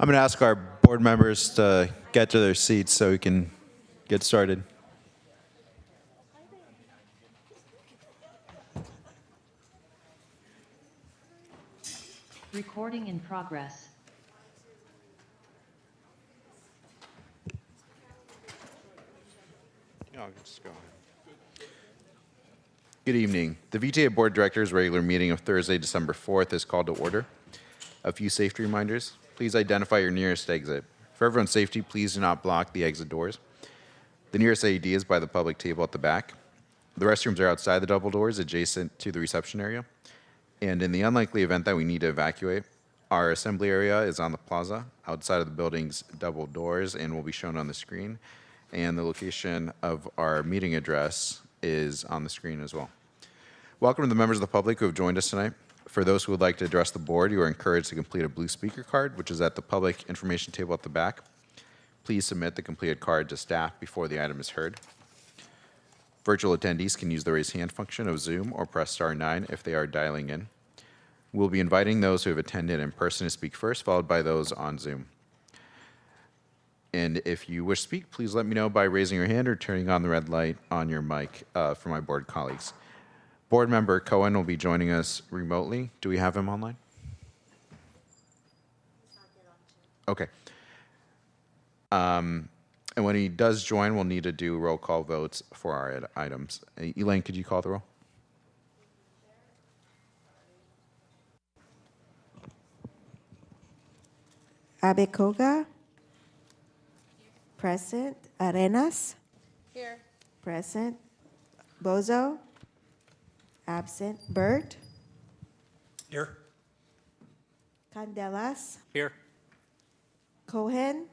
I'm going to ask our board members to get to their seats so we can get started. Recording in progress. Good evening. The VTA Board Directors' regular meeting of Thursday, December 4th is called to order. A few safety reminders. Please identify your nearest exit. For everyone's safety, please do not block the exit doors. The nearest AED is by the public table at the back. The restrooms are outside the double doors adjacent to the reception area. And in the unlikely event that we need to evacuate, our assembly area is on the plaza outside of the building's double doors and will be shown on the screen. And the location of our meeting address is on the screen as well. Welcome to the members of the public who have joined us tonight. For those who would like to address the board, you are encouraged to complete a blue speaker card, which is at the public information table at the back. Please submit the completed card to staff before the item is heard. Virtual attendees can use the raise hand function of Zoom or press *9 if they are dialing in. We'll be inviting those who have attended in person to speak first, followed by those on Zoom. And if you wish to speak, please let me know by raising your hand or turning on the red light on your mic for my board colleagues. Board member Cohen will be joining us remotely. Do we have him online? Okay. And when he does join, we'll need to do roll call votes for our items. Elaine, could you call the roll? Abekoga. Present. Arenas. Here. Present. Bozo. Absent. Burt. Here. Candelas. Here. Cohen.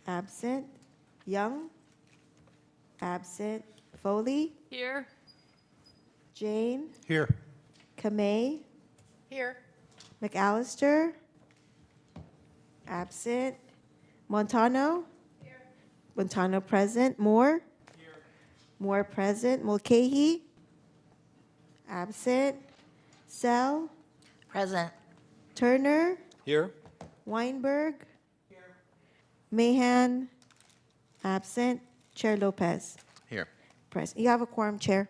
Absent. Young. Absent. Foley. Here. Jane. Here. Kamei. Here. McAllister. Absent. Montano. Here. Montano present. Moore. Here. Moore present. Mulcahy. Absent. Sell. Present. Turner. Here. Weinberg. Here. Mahan. Absent. Chair Lopez. Here. Present. You have a quorum, Chair.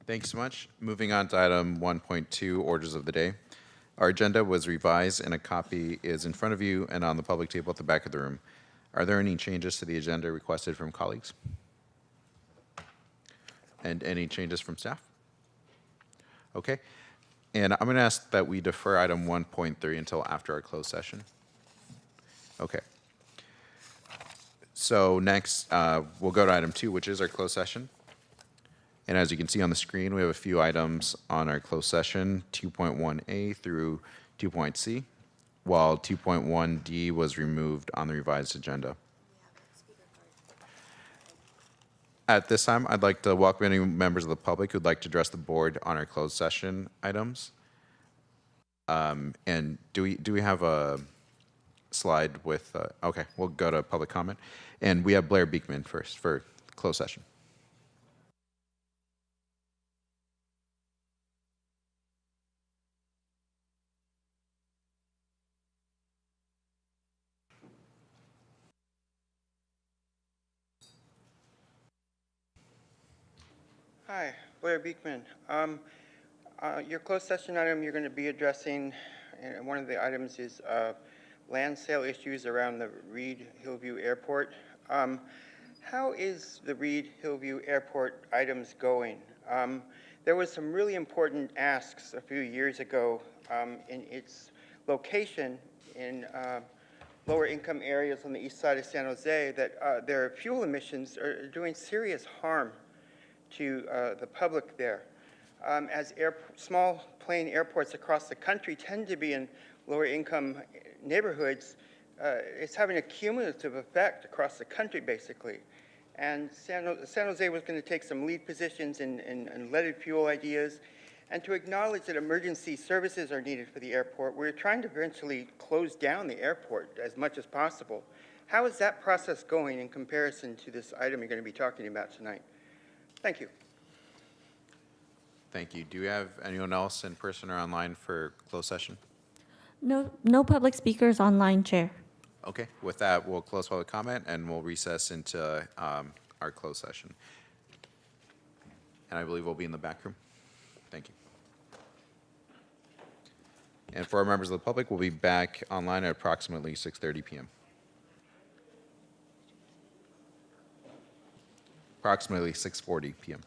Thanks so much. Moving on to item 1.2, orders of the day. Our agenda was revised and a copy is in front of you and on the public table at the back of the room. Are there any changes to the agenda requested from colleagues? And any changes from staff? Okay. And I'm going to ask that we defer item 1.3 until after our closed session. Okay. So next, we'll go to item 2, which is our closed session. And as you can see on the screen, we have a few items on our closed session, 2.1A through 2.C, while 2.1D was removed on the revised agenda. At this time, I'd like to welcome any members of the public who'd like to address the board on our closed session items. And do we have a slide with, okay, we'll go to public comment. And we have Blair Beekman first for closed session. Hi, Blair Beekman. Your closed session item you're going to be addressing, and one of the items is land sale issues around the Reed-Hillview Airport. How is the Reed-Hillview Airport items going? There was some really important asks a few years ago in its location in lower income areas on the east side of San Jose that their fuel emissions are doing serious harm to the public there. As small plane airports across the country tend to be in lower income neighborhoods, it's having a cumulative effect across the country basically. And San Jose was going to take some lead positions in leaded fuel ideas, and to acknowledge that emergency services are needed for the airport. We're trying to eventually close down the airport as much as possible. How is that process going in comparison to this item you're going to be talking about tonight? Thank you. Thank you. Do we have anyone else in person or online for closed session? No public speakers online, Chair. Okay, with that, we'll close public comment and we'll recess into our closed session. And I believe we'll be in the back room. Thank you. And for our members of the public, we'll be back online at approximately 6:30 p.m. Approximately 6:40 p.m.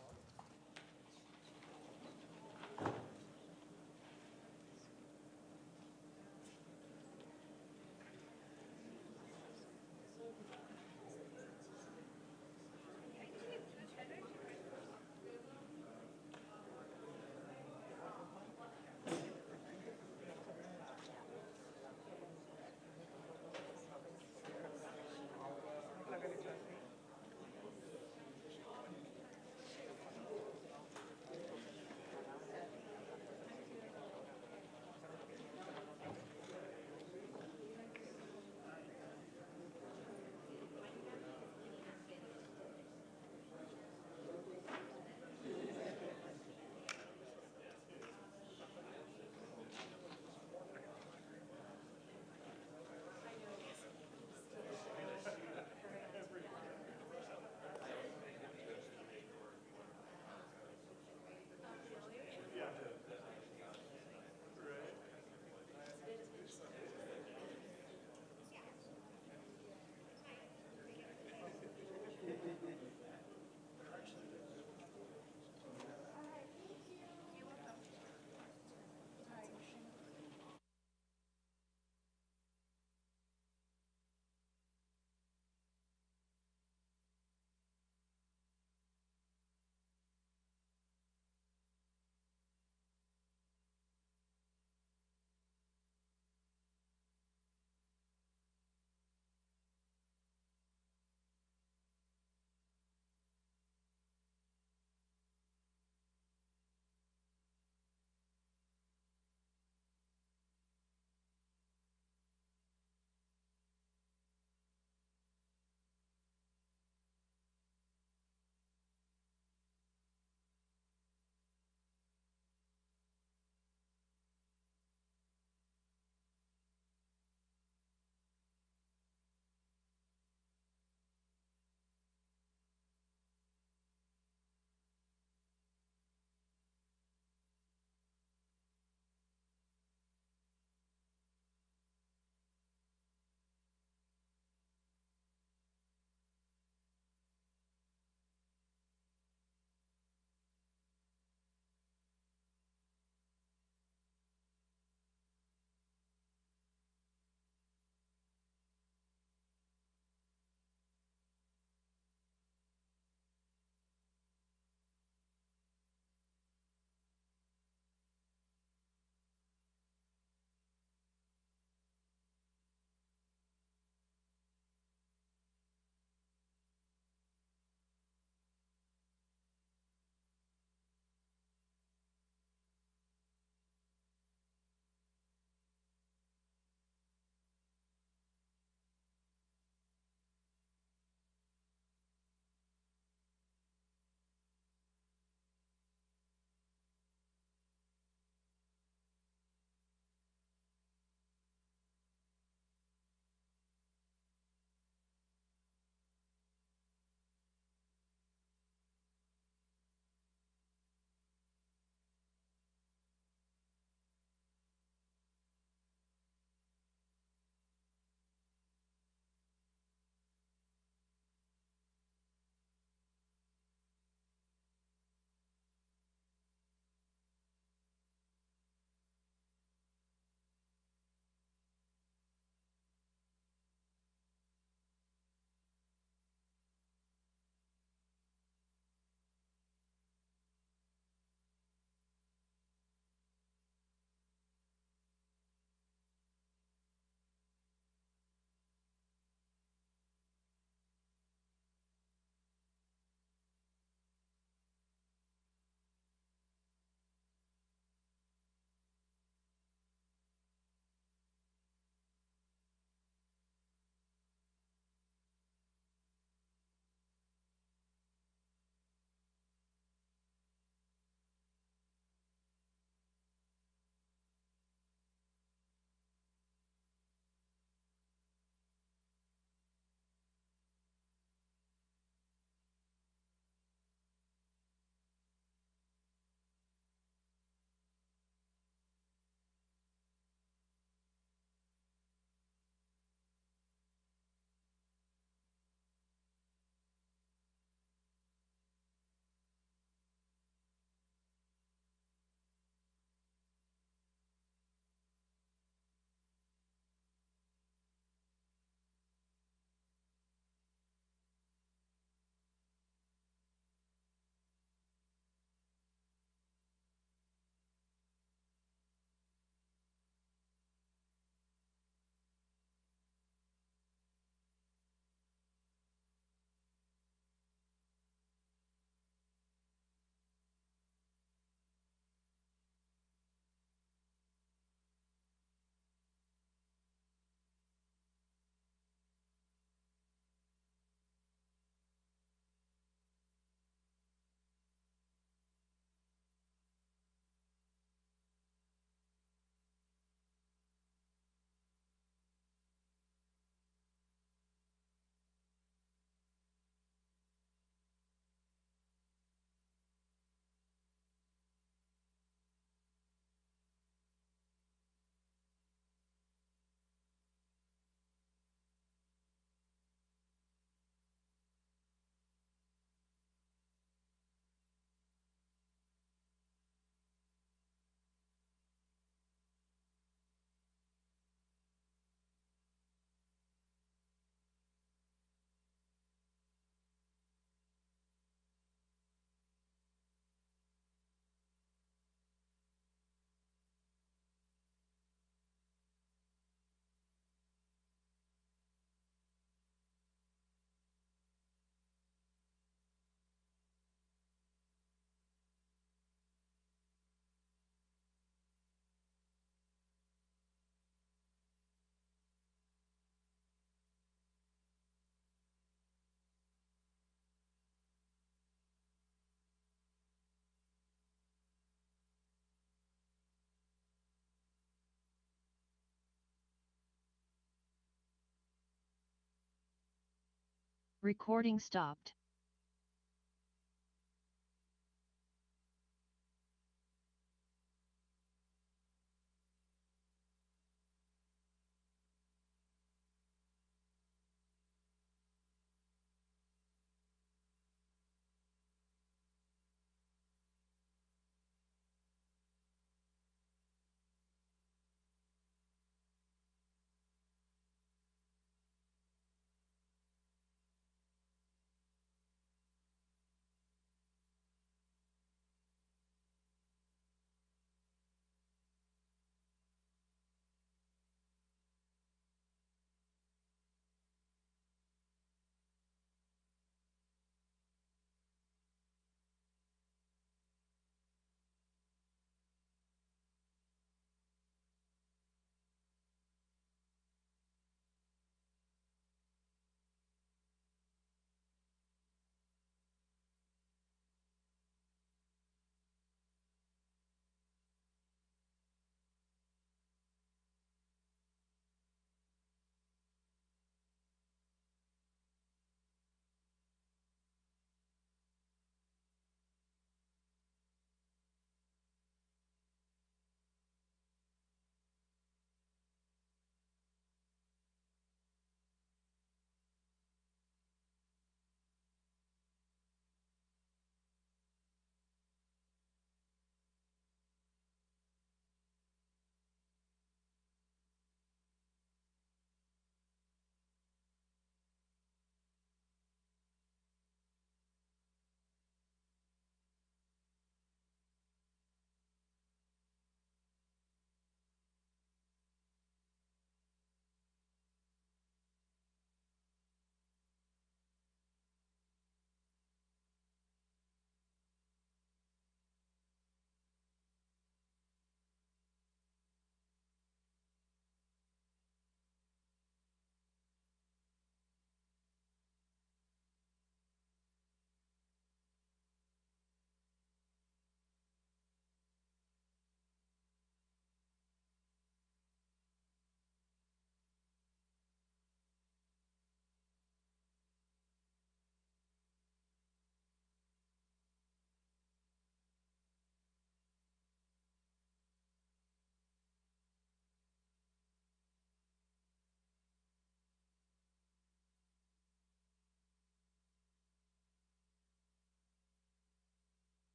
Recording stopped.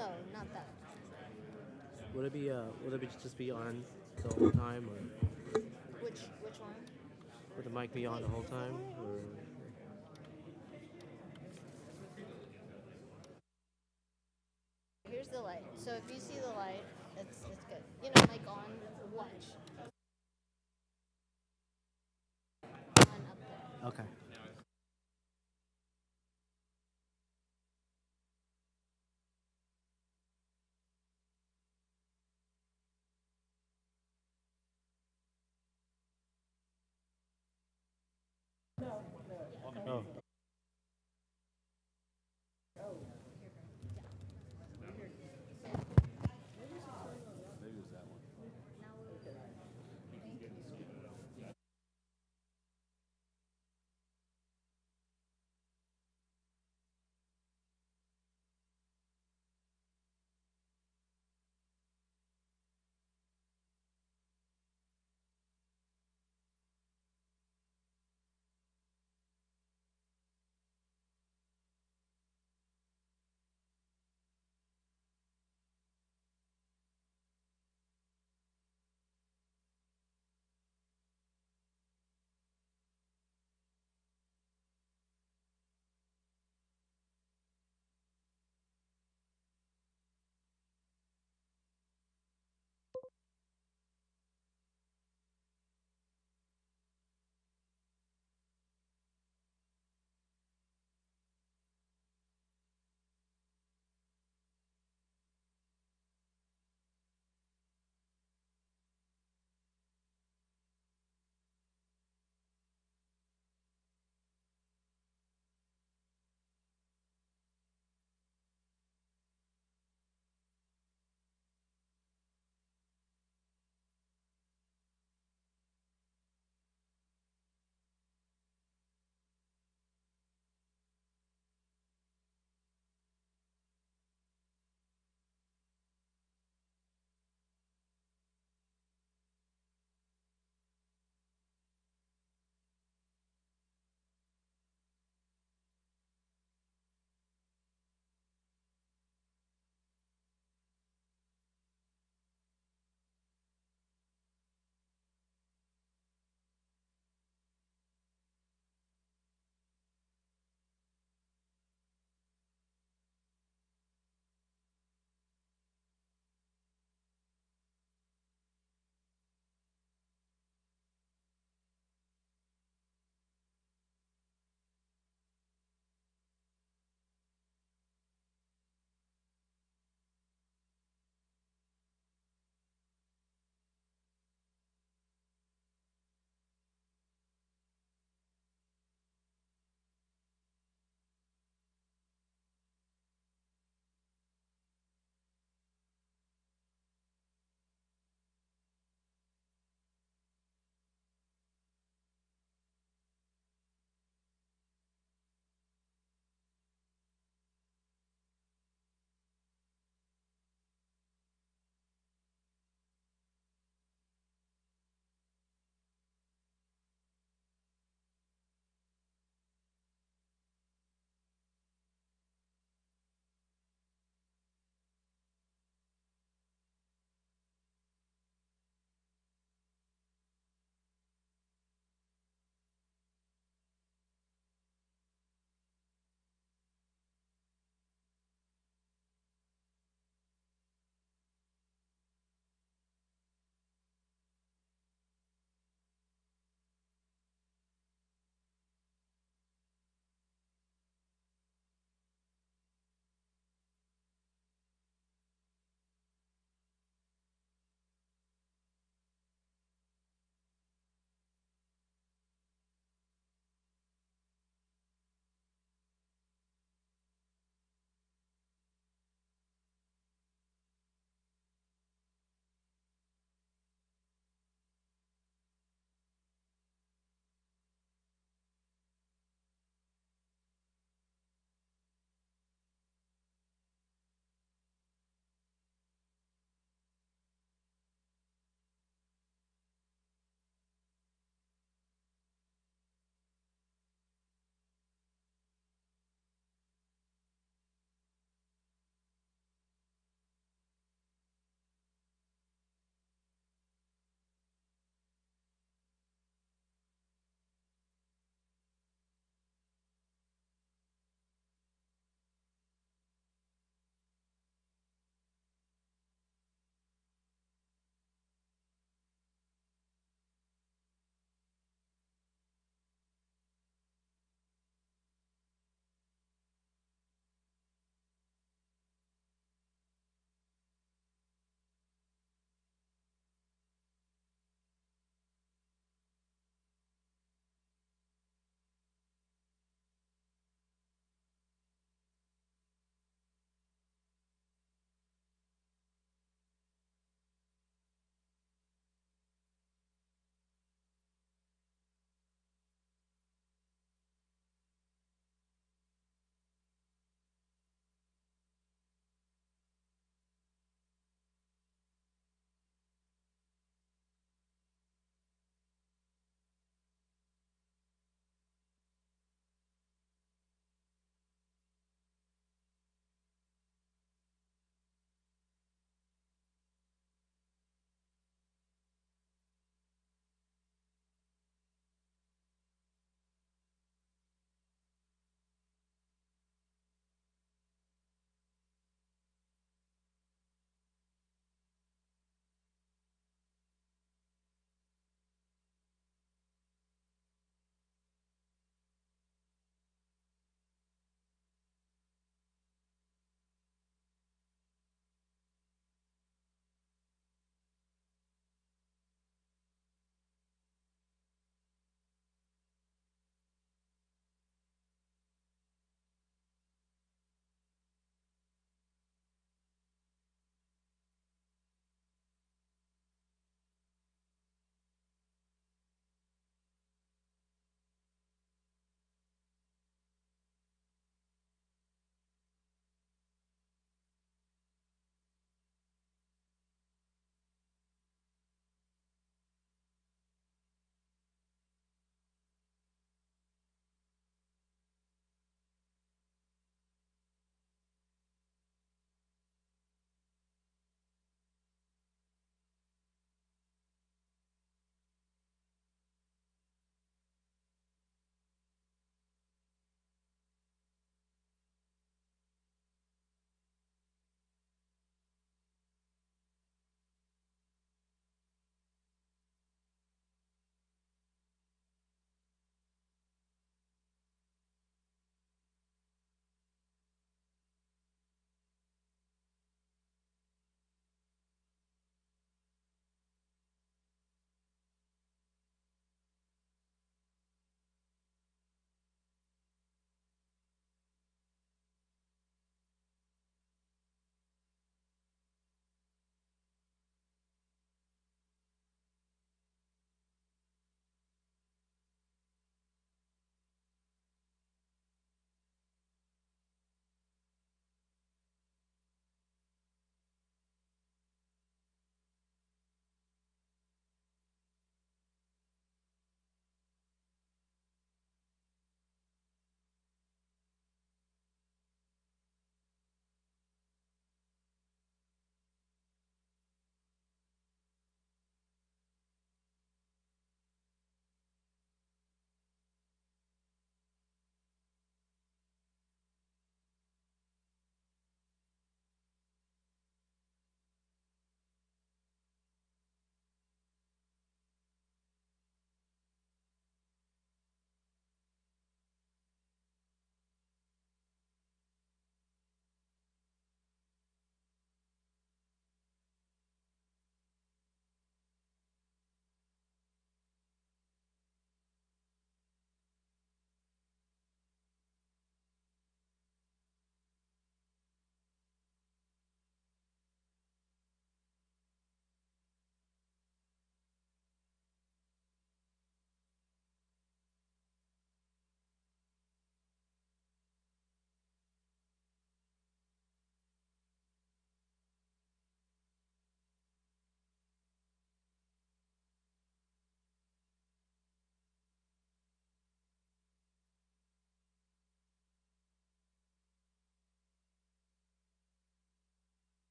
No, not that. Would it be just be on the whole time, or Which one? would the mic be on the whole time, or? Here's the light. So if you see the light, it's good. You know, mic on, watch. On up there. Okay. Oh.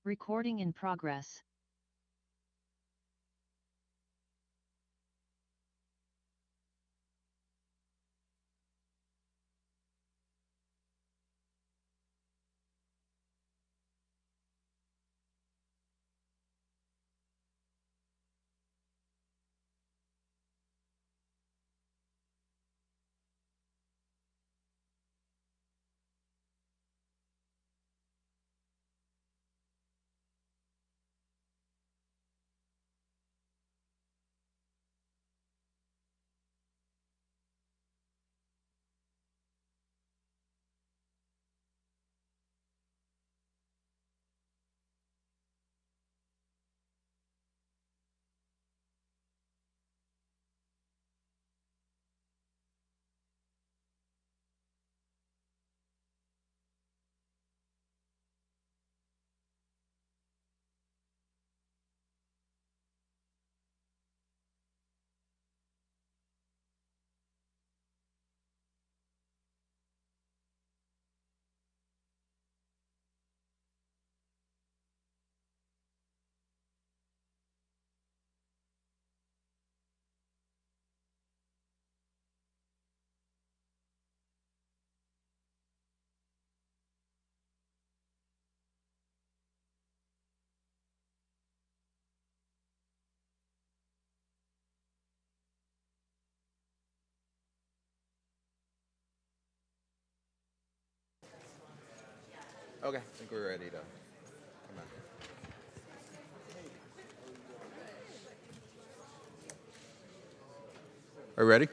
Recording in progress. Okay, I think we're ready to come on. Are we ready?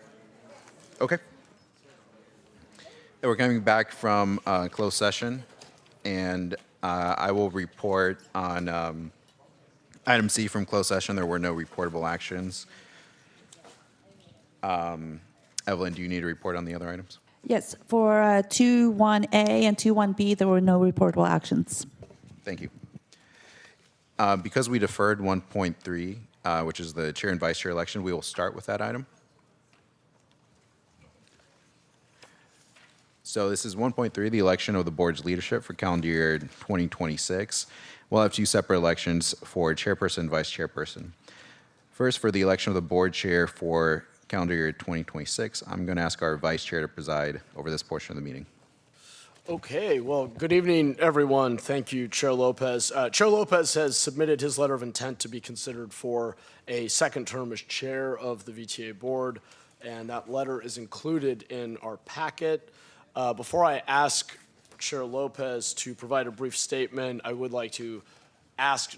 Okay. We're coming back from closed session, and I will report on item C from closed session. There were no reportable actions. Evelyn, do you need a report on the other items? Yes, for 2.1A and 2.1B, there were no reportable actions. Thank you. Because we deferred 1.3, which is the chair and vice chair election, we will start with that item. So this is 1.3, the election of the board's leadership for calendar year 2026. We'll have two separate elections for chairperson and vice chairperson. First, for the election of the board chair for calendar year 2026, I'm going to ask our vice chair to preside over this portion of the meeting. Okay, well, good evening, everyone. Thank you, Chair Lopez. Chair Lopez has submitted his letter of intent to be considered for a second term as chair of the VTA board, and that letter is included in our packet. Before I ask Chair Lopez to provide a brief statement, I would like to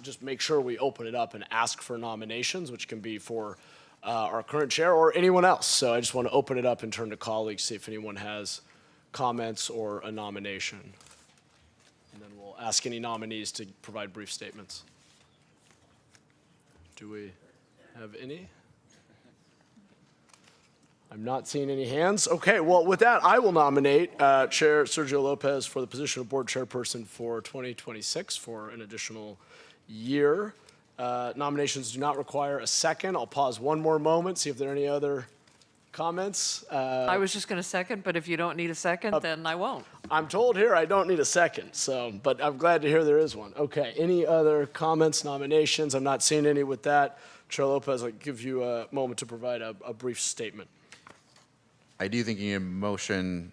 just make sure we open it up and ask for nominations, which can be for our current chair or anyone else. So I just want to open it up and turn to colleagues, see if anyone has comments or a nomination. And then we'll ask any nominees to provide brief statements. Do we have any? I'm not seeing any hands. Okay, well, with that, I will nominate Chair Sergio Lopez for the position of board chairperson for 2026 for an additional year. Nominations do not require a second. I'll pause one more moment, see if there are any other comments. I was just going to second, but if you don't need a second, then I won't. I'm told here I don't need a second, but I'm glad to hear there is one. Okay, any other comments, nominations? I'm not seeing any with that. Chair Lopez, I'll give you a moment to provide a brief statement. I do think you need a motion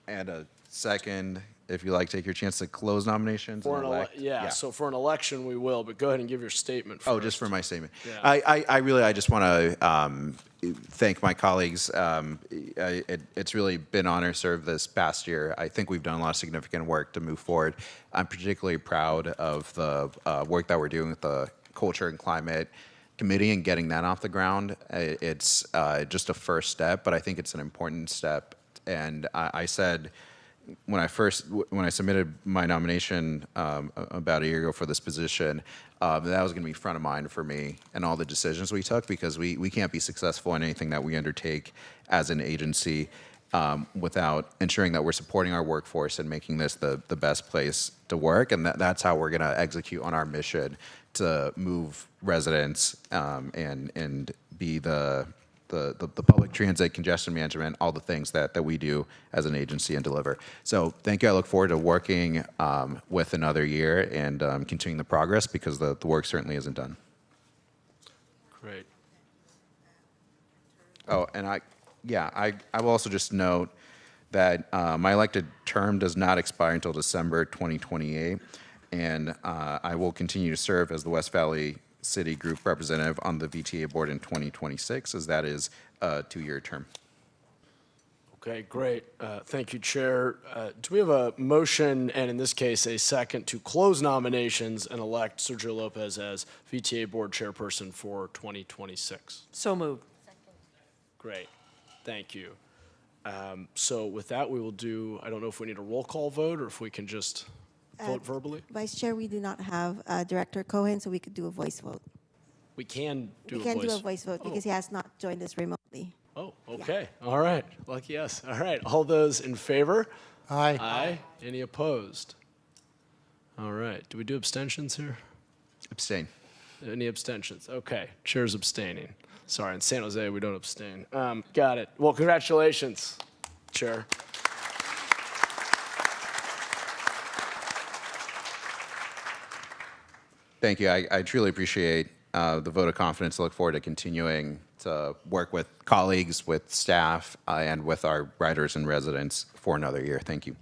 and a second. If you like, take your chance to close nominations. For and elect. so for an election we will, but go ahead and give your statement first. Oh, just for my statement. Yeah. I just want to thank my colleagues. It's really been an honor to serve this past year. I think we've done a lot of significant work to move forward. I'm particularly proud of the work that we're doing with the Culture and Climate Committee and getting that off the ground. It's just a first step, but I think it's an important step. And I said, when I submitted my nomination about a year ago for this position, that was going to be front of mind for me and all the decisions we took, because we can't be successful in anything that we undertake as an agency without ensuring that we're supporting our workforce and making this the best place to work. And that's how we're going to execute on our mission to move residents and be the the public transit, congestion management, all the things that we do as an agency and deliver. So thank you. I look forward to working with another year and continuing the progress because the work certainly isn't done. Great. Oh, and I will also just note that my elected term does not expire until December 2028, and I will continue to serve as the West Valley City Group representative on the VTA board in 2026, as that is a 2-year term. Okay, great. Thank you, Chair. Do we have a motion, and in this case, a second, to close nominations and elect Sergio Lopez as VTA Board Chairperson for 2026? So moved. Great. Thank you. So with that, we will do, I don't know if we need a roll call vote or if we can just vote verbally. Vice Chair, we do not have Director Cohen, so we could do a voice vote. We can do a We voice. can do a voice vote because he has not joined us remotely. Oh, okay. All right. Lucky us. All right. All those in favor? Aye. Aye. Any opposed? All right. Do we do abstentions here? Abstain. Any abstentions? Okay. Chair's abstaining. Sorry, in San Jose, we don't abstain. Got it. Well, congratulations, Chair. Thank you. I truly appreciate the vote of confidence. I look forward to continuing to work with colleagues, with staff, and with our riders and residents for another year. Thank you.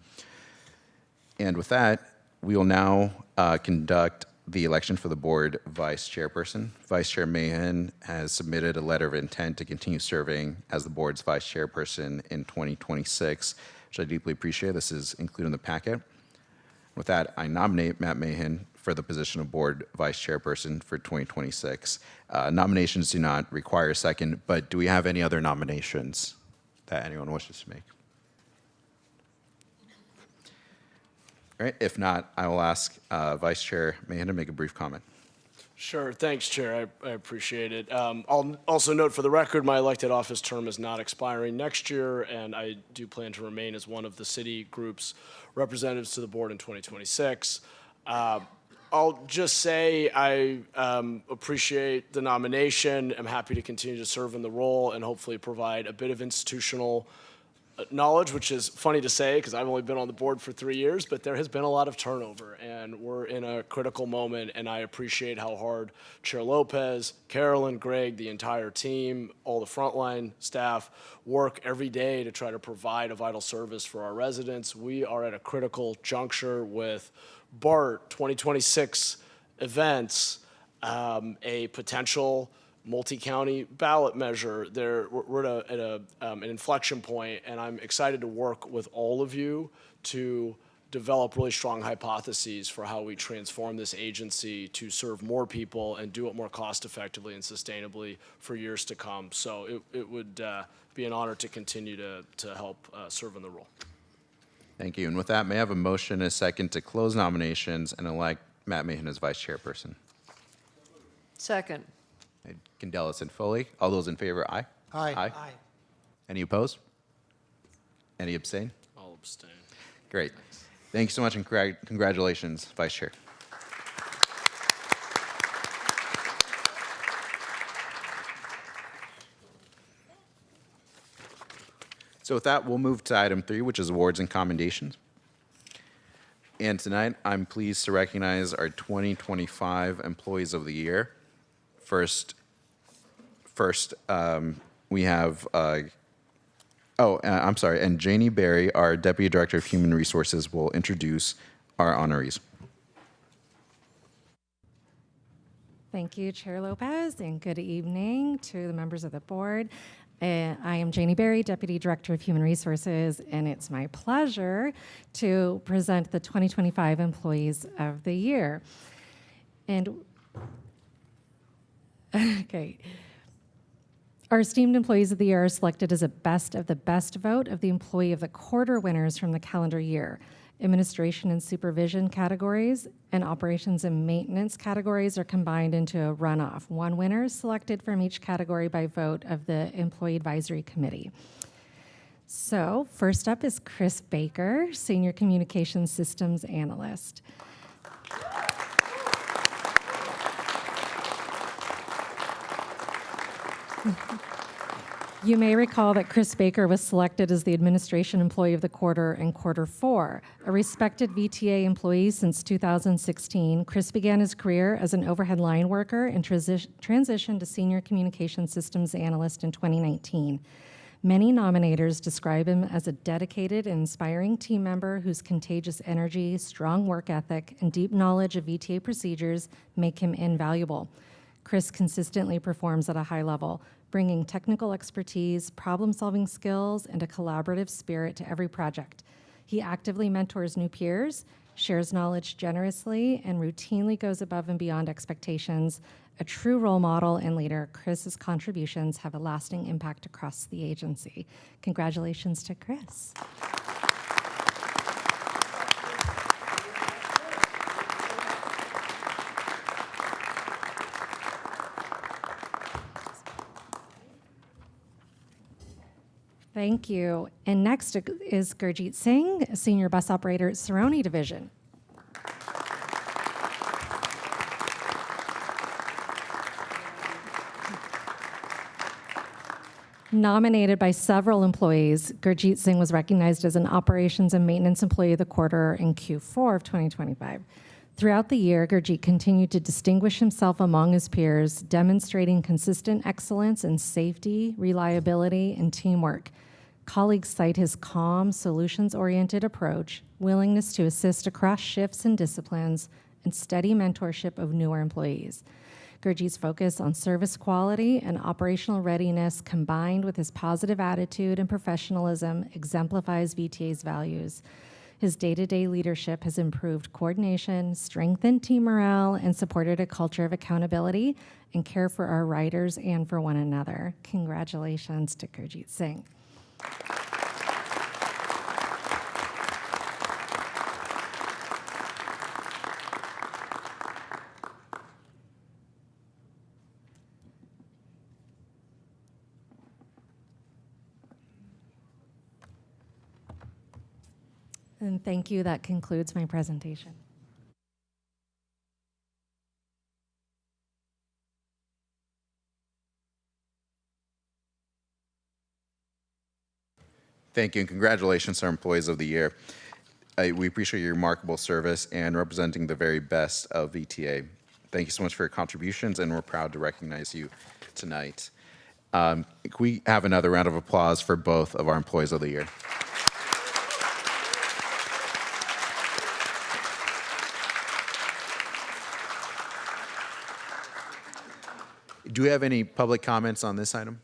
And with that, we will now conduct the election for the board vice chairperson. Vice Chair Mahan has submitted a letter of intent to continue serving as the board's vice chairperson in 2026, which I deeply appreciate. This is included in the packet. With that, I nominate Matt Mahan for the position of board vice chairperson for 2026. Nominations do not require a second, but do we have any other nominations that anyone wishes to make? All right, if not, I will ask Vice Chair Mahan to make a brief comment. Sure. Thanks, Chair. I appreciate it. I'll also note for the record, my elected office term is not expiring next year, and I do plan to remain as one of the city group's representatives to the board in 2026. I'll just say I appreciate the nomination. I'm happy to continue to serve in the role and hopefully provide a bit of institutional knowledge, which is funny to say because I've only been on the board for 3 years, but there has been a lot of turnover and we're in a critical moment, and I appreciate how hard Chair Lopez, Carolyn, Greg, the entire team, all the frontline staff work every day to try to provide a vital service for our residents. We are at a critical juncture with BART 2026 events, a potential multi-county ballot measure. We're at an inflection point, and I'm excited to work with all of you to develop really strong hypotheses for how we transform this agency to serve more people and do it more cost effectively and sustainably for years to come. So it would be an honor to continue to help serve in the role. Thank you. And with that, may I have a motion and a second to close nominations and elect Matt Mahan as vice chairperson? Second. Candelas and Foley. All those in favor, aye? Aye. Aye. Any opposed? Any abstain? I'll abstain. Great. Thank you so much, and congratulations, Vice Chair. So with that, we'll move to item 3, which is awards and commendations. And tonight, I'm pleased to recognize our 2025 Employees of the Year. First, we have, I'm sorry, and Janie Berry, our Deputy Director of Human Resources, will introduce our honorees. Thank you, Chair Lopez, and good evening to the members of the board. I am Janie Berry, Deputy Director of Human Resources, and it's my pleasure to present the 2025 Employees of the Year. And, okay. Our esteemed Employees of the Year are selected as a best of the best vote of the Employee of the Quarter winners from the calendar year. Administration and supervision categories and operations and maintenance categories are combined into a runoff. One winner is selected from each category by vote of the Employee Advisory Committee. So first up is Chris Baker, Senior Communications Systems Analyst. You may recall that Chris Baker was selected as the Administration Employee of the Quarter in Q4. A respected VTA employee since 2016, Chris began his career as an overhead line worker and transitioned to Senior Communication Systems Analyst in 2019. Many nominators describe him as a dedicated and inspiring team member whose contagious energy, strong work ethic, and deep knowledge of VTA procedures make him invaluable. Chris consistently performs at a high level, bringing technical expertise, problem-solving skills, and a collaborative spirit to every project. He actively mentors new peers, shares knowledge generously, and routinely goes above and beyond expectations. A true role model and leader, Chris's contributions have a lasting impact across the agency. Congratulations to Chris. Thank you. And next is Gurjeet Singh, Senior Bus Operator at Saroni Division. Nominated by several employees, Gurjeet Singh was recognized as an Operations and Maintenance Employee of the Quarter in Q4 of 2025. Throughout the year, Gurjeet continued to distinguish himself among his peers, demonstrating consistent excellence in safety, reliability, and teamwork. Colleagues cite his calm, solutions-oriented approach, willingness to assist across shifts and disciplines, and steady mentorship of newer employees. Gurjeet's focus on service quality and operational readiness, combined with his positive attitude and professionalism, exemplifies VTA's values. His day-to-day leadership has improved coordination, strengthened team morale, and supported a culture of accountability and care for our riders and for one another. Congratulations to Gurjeet Singh. And thank you. That concludes my presentation. Thank you, and congratulations to our Employees of the Year. We appreciate your remarkable service and representing the very best of VTA. Thank you so much for your contributions, and we're proud to recognize you tonight. Can we have another round of applause for both of our Employees of the Year? Do we have any public comments on this item?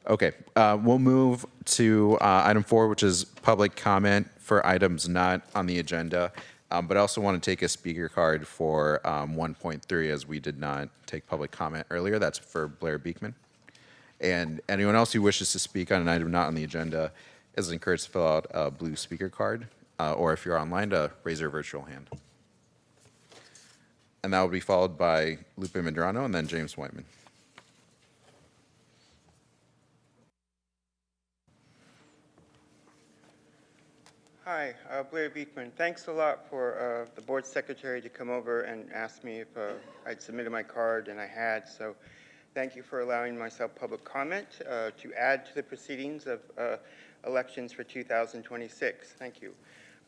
Okay, we'll move to item 4, which is public comment for items not on the agenda. But I also want to take a speaker card for 1.3, as we did not take public comment earlier. That's for Blair Beekman. And anyone else who wishes to speak on an item not on the agenda is encouraged to fill out a blue speaker card, or if you're online, to raise your virtual hand. And that will be followed by Lupe Medrano and then James Whiteman. Hi, Blair Beekman. Thanks a lot for the board secretary to come over and ask me if I'd submitted my card, and I had. So thank you for allowing myself public comment to add to the proceedings of elections for 2026. Thank you.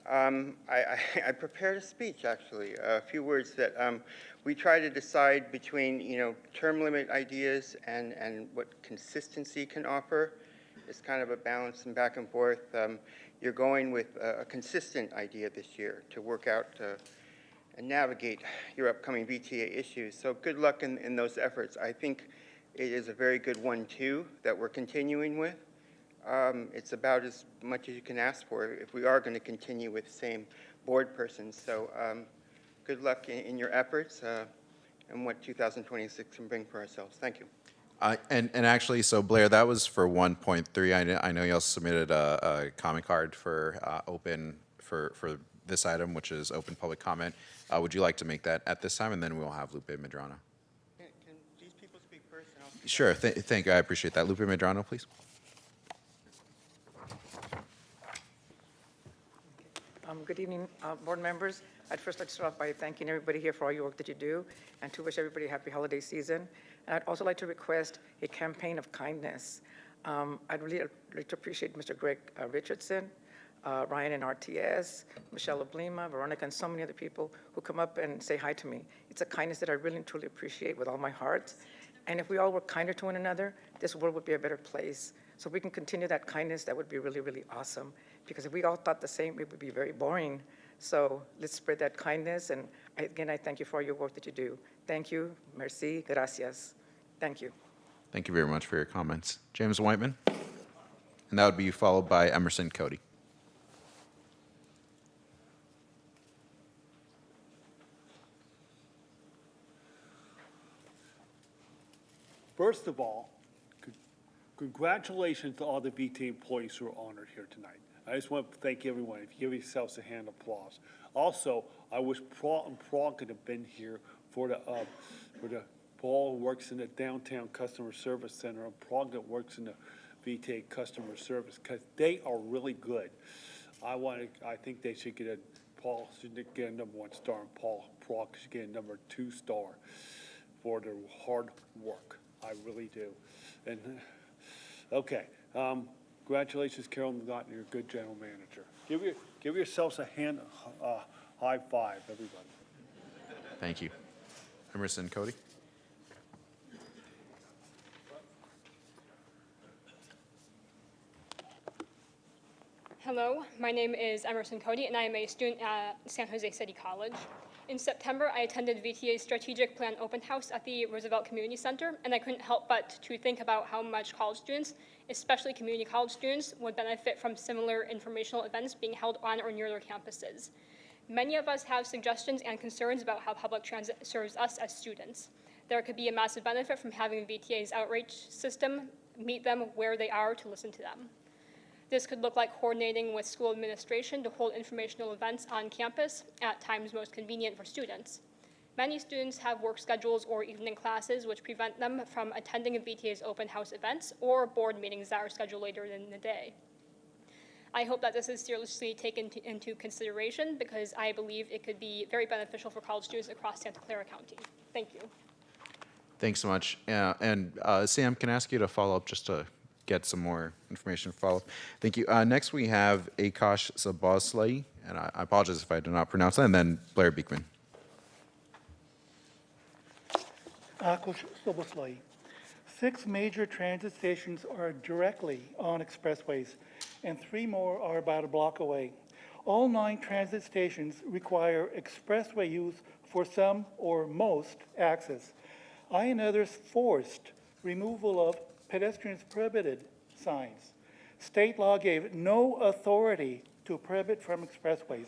I prepared a speech, actually, a few words that we try to decide between, term limit ideas and what consistency can offer. It's kind of a balance and back and forth. You're going with a consistent idea this year to work out and navigate your upcoming VTA issues. So good luck in those efforts. I think it is a very good one, too, that we're continuing with. It's about as much as you can ask for if we are going to continue with the same board persons. So good luck in your efforts and what 2026 can bring for ourselves. Thank you. And actually, so Blair, that was for 1.3. I know you also submitted a comment card for open for this item, which is open public comment. Would you like to make that at this time, and then we'll have Lupe Medrano. Can these people speak first? And I'll speak Sure. Thank you. I appreciate that. Lupe Medrano, please. Good evening, board members. I'd first like to start off by thanking everybody here for all your work that you do, and to wish everybody a happy holiday season. And I'd also like to request a campaign of kindness. I'd really like to appreciate Mr. Greg Richardson, Ryan and RTS, Michelle Oblima, Veronica, and so many other people who come up and say hi to me. It's a kindness that I really and truly appreciate with all my heart. And if we all were kinder to one another, this world would be a better place. So if we can continue that kindness, that would be really, really awesome. Because if we all thought the same, it would be very boring. So let's spread that kindness. And again, I thank you for all your work that you do. Thank you. Merci. Gracias. Thank you. Thank you very much for your comments. James Whiteman. And that would be followed by Emerson Cody. First of all, congratulations to all the VTA employees who are honored here tonight. I just want to thank everyone. If you give yourselves a hand of applause. Also, I wish Paul and Paul could have been here for the Paul works in the downtown customer service center and Paul that works in the VTA customer service because they are really good. I think they should get Paul should get a #1 star and Paul should get a #2 star for their hard work. I really do. And okay, congratulations, Carol McGotten, you're a good general manager. Give yourselves a hand, high five, everybody. Thank you. Emerson Cody. Hello, my name is Emerson Cody, and I am a student at San Jose City College. In September, I attended VTA's Strategic Plan Open House at the Roosevelt Community Center, and I couldn't help but to think about how much college students, especially community college students, would benefit from similar informational events being held on or near their campuses. Many of us have suggestions and concerns about how public transit serves us as students. There could be a massive benefit from having VTA's outreach system meet them where they are to listen to them. This could look like coordinating with school administration to hold informational events on campus at times most convenient for students. Many students have work schedules or evening classes which prevent them from attending VTA's open house events or board meetings that are scheduled later in the day. I hope that this is seriously taken into consideration because I believe it could be very beneficial for college students across Santa Clara County. Thank you. Thanks so much. And Sam, can I ask you to follow up just to get some more information follow-up? Thank you. Next, we have Akash Sabaslai, and I apologize if I do not pronounce that, and then Blair Beekman. Akash Sabaslai. 6 major transit stations are directly on expressways, and 3 more are about a block away. All 9 transit stations require expressway use for some or most access. I and others forced removal of pedestrians prohibited signs. State law gave no authority to prohibit from expressways.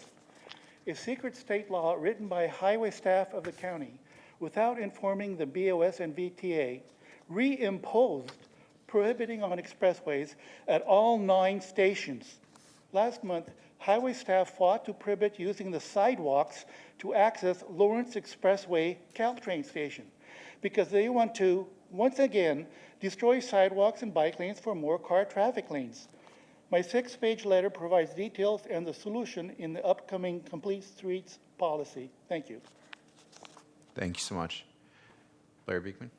A secret state law written by highway staff of the county without informing the BOS and VTA reimposed prohibiting on expressways at all 9 stations. Last month, highway staff fought to prohibit using the sidewalks to access Lawrence Expressway Caltrain station because they want to, once again, destroy sidewalks and bike lanes for more car traffic lanes. My 6-page letter provides details and the solution in the upcoming Complete Streets policy. Thank you. Thank you so much. Blair Beekman.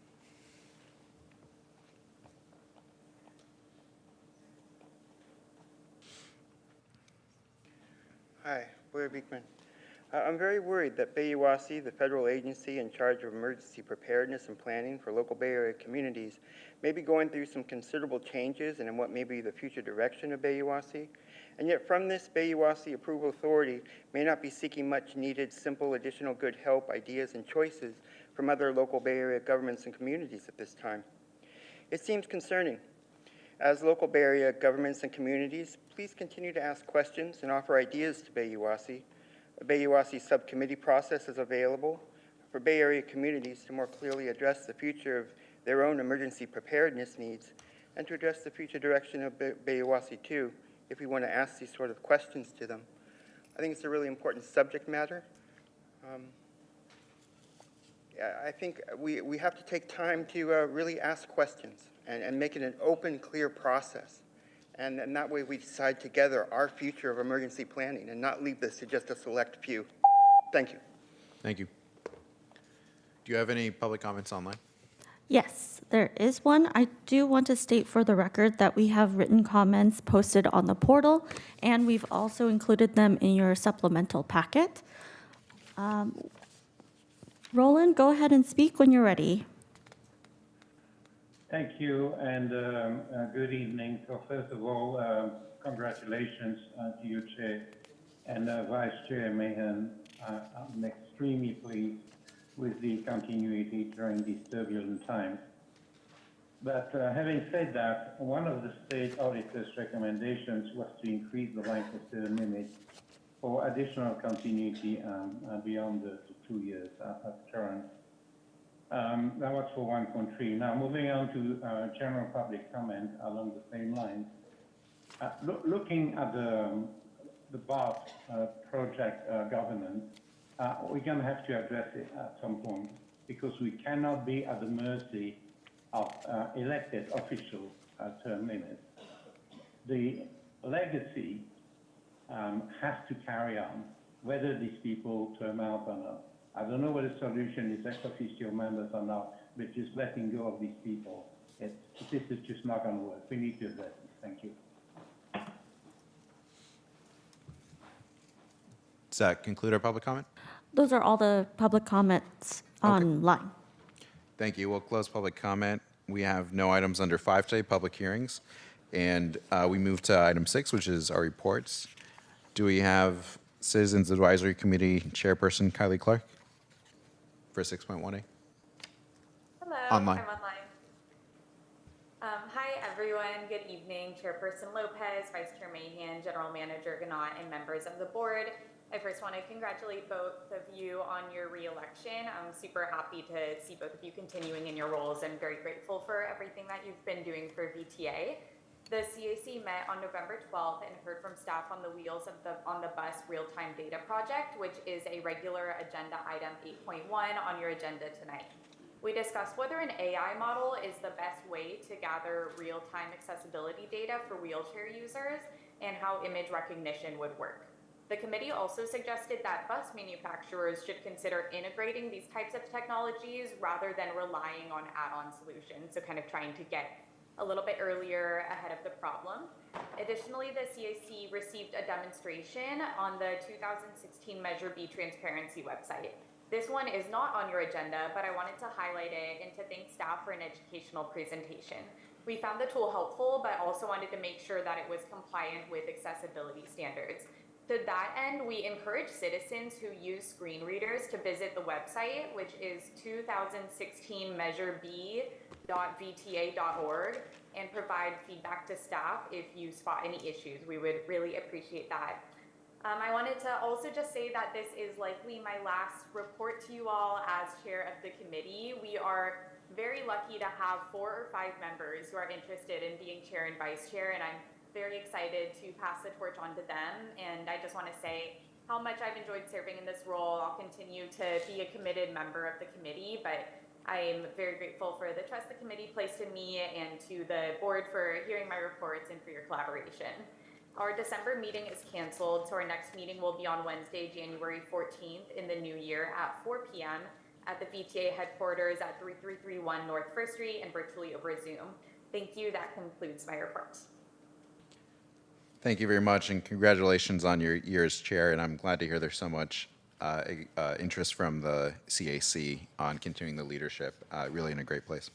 Hi, Blair Beekman. I'm very worried that BAYUASI, the federal agency in charge of emergency preparedness and planning for local Bay Area communities, may be going through some considerable changes in what may be the future direction of BAYUASI. And yet from this, BAYUASI approval authority may not be seeking much needed, simple, additional good help, ideas, and choices from other local Bay Area governments and communities at this time. It seems concerning. As local Bay Area governments and communities, please continue to ask questions and offer ideas to BAYUASI. A BAYUASI subcommittee process is available for Bay Area communities to more clearly address the future of their own emergency preparedness needs and to address the future direction of BAYUASI too, if we want to ask these sort of questions to them. I think it's a really important subject matter. I think we have to take time to really ask questions and make it an open, clear process. And that way we decide together our future of emergency planning and not leave this to just a select few. Thank you. Thank you. Do you have any public comments online? Yes, there is one. I do want to state for the record that we have written comments posted on the portal, and we've also included them in your supplemental packet. Roland, go ahead and speak when you're ready. Thank you, and good evening. So first of all, congratulations to you, Chair, and Vice Chair Mahan. I'm extremely pleased with the continuity during these turbulent times. But having said that, one of the state auditor's recommendations was to increase the length of term limit for additional continuity beyond the 2 years at current. That was for 1.3. Now, moving on to general public comment along the same lines. Looking at the BART project governance, we're going to have to address it at some point because we cannot be at the mercy of elected officials' term limits. The legacy has to carry on, whether these people term out or not. I don't know what the solution is, ex officio members or not, but just letting go of these people, this is just not going to work. We need to address this. Thank you. Does that conclude our public comment? Those are all the public comments online. Thank you. We'll close public comment. We have no items under 5 today, public hearings. And we move to item 6, which is our reports. Do we have Citizens Advisory Committee Chairperson Kylie Clark for 6.1A? Hello, Online. I'm online. Hi, everyone. Good evening. Chairperson Lopez, Vice Chair Mahan, General Manager Ganot, and members of the board. I first want to congratulate both of you on your re-election. I'm super happy to see both of you continuing in your roles and very grateful for everything that you've been doing for VTA. The CAC met on November 12th and heard from staff on the Wheels of on the Bus Real-Time Data Project, which is a regular agenda item 8.1 on your agenda tonight. We discussed whether an AI model is the best way to gather real-time accessibility data for wheelchair users and how image recognition would work. The committee also suggested that bus manufacturers should consider integrating these types of technologies rather than relying on add-on solutions, so kind of trying to get a little bit earlier ahead of the problem. Additionally, the CAC received a demonstration on the 2016 Measure B Transparency website. This one is not on your agenda, but I wanted to highlight it and to thank staff for an educational presentation. We found the tool helpful, but also wanted to make sure that it was compliant with accessibility standards. To that end, we encourage citizens who use screen readers to visit the website, which is 2016measureb.vta.org, and provide feedback to staff if you spot any issues. We would really appreciate that. I wanted to also just say that this is likely my last report to you all as chair of the committee. We are very lucky to have 4 or 5 members who are interested in being chair and vice chair, and I'm very excited to pass the torch on to them. And I just want to say how much I've enjoyed serving in this role. I'll continue to be a committed member of the committee, but I am very grateful for the trust the committee placed in me and to the board for hearing my reports and for your collaboration. Our December meeting is canceled, so our next meeting will be on Wednesday, January 14th in the new year at 4 p.m. at the VTA headquarters at 3331 North First Street and virtually over Zoom. Thank you. That concludes my report. Thank you very much, and congratulations on your year as chair, and I'm glad to hear there's so much interest from the CAC on continuing the leadership, really in a great place.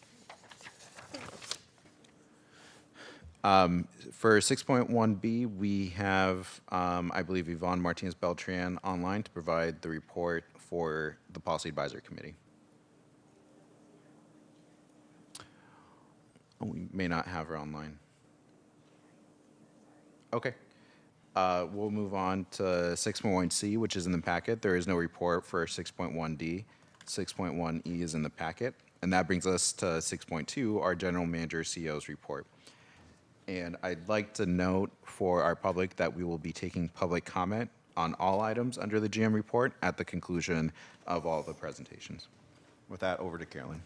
For 6.1B, we have, I believe, Yvonne Martinez-Beltran online to provide the report for the Policy Advisory Committee. Oh, we may not have her online. Okay. We'll move on to 6.1C, which is in the packet. There is no report for 6.1D. 6.1E is in the packet. And that brings us to 6.2, our General Manager CEO's report. And I'd like to note for our public that we will be taking public comment on all items under the GM report at the conclusion of all the presentations. With that, over to Carolyn.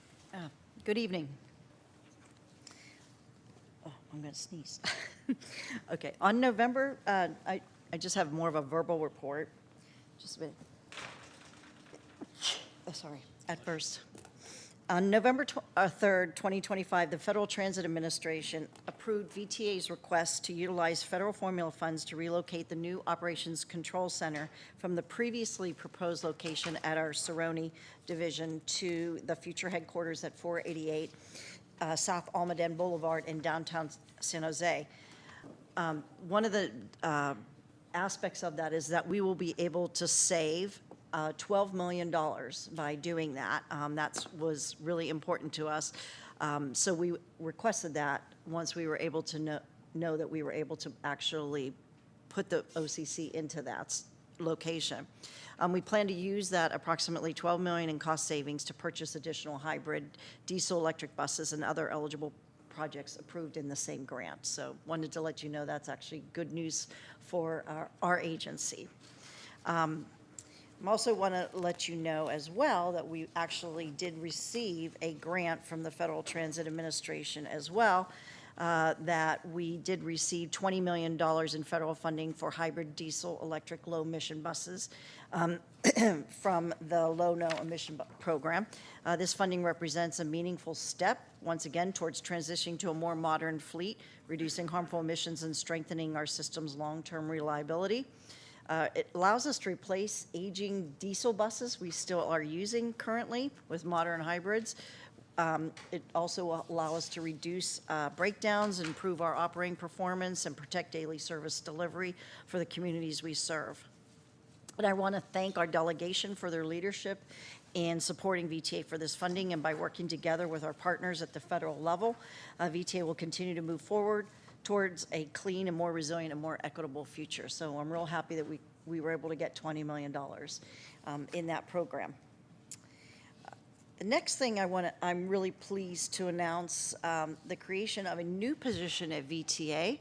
Good evening. Oh, I'm going to sneeze. Okay, on November, I just have more of a verbal report. Just a bit. Oh, sorry, at first. On November 3rd, 2025, the Federal Transit Administration approved VTA's request to utilize federal formula funds to relocate the new Operations Control Center from the previously proposed location at our Cerrone Division to the future headquarters at 488 South Almaden Boulevard in downtown San Jose. One of the aspects of that is that we will be able to save $12 million by doing that. That was really important to us. So we requested that once we were able to know that we were able to actually put the OCC into that location. We plan to use that approximately $12 million in cost savings to purchase additional hybrid diesel electric buses and other eligible projects approved in the same grant. So wanted to let you know that's actually good news for our agency. I also want to let you know as well that we actually did receive a grant from the Federal Transit Administration as well, that we did receive $20 million in federal funding for hybrid diesel electric low emission buses from the low no emission program. This funding represents a meaningful step, once again, towards transitioning to a more modern fleet, reducing harmful emissions and strengthening our system's long-term reliability. It allows us to replace aging diesel buses we still are using currently with modern hybrids. It also will allow us to reduce breakdowns, improve our operating performance, and protect daily service delivery for the communities we serve. And I want to thank our delegation for their leadership in supporting VTA for this funding, and by working together with our partners at the federal level, VTA will continue to move forward towards a clean and more resilient and more equitable future. So I'm real happy that we were able to get $20 million in that program. The next thing I'm really pleased to announce the creation of a new position at VTA,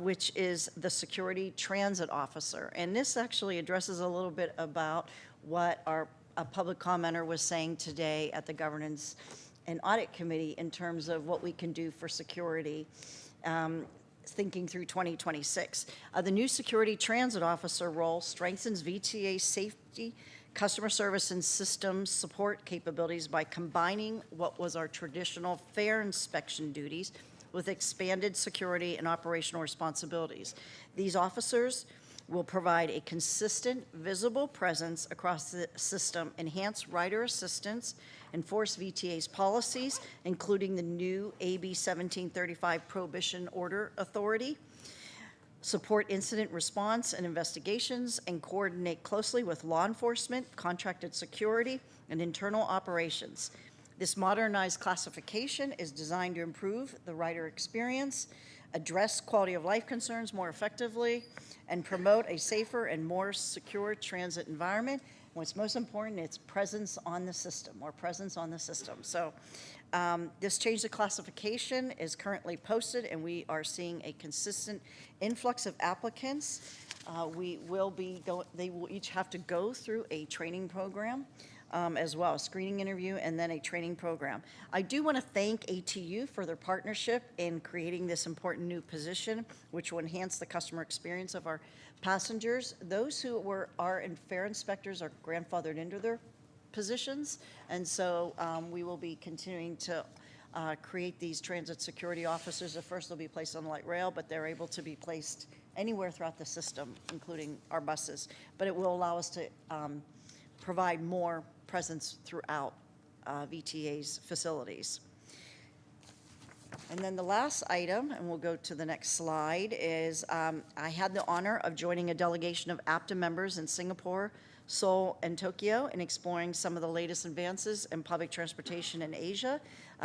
which is the Security Transit Officer. And this actually addresses a little bit about what our public commenter was saying today at the Governance and Audit Committee in terms of what we can do for security, thinking through 2026. The new Security Transit Officer role strengthens VTA's safety, customer service, and systems support capabilities by combining what was our traditional fare inspection duties with expanded security and operational responsibilities. These officers will provide a consistent, visible presence across the system, enhance rider assistance, enforce VTA's policies, including the new AB 1735 Prohibition Order Authority, support incident response and investigations, and coordinate closely with law enforcement, contracted security, and internal operations. This modernized classification is designed to improve the rider experience, address quality of life concerns more effectively, and promote a safer and more secure transit environment. What's most important, it's presence on the system, or presence on the system. So this change of classification is currently posted, and we are seeing a consistent influx of applicants. They will each have to go through a training program as well, a screening interview, and then a training program. I do want to thank ATU for their partnership in creating this important new position, which will enhance the customer experience of our passengers. Those who are fare inspectors are grandfathered into their positions, and so we will be continuing to create these transit security officers. At first, they'll be placed on light rail, but they're able to be placed anywhere throughout the system, including our buses. But it will allow us to provide more presence throughout VTA's facilities. And then the last item, and we'll go to the next slide, is I had the honor of joining a delegation of APTA members in Singapore, Seoul, and Tokyo in exploring some of the latest advances in public transportation in Asia.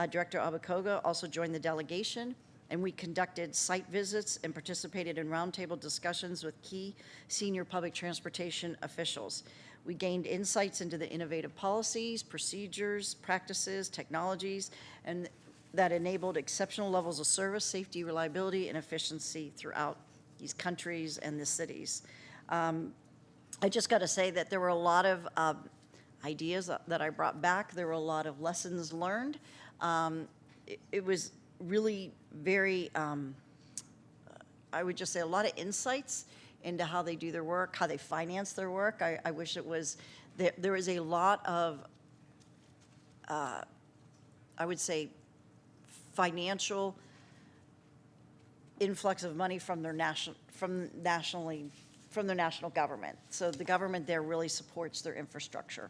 Director Abakoga also joined the delegation, and we conducted site visits and participated in roundtable discussions with key senior public transportation officials. We gained insights into the innovative policies, procedures, practices, technologies, and that enabled exceptional levels of service, safety, reliability, and efficiency throughout these countries and the cities. I just got to say that there were a lot of ideas that I brought back. There were a lot of lessons learned. It was really very, I would just say, a lot of insights into how they do their work, how they finance their work. I wish it was, there was a lot of I would say, financial influx of money from their national government. So the government there really supports their infrastructure,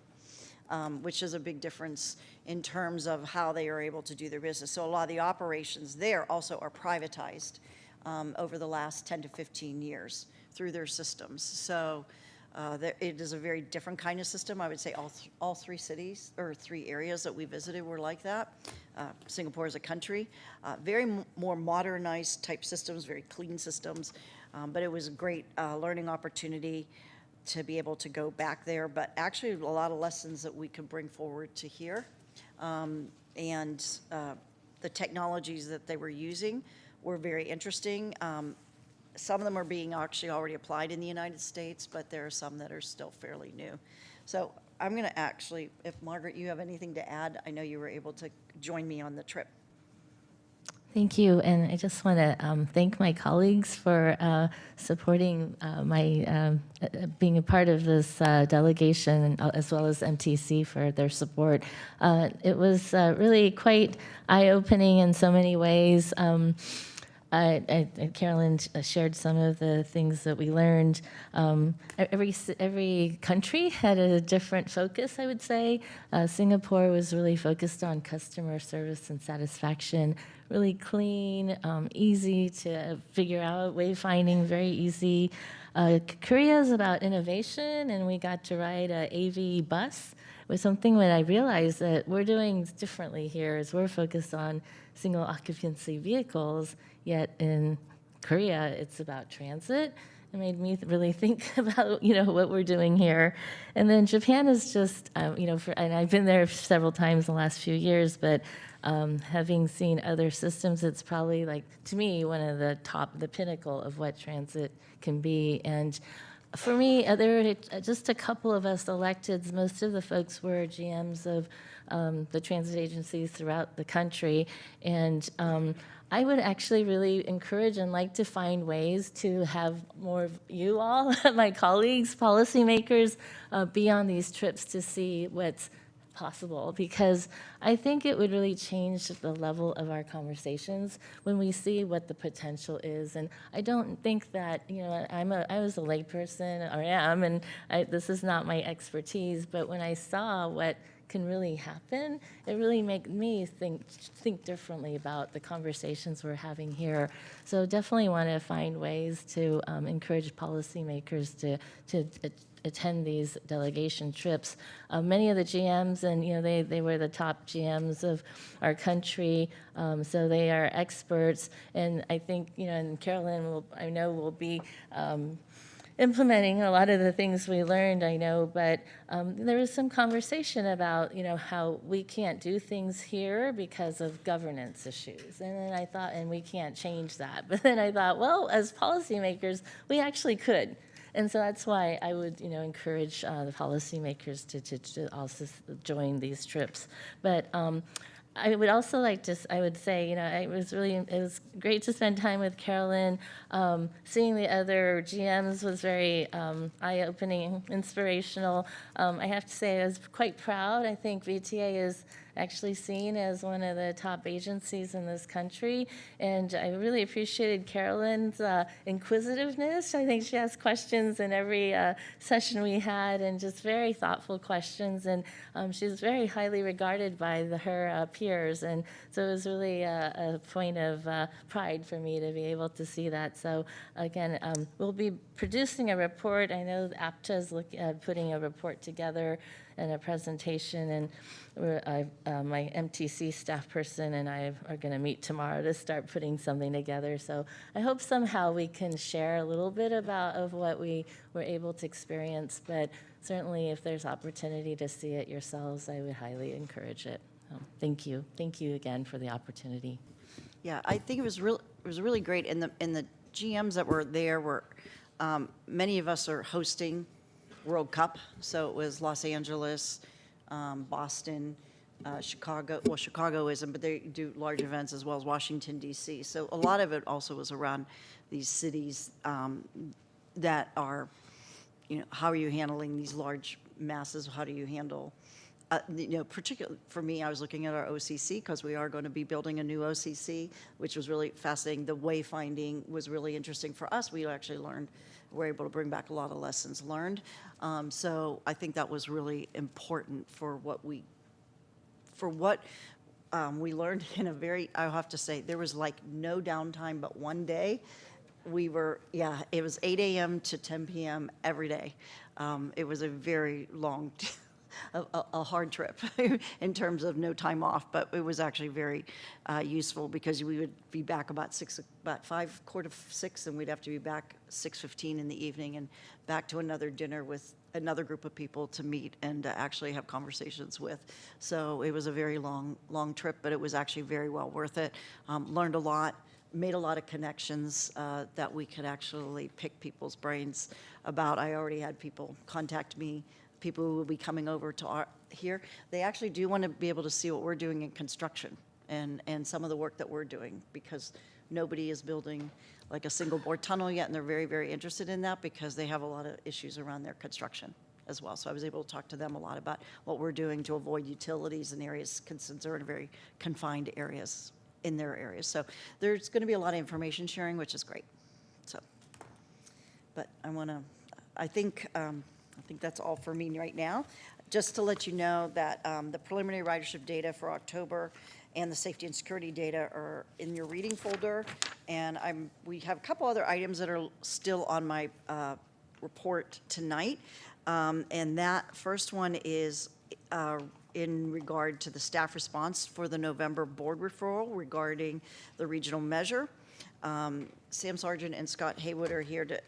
which is a big difference in terms of how they are able to do their business. So a lot of the operations there also are privatized over the last 10 to 15 years through their systems. So it is a very different kind of system. I would say all three cities or three areas that we visited were like that. Singapore as a country, very more modernized type systems, very clean systems. But it was a great learning opportunity to be able to go back there. But actually, a lot of lessons that we could bring forward to here, and the technologies that they were using were very interesting. Some of them are being actually already applied in the United States, but there are some that are still fairly new. So I'm going to actually, if Margaret, you have anything to add, I know you were able to join me on the trip. Thank you, and I just want to thank my colleagues for supporting being a part of this delegation, as well as MTC for their support. It was really quite eye-opening in so many ways. Carolyn shared some of the things that we learned. Every country had a different focus, I would say. Singapore was really focused on customer service and satisfaction, really clean, easy to figure out, wayfinding, very easy. Korea is about innovation, and we got to ride an AV bus. It was something that I realized that we're doing differently here is we're focused on single occupancy vehicles, yet in Korea, it's about transit. It made me really think about, what we're doing here. And then Japan is just, and I've been there several times in the last few years, but having seen other systems, it's probably to me, one of the pinnacle of what transit can be. And for me, there were just a couple of us electeds. Most of the folks were GMs of the transit agencies throughout the country. And I would actually really encourage and like to find ways to have more of you all, my colleagues, policymakers, be on these trips to see what's possible, because I think it would really change the level of our conversations when we see what the potential is. And I don't think that, I was a layperson, or am, and this is not my expertise, but when I saw what can really happen, it really made me think differently about the conversations we're having here. So definitely want to find ways to encourage policymakers to attend these delegation trips. Many of the GMs, and they were the top GMs of our country, so they are experts. And I think and Carolyn will be implementing a lot of the things we learned, I know, but there was some conversation about, how we can't do things here because of governance issues. And then I thought, and we can't change that. But then I thought, well, as policymakers, we actually could. And so that's why I would, encourage the policymakers to also join these trips. But I would also like to, I would say, it was great to spend time with Carolyn. Seeing the other GMs was very eye-opening, inspirational. I have to say I was quite proud. I think VTA is actually seen as one of the top agencies in this country. And I really appreciated Carolyn's inquisitiveness. I think she asked questions in every session we had, and just very thoughtful questions. And she's very highly regarded by her peers. And so it was really a point of pride for me to be able to see that. So again, we'll be producing a report. I know APTA is putting a report together and a presentation, and my MTC staff person and I are going to meet tomorrow to start putting something together. So I hope somehow we can share a little bit of what we were able to experience, but certainly if there's opportunity to see it yourselves, I would highly encourage it. Thank you. Thank you again for the opportunity. Yeah, I think it was really great, and the GMs that were there were, many of us are hosting World Cup, so it was Los Angeles, Boston, Chicago. Well, Chicago isn't, but they do large events, as well as Washington, D.C. So a lot of it also was around these cities that are, how are you handling these large masses? How do you handle particularly for me, I was looking at our OCC because we are going to be building a new OCC, which was really fascinating. The wayfinding was really interesting for us. We actually were able to bring back a lot of lessons learned. So I think that was really important for what we learned in a very, I'll have to say, there was like no downtime but one day. It was 8 a.m. to 10 p.m. every day. It was a very long, a hard trip in terms of no time off, but it was actually very useful because we would be back about 5:45, and we'd have to be back 6:15 in the evening and back to another dinner with another group of people to meet and to actually have conversations with. So it was a very long trip, but it was actually very well worth it. Learned a lot. Made a lot of connections that we could actually pick people's brains about. I already had people contact me, people who will be coming over to here. They actually do want to be able to see what we're doing in construction and some of the work that we're doing, because nobody is building like a single board tunnel yet, and they're very, very interested in that because they have a lot of issues around their construction as well. So I was able to talk to them a lot about what we're doing to avoid utilities in areas, since they're in very confined areas in their areas. So there's going to be a lot of information sharing, which is great. So, but I think that's all for me right now. Just to let you know that the preliminary ridership data for October and the safety and security data are in your reading folder. And we have a couple other items that are still on my report tonight. And that first one is in regard to the staff response for the November board referral regarding the regional measure. Sam Sargent and Scott Haywood are here to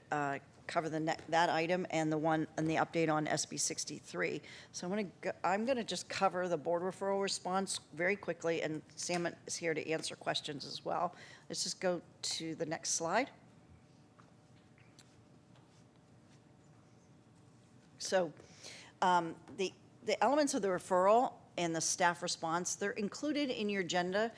cover that item and the update on SB 63. So I'm going to just cover the board referral response very quickly, and Sam is here to answer questions as well. Let's just go to the next slide. So the elements of the referral and the staff response, they're included in your agenda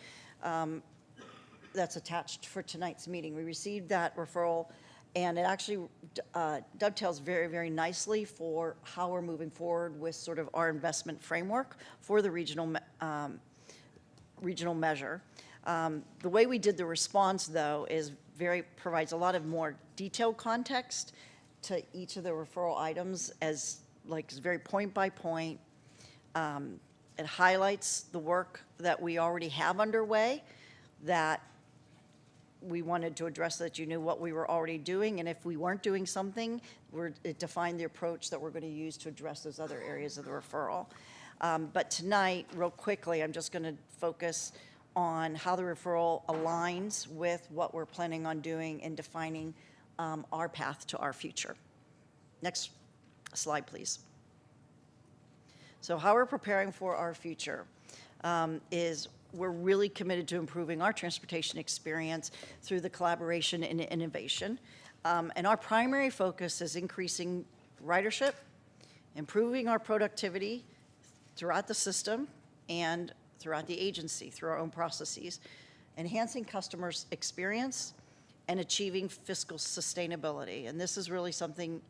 that's attached for tonight's meeting. We received that referral, and it actually dovetails very, very nicely for how we're moving forward with sort of our investment framework for the regional measure. The way we did the response, though, provides a lot of more detailed context to each of the referral items, as like very point by point. It highlights the work that we already have underway, that we wanted to address, so that you knew what we were already doing, and if we weren't doing something, it defined the approach that we're going to use to address those other areas of the referral. But tonight, real quickly, I'm just going to focus on how the referral aligns with what we're planning on doing in defining our path to our future. Next slide, please. So how we're preparing for our future is we're really committed to improving our transportation experience through the collaboration and innovation. And our primary focus is increasing ridership, improving our productivity throughout the system and throughout the agency, through our own processes, enhancing customers' experience, and achieving fiscal sustainability. And this is really something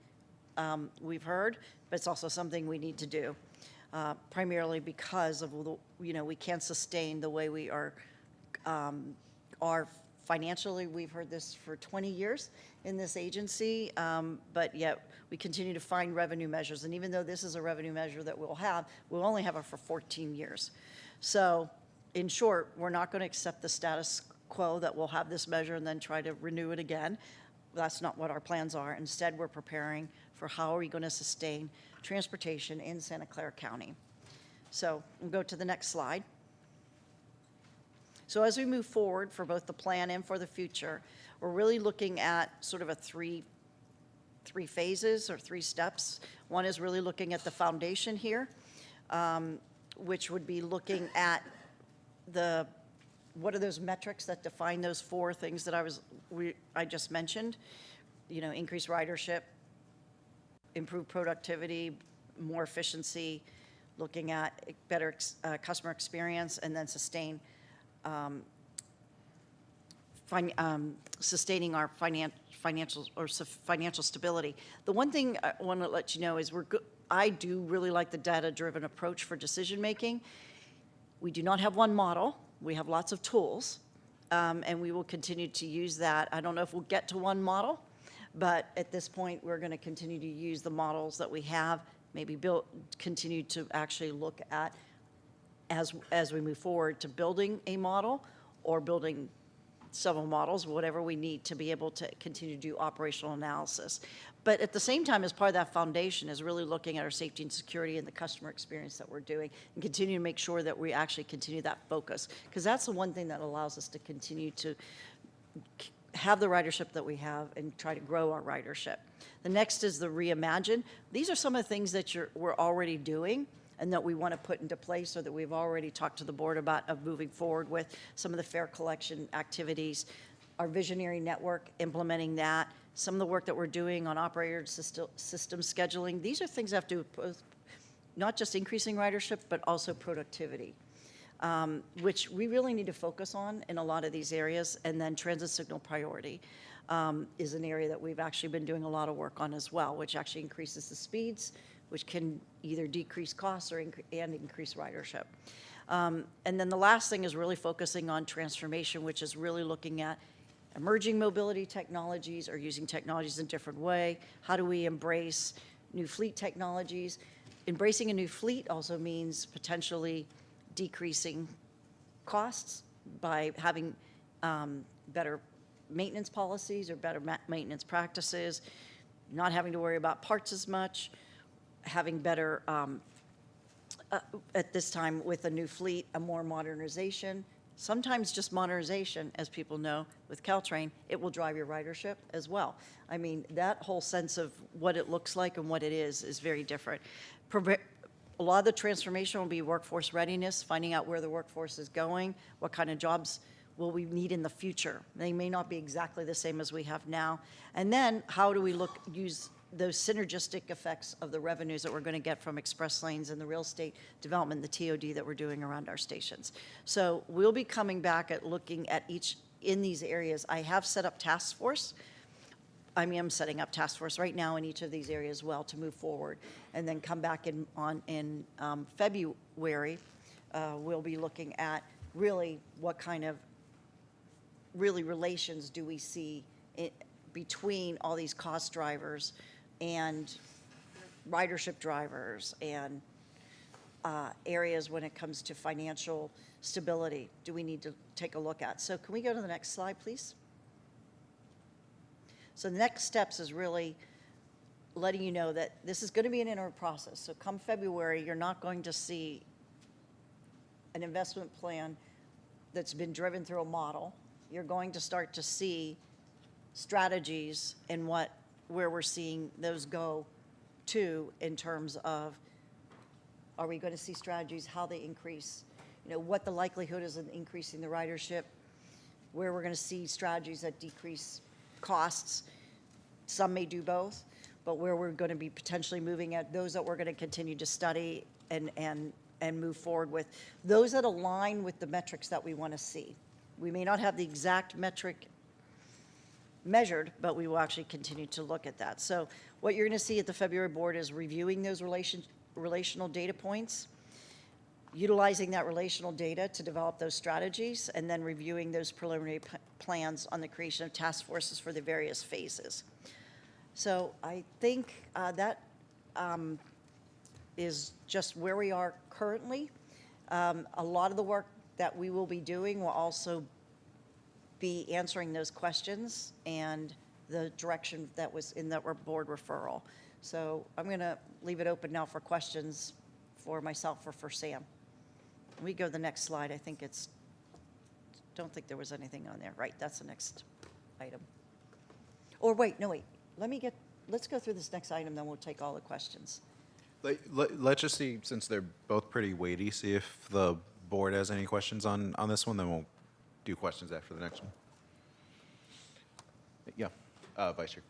we've heard, but it's also something we need to do. Primarily because of we can't sustain the way we are financially. We've heard this for 20 years in this agency, but yet we continue to find revenue measures. And even though this is a revenue measure that we'll only have it for 14 years. So in short, we're not going to accept the status quo that we'll have this measure and then try to renew it again. That's not what our plans are. Instead, we're preparing for how are we going to sustain transportation in Santa Clara County. So we'll go to the next slide. So as we move forward for both the plan and for the future, we're really looking at sort of a three phases or 3 steps. One is really looking at the foundation here, which would be looking at what are those metrics that define those 4 things that I just mentioned. Increased ridership, improve productivity, more efficiency, looking at better customer experience, and then sustaining our financial stability. The one thing I want to let you know is I do really like the data-driven approach for decision-making. We do not have one model. We have lots of tools, and we will continue to use that. I don't know if we'll get to one model, but at this point, we're going to continue to use the models that we have, maybe continue to actually look at, as we move forward, to building a model or building several models, whatever we need to be able to continue to do operational analysis. But at the same time, as part of that foundation, is really looking at our safety and security and the customer experience that we're doing, and continue to make sure that we actually continue that focus, because that's the one thing that allows us to continue to have the ridership that we have and try to grow our ridership. The next is the reimagine. These are some of the things that we're already doing and that we want to put into place, or that we've already talked to the board about of moving forward with some of the fare collection activities, our visionary network, implementing that, some of the work that we're doing on operator system scheduling. These are things that have to do with not just increasing ridership, but also productivity, which we really need to focus on in a lot of these areas. And then transit signal priority is an area that we've actually been doing a lot of work on as well, which actually increases the speeds, which can either decrease costs or increase ridership. And then the last thing is really focusing on transformation, which is really looking at emerging mobility technologies or using technologies in a different way. How do we embrace new fleet technologies? Embracing a new fleet also means potentially decreasing costs by having better maintenance policies or better maintenance practices, not having to worry about parts as much, having better, at this time with a new fleet, a more modernization. Sometimes just modernization, as people know, with Caltrain, it will drive your ridership as well. I mean, that whole sense of what it looks like and what it is very different. A lot of the transformation will be workforce readiness, finding out where the workforce is going, what kind of jobs will we need in the future. They may not be exactly the same as we have now. And then how do we use those synergistic effects of the revenues that we're going to get from express lanes and the real estate development, the TOD that we're doing around our stations. So we'll be coming back at looking at each in these areas. I have set up task force. I mean, I'm setting up task force right now in each of these areas as well to move forward, and then come back in February. We'll be looking at really what kind of relations do we see between all these cost drivers and ridership drivers and areas when it comes to financial stability do we need to take a look at. So can we go to the next slide, please? So the next steps is really letting you know that this is going to be an interim process. So come February, you're not going to see an investment plan that's been driven through a model. You're going to start to see strategies and where we're seeing those go to in terms of, are we going to see strategies, how they increase, what the likelihood is of increasing the ridership, where we're going to see strategies that decrease costs. Some may do both, but where we're going to be potentially moving at those that we're going to continue to study and move forward with, those that align with the metrics that we want to see. We may not have the exact metric measured, but we will actually continue to look at that. So what you're going to see at the February board is reviewing those relational data points, utilizing that relational data to develop those strategies, and then reviewing those preliminary plans on the creation of task forces for the various phases. So I think that is just where we are currently. A lot of the work that we will be doing will also be answering those questions and the direction that was in that board referral. So I'm going to leave it open now for questions for myself or for Sam. We go to the next slide. I think don't think there was anything on there. Right, that's the next item. Or wait, no, wait. Let's go through this next item, then we'll take all the questions. Let's just see, since they're both pretty weighty, see if the board has any questions on this one, then we'll do questions after the next one. Yeah, Vice Chair.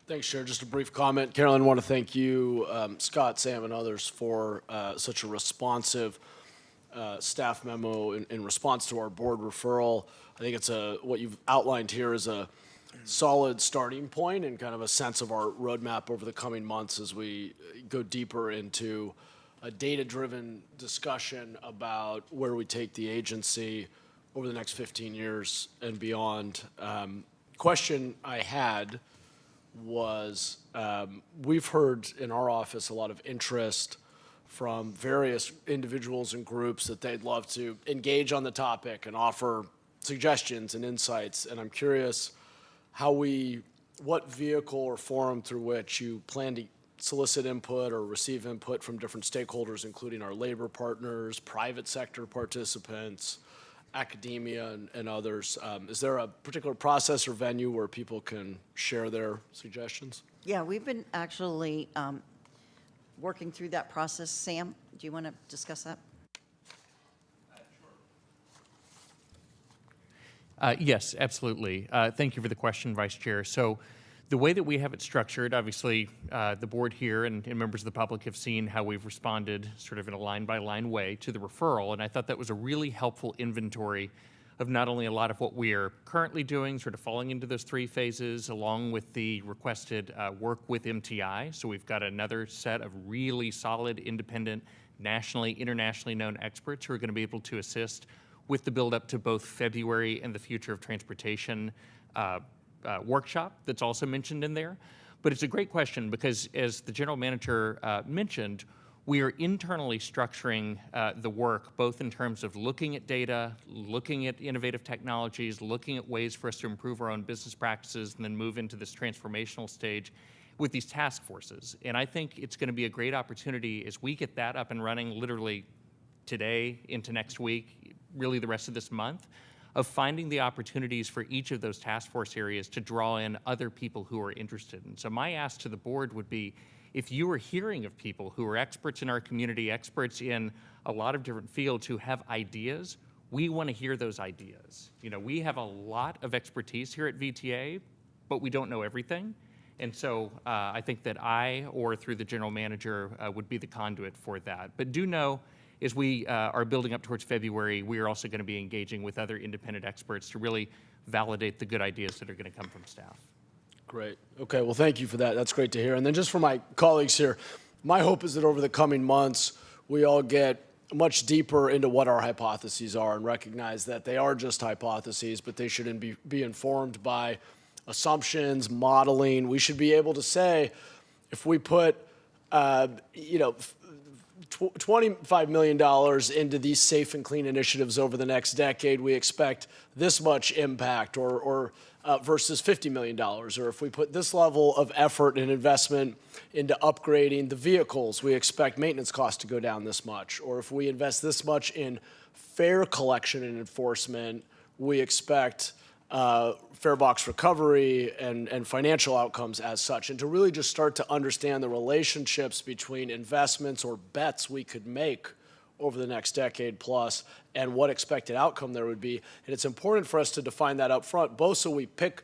Thanks, Chair. Just a brief comment. Carolyn, I want to thank you, Scott, Sam, and others for such a responsive staff memo in response to our board referral. I think it's what you've outlined here is a solid starting point and kind of a sense of our roadmap over the coming months as we go deeper into a data-driven discussion about where we take the agency over the next 15 years and beyond. Question I had was, we've heard in our office a lot of interest from various individuals and groups that they'd love to engage on the topic and offer suggestions and insights. And I'm curious what vehicle or forum through which you plan to solicit input or receive input from different stakeholders, including our labor partners, private sector participants, academia, and others. Is there a particular process or venue where people can share their suggestions? Yeah, we've been actually working through that process. Sam, do you want to discuss that? Yes, absolutely. Thank you for the question, Vice Chair. So the way that we have it structured, obviously, the board here and members of the public have seen how we've responded sort of in a line-by-line way to the referral, and I thought that was a really helpful inventory of not only a lot of what we are currently doing, sort of falling into those 3 phases, along with the requested work with MTI. So we've got another set of really solid, independent, nationally, internationally known experts who are going to be able to assist with the build-up to both February and the Future of Transportation workshop that's also mentioned in there. But it's a great question because, as the general manager mentioned, we are internally structuring the work both in terms of looking at data, looking at innovative technologies, looking at ways for us to improve our own business practices, and then move into this transformational stage with these task forces. And I think it's going to be a great opportunity as we get that up and running literally today into next week, really the rest of this month, of finding the opportunities for each of those task force areas to draw in other people who are interested. And so my ask to the board would be, if you are hearing of people who are experts in our community, experts in a lot of different fields who have ideas, we want to hear those ideas. You know, we have a lot of expertise here at VTA, but we don't know everything. And so I think that I, or through the general manager, would be the conduit for that. But do know, as we are building up towards February, we are also going to be engaging with other independent experts to really validate the good ideas that are going to come from staff. Great. Okay, well, thank you for that. That's great to hear. And then just for my colleagues here, my hope is that over the coming months, we all get much deeper into what our hypotheses are and recognize that they are just hypotheses, but they should be informed by assumptions, modeling. We should be able to say, if we put, $25 million into these safe and clean initiatives over the next decade, we expect this much impact, or versus $50 million. Or if we put this level of effort and investment into upgrading the vehicles, we expect maintenance costs to go down this much. Or if we invest this much in fare collection and enforcement, we expect fare box recovery and financial outcomes as such, and to really just start to understand the relationships between investments or bets we could make over the next decade plus and what expected outcome there would be. And it's important for us to define that up front, both so we pick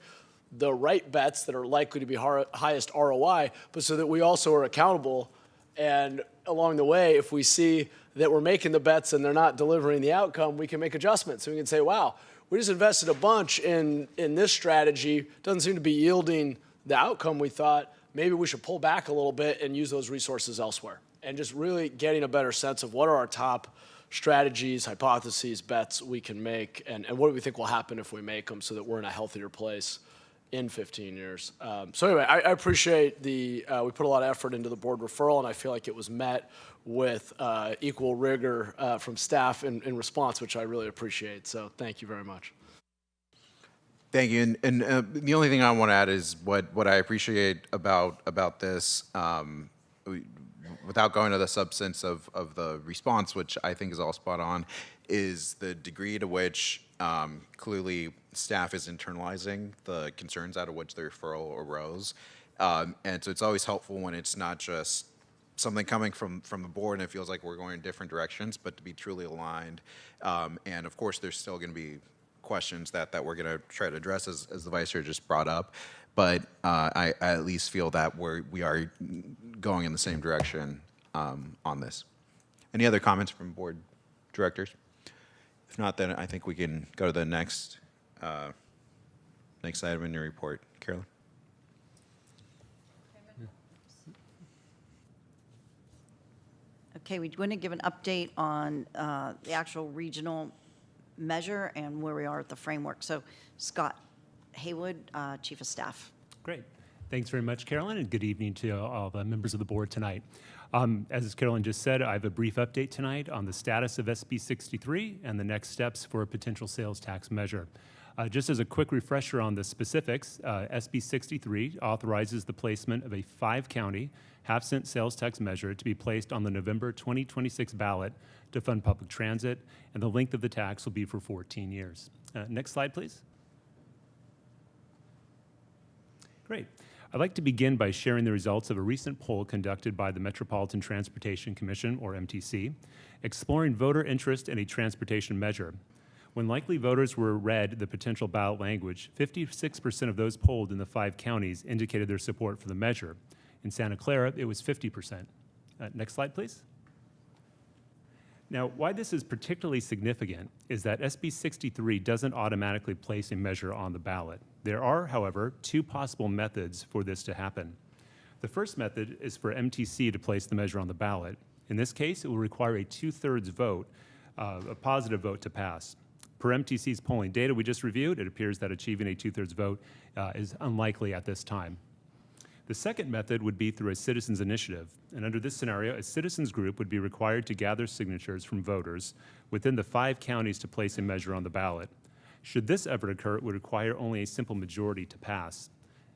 the right bets that are likely to be highest ROI, but so that we also are accountable. And along the way, if we see that we're making the bets and they're not delivering the outcome, we can make adjustments. So we can say, wow, we just invested a bunch in this strategy, doesn't seem to be yielding the outcome we thought. Maybe we should pull back a little bit and use those resources elsewhere. And just really getting a better sense of what are our top strategies, hypotheses, bets we can make, and what do we think will happen if we make them so that we're in a healthier place in 15 years. So anyway, I appreciate we put a lot of effort into the board referral, and I feel like it was met with equal rigor from staff in response, which I really appreciate. So thank you very much. Thank you. And the only thing I want to add is what I appreciate about this, without going to the substance of the response, which I think is all spot on, is the degree to which clearly staff is internalizing the concerns out of which the referral arose. And so it's always helpful when it's not just something coming from the board and it feels like we're going in different directions, but to be truly aligned. And of course, there's still going to be questions that we're going to try to address, as the Vice Chair just brought up. But I at least feel that we are going in the same direction on this. Any other comments from board directors? If not, then I think we can go to the next Next item in your report, Carolyn. Okay, we want to give an update on the actual regional measure and where we are at the framework. So Scott Haywood, Chief of Staff. Great. Thanks very much, Carolyn, and good evening to all the members of the board tonight. As Carolyn just said, I have a brief update tonight on the status of SB 63 and the next steps for a potential sales tax measure. Just as a quick refresher on the specifics, SB 63 authorizes the placement of a 5-county half-cent sales tax measure to be placed on the November 2026 ballot to fund public transit, and the length of the tax will be for 14 years. Next slide, please. Great. I'd like to begin by sharing the results of a recent poll conducted by the Metropolitan Transportation Commission, or MTC, exploring voter interest in a transportation measure. When likely voters were read the potential ballot language, 56% of those polled in the 5 counties indicated their support for the measure. In Santa Clara, it was 50%. Next slide, please. Now, why this is particularly significant is that SB 63 doesn't automatically place a measure on the ballot. There are, however, 2 possible methods for this to happen. The first method is for MTC to place the measure on the ballot. In this case, it will require a 2/3 vote, a positive vote to pass. Per MTC's polling data we just reviewed, it appears that achieving a 2/3 vote is unlikely at this time. The second method would be through a citizens initiative. And under this scenario, a citizens group would be required to gather signatures from voters within the 5 counties to place a measure on the ballot. Should this ever occur, it would require only a simple majority to pass.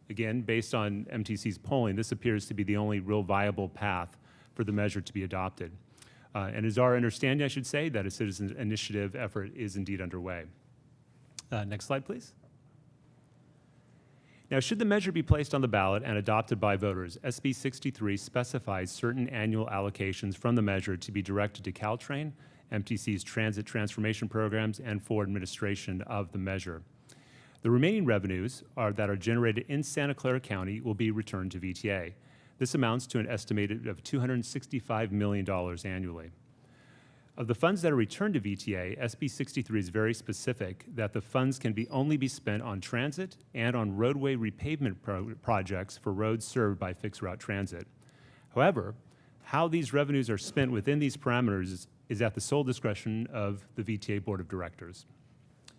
Again, based on MTC's polling, this appears to be the only real viable path for the measure to be adopted. And it's our understanding, I should say, that a citizens initiative effort is indeed underway. Next slide, please. Now, should the measure be placed on the ballot and adopted by voters, SB 63 specifies certain annual allocations from the measure to be directed to Caltrain, MTC's transit transformation programs, and for administration of the measure. The remaining revenues that are generated in Santa Clara County will be returned to VTA. This amounts to an estimated of $265 million annually. Of the funds that are returned to VTA, SB 63 is very specific that the funds can only be spent on transit and on roadway repavement projects for roads served by fixed route transit. However, how these revenues are spent within these parameters is at the sole discretion of the VTA Board of Directors.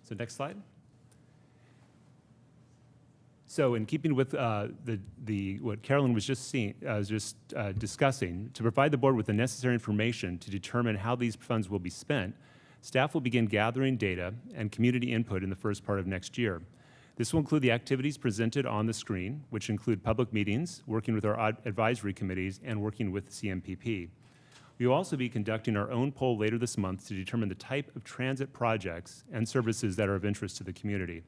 So next slide. So in keeping with what Carolyn was just discussing, to provide the board with the necessary information to determine how these funds will be spent, staff will begin gathering data and community input in the first part of next year. This will include the activities presented on the screen, which include public meetings, working with our advisory committees, and working with CMPP. We will also be conducting our own poll later this month to determine the type of transit projects and services that are of interest to the community.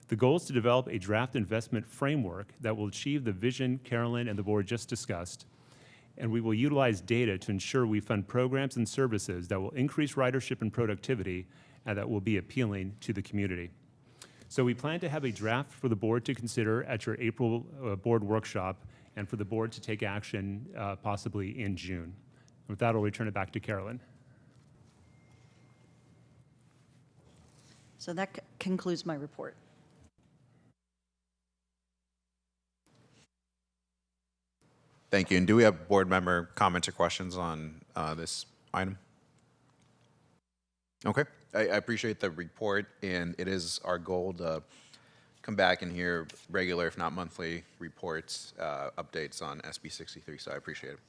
The goal is to develop a draft investment framework that will achieve the vision Carolyn and the board just discussed, and we will utilize data to ensure we fund programs and services that will increase ridership and productivity and that will be appealing to the community. So we plan to have a draft for the board to consider at your April board workshop and for the board to take action possibly in June. With that, I'll return it back to Carolyn. So that concludes my report. Thank you. And do we have board member comments or questions on this item? Okay. I appreciate the report, and it is our goal to come back and hear regular, if not monthly, reports, updates on SB 63, so I appreciate it.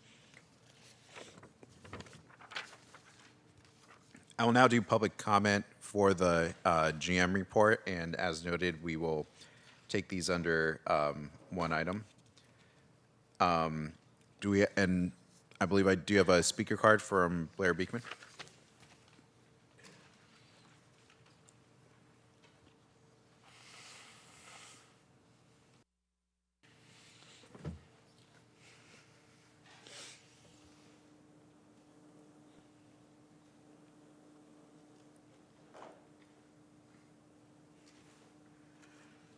I will now do public comment for the GM report, and as noted, we will take these under one item. And I believe I do have a speaker card from Blair Beekman.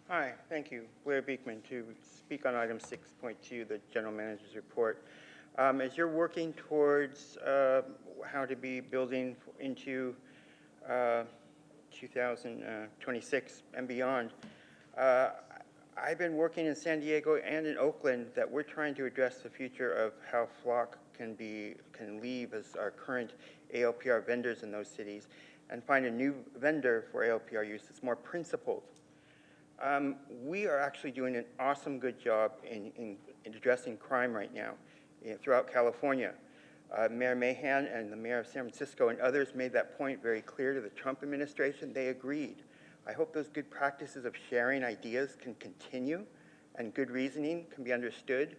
Hi, thank you. Blair Beekman to speak on item 6.2, the General Manager's Report. As you're working towards how to be building into 2026 and beyond, Uh, I've been working in San Diego and in Oakland that we're trying to address the future of how Flock can leave as our current ALPR vendors in those cities and find a new vendor for ALPR use that's more principled. We are actually doing an awesome good job in addressing crime right now throughout California. Mayor Mahan and the mayor of San Francisco and others made that point very clear to the Trump administration. They agreed. I hope those good practices of sharing ideas can continue and good reasoning can be understood.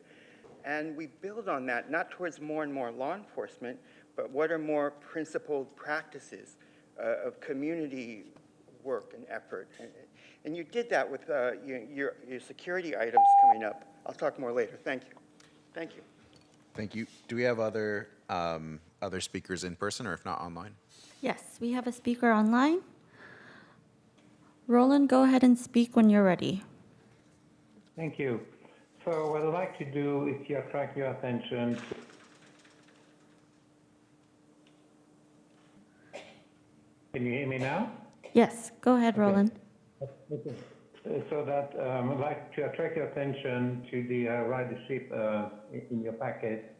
And we build on that, not towards more and more law enforcement, but what are more principled practices of community work and effort. And you did that with your security items coming up. I'll talk more later. Thank you. Thank you. Thank you. Do we have other speakers in person, or if not, online? Yes, we have a speaker online. Roland, go ahead and speak when you're ready. Thank you. So what I'd like to do is to attract your attention to... Can you hear me now? Yes, go ahead, Roland. Okay. So that I'd like to attract your attention to the ridership in your packet.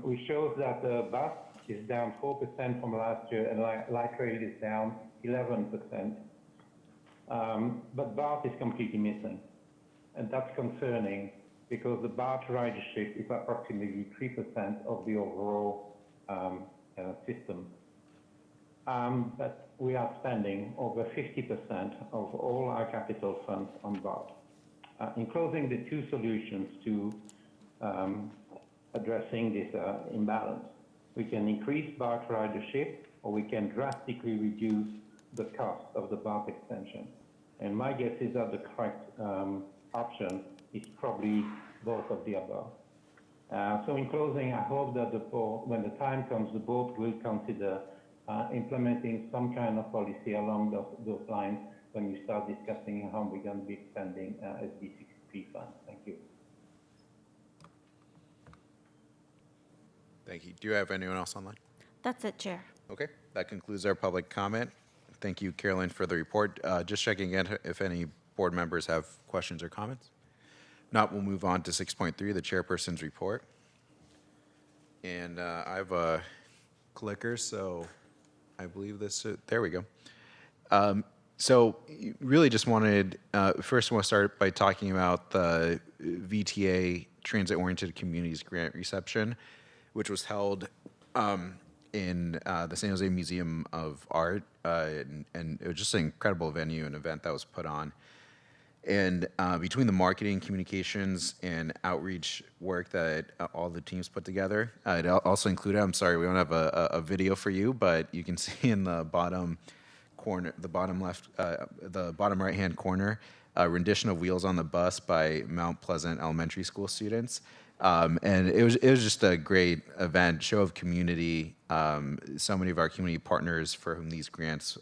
We showed that the bus is down 4% from last year and light rail is down 11%. But BART is completely missing. And that's concerning because the BART ridership is approximately 3% of the overall system. But we are spending over 50% of all our capital funds on BART. In closing, the two solutions to addressing this imbalance. We can increase BART ridership, or we can drastically reduce the cost of the BART extension. And my guess is that the correct option is probably both of the above. So in closing, I hope that the board, when the time comes, the board will consider implementing some kind of policy along those lines when you start discussing how we're going to be expanding SB63 funds. Thank you. Thank you. Do you have anyone else online? That's it, Chair. Okay, that concludes our public comment. Thank you, Caroline, for the report. Just checking in if any board members have questions or comments. If not, we'll move on to 6.3, the chairperson's report. And I have a clicker, so I believe this, there we go. So really just wanted, first I want to start by talking about the VTA Transit-Oriented Communities Grant Reception, which was held in the San Jose Museum of Art, and it was just an incredible venue, an event that was put on. And between the marketing, communications, and outreach work that all the teams put together, it also included, I'm sorry, we don't have a video for you, but you can see in the bottom corner, the bottom left, the bottom right-hand corner, a rendition of Wheels on the Bus by Mount Pleasant Elementary School students. And it was just a great event, show of community. So many of our community partners for whom these grants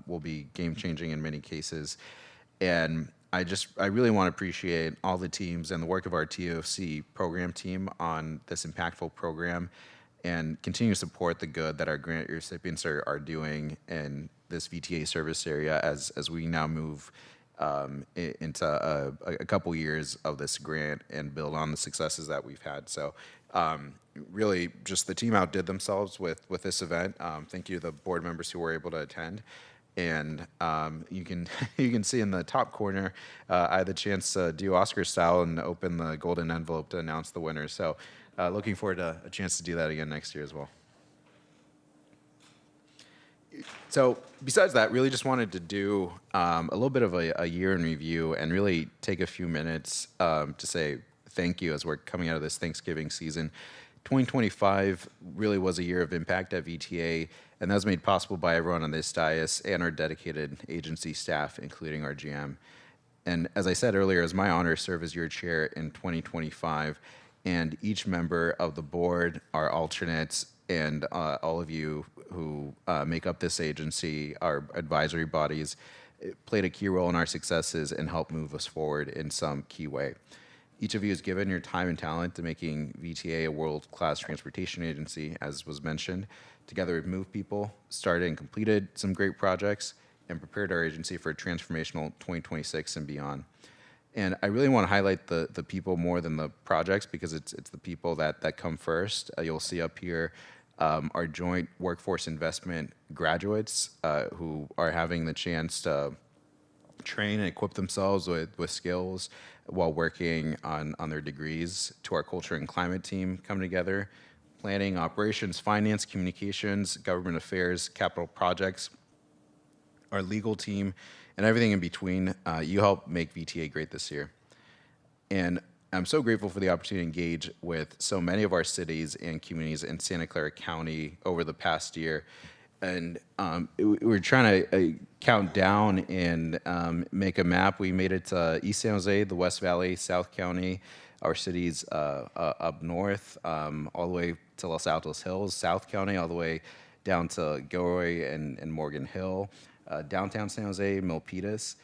will be game-changing in many cases. And I really want to appreciate all the teams and the work of our TOC program team on this impactful program and continue to support the good that our grant recipients are doing in this VTA service area as we now move into a couple years of this grant and build on the successes that we've had. So really just the team outdid themselves with this event. Thank you to the board members who were able to attend. And you can see in the top corner, I had the chance to do Oscar style and open the golden envelope to announce the winners. So looking forward to a chance to do that again next year as well. So besides that, really just wanted to do a little bit of a year in review and really take a few minutes to say thank you as we're coming out of this Thanksgiving season. 2025 really was a year of impact at VTA, and that was made possible by everyone on this dais and our dedicated agency staff, including our GM. And as I said earlier, it's my honor to serve as your chair in 2025, and each member of the board, our alternates, and all of you who make up this agency, our advisory bodies, played a key role in our successes and helped move us forward in some key way. Each of you has given your time and talent to making VTA a world-class transportation agency, as was mentioned. Together we've moved people, started and completed some great projects, and prepared our agency for a transformational 2026 and beyond. And I really want to highlight the people more than the projects, because it's the people that come first. You'll see up here our joint workforce investment graduates who are having the chance to train and equip themselves with skills while working on their degrees, to our culture and climate team coming together, planning, operations, finance, communications, government affairs, capital projects, our legal team, and everything in between. You helped make VTA great this year. And I'm so grateful for the opportunity to engage with so many of our cities and communities in Santa Clara County over the past year. And we're trying to count down and make a map. We made it to East San Jose, the West Valley, South County, our cities up north, all the way to Los Altos Hills, South County, all the way down to Gilroy and Morgan Hill, downtown San Jose, Milpitas.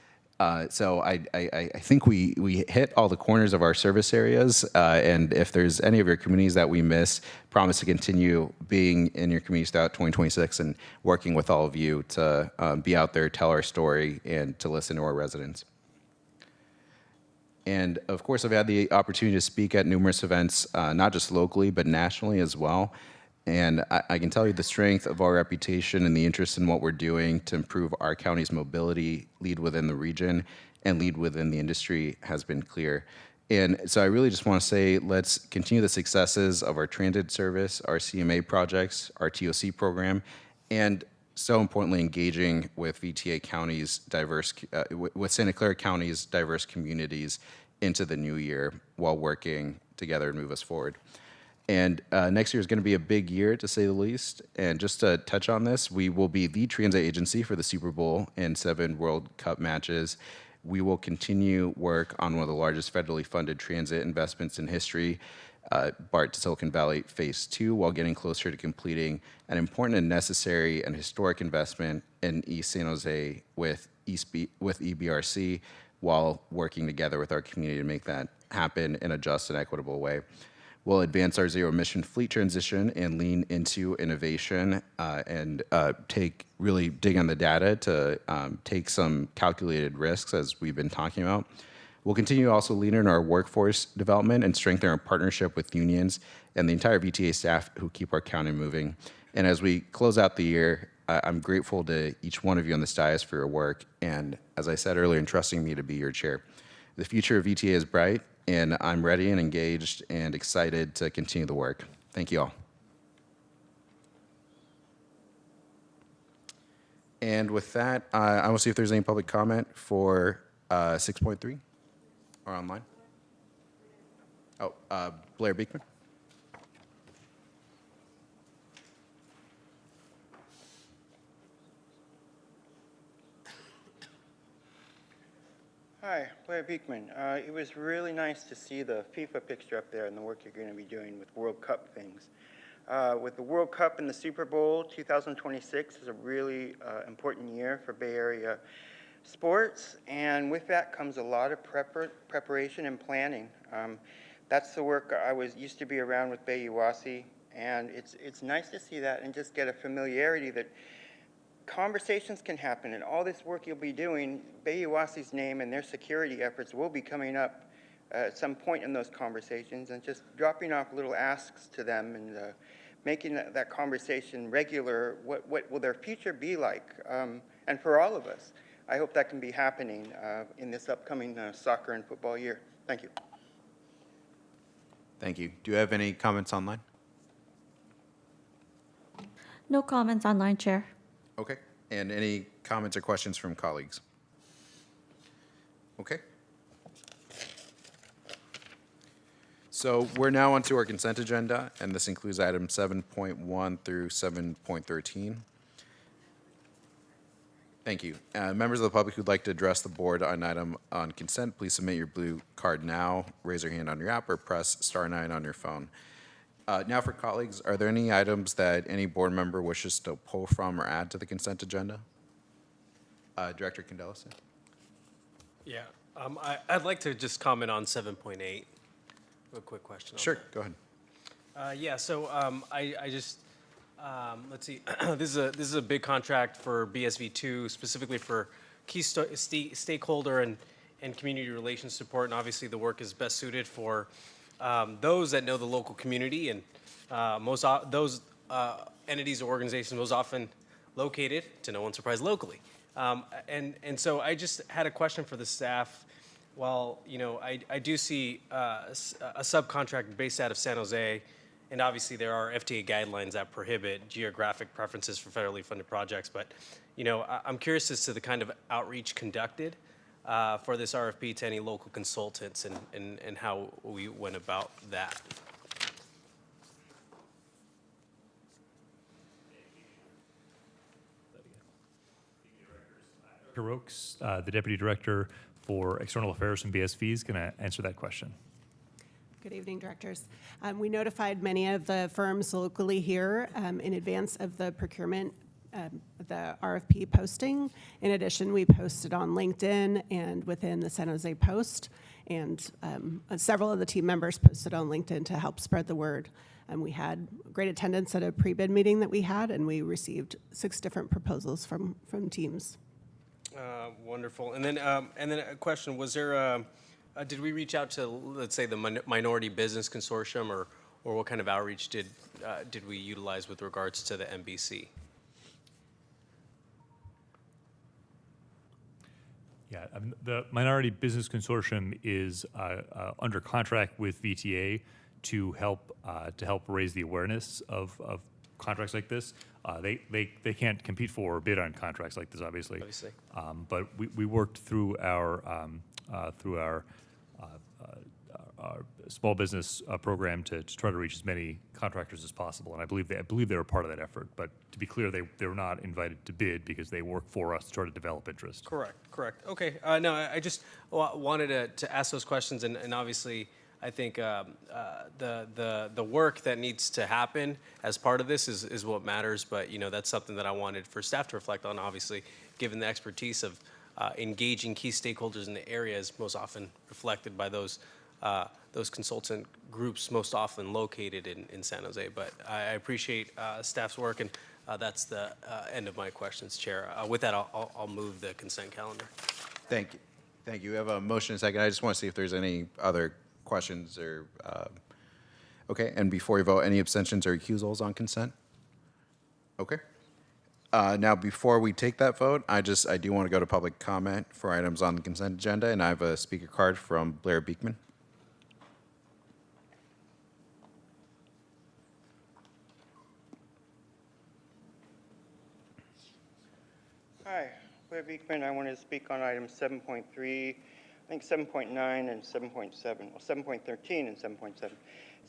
So I think we hit all the corners of our service areas, and if there's any of your communities that we miss, promise to continue being in your communities throughout 2026 and working with all of you to be out there, tell our story, and to listen to our residents. And of course, I've had the opportunity to speak at numerous events, not just locally, but nationally as well. And I can tell you the strength of our reputation and the interest in what we're doing to improve our county's mobility, lead within the region, and lead within the industry has been clear. And so I really just want to say, let's continue the successes of our transit service, our CMA projects, our TOC program, and so importantly, engaging with VTA County's diverse, with Santa Clara County's diverse communities into the new year while working together to move us forward. And next year is going to be a big year, to say the least. And just to touch on this, we will be the transit agency for the Super Bowl and 7 World Cup matches. We will continue work on one of the largest federally funded transit investments in history, BART to Silicon Valley Phase 2, while getting closer to completing an important and necessary and historic investment in East San Jose with EBRC, while working together with our community to make that happen in a just and equitable way. We'll advance our zero-emission fleet transition and lean into innovation and really dig on the data to take some calculated risks, as we've been talking about. We'll continue to also lean in our workforce development and strengthen our partnership with unions and the entire VTA staff who keep our county moving. And as we close out the year, I'm grateful to each one of you on this dais for your work, and as I said earlier, entrusting me to be your chair. The future of VTA is bright, and I'm ready and engaged and excited to continue the work. Thank you all. And with that, I will see if there's any public comment for 6.3 or online. Oh, Blair Beekman. Hi, Blair Beekman. It was really nice to see the FIFA picture up there and the work you're going to be doing with World Cup things. With the World Cup and the Super Bowl, 2026 is a really important year for Bay Area sports, and with that comes a lot of preparation and planning. That's the work I used to be around with Bay Uwasi, and it's nice to see that and just get a familiarity that conversations can happen, and all this work you'll be doing, Bay Uwasi's name and their security efforts will be coming up at some point in those conversations, and just dropping off little asks to them and making that conversation regular. What will their future be like? And for all of us, I hope that can be happening in this upcoming soccer and football year. Thank you. Thank you. Do you have any comments online? No comments online, Chair. Okay. And any comments or questions from colleagues? Okay. So we're now onto our consent agenda, and this includes items 7.1 through 7.13. Thank you. Members of the public who'd like to address the board on an item on consent, please submit your blue card now, raise your hand on your app, or press *9 on your phone. Now for colleagues, are there any items that any board member wishes to pull from or add to the consent agenda? Director Candelas? Yeah, I'd like to just comment on 7.8. A quick question. Sure, go ahead. Yeah, so I just Let's see, this is a big contract for BSV2, specifically for key stakeholder and community relations support. And obviously the work is best suited for those that know the local community and those entities or organizations most often located, to no one's surprise, locally. And so I just had a question for the staff. Well, you know, I do see a subcontract based out of San Jose, and obviously there are FTA guidelines that prohibit geographic preferences for federally funded projects. But, you know, I'm curious as to the kind of outreach conducted for this RFP to any local consultants and how we went about that. Rokes, the Deputy Director for External Affairs from BSV, is going to answer that question. Good evening, directors. We notified many of the firms locally here in advance of the procurement, the RFP posting. In addition, we posted on LinkedIn and within the San Jose Post, and several of the team members posted on LinkedIn to help spread the word. And we had great attendance at a pre-bid meeting that we had, and we received 6 different proposals from teams. Wonderful. And then a question: was there? Did we reach out to, let's say, the Minority Business Consortium, or what kind of outreach did we utilize with regards to the MBC? Yeah, the Minority Business Consortium is under contract with VTA to help raise the awareness of contracts like this. They can't compete for or bid on contracts like this, obviously. But we worked through our small business program to try to reach as many contractors as possible, and I believe they were part of that effort. But to be clear, they were not invited to bid because they work for us to try to develop interest. Correct. Okay. No, I just wanted to ask those questions, and obviously, I think the work that needs to happen as part of this is what matters. But you know, that's something that I wanted for staff to reflect on. Obviously, given the expertise of engaging key stakeholders in the area is most often reflected by those consultant groups most often located in San Jose. But I appreciate staff's work, and that's the end of my questions, Chair. With that, I'll move the consent calendar. Thank you. We have a motion and a second. I just want to see if there's any other questions or, okay. And before you vote, any abstentions or recusals on consent? Okay. Now, before we take that vote, I do want to go to public comment for items on the consent agenda, and I have a speaker card from Blair Beekman. Hi, Blair Beekman. I want to speak on items 7.3, I think 7.9 and 7.7, well, 7.13 and 7.7.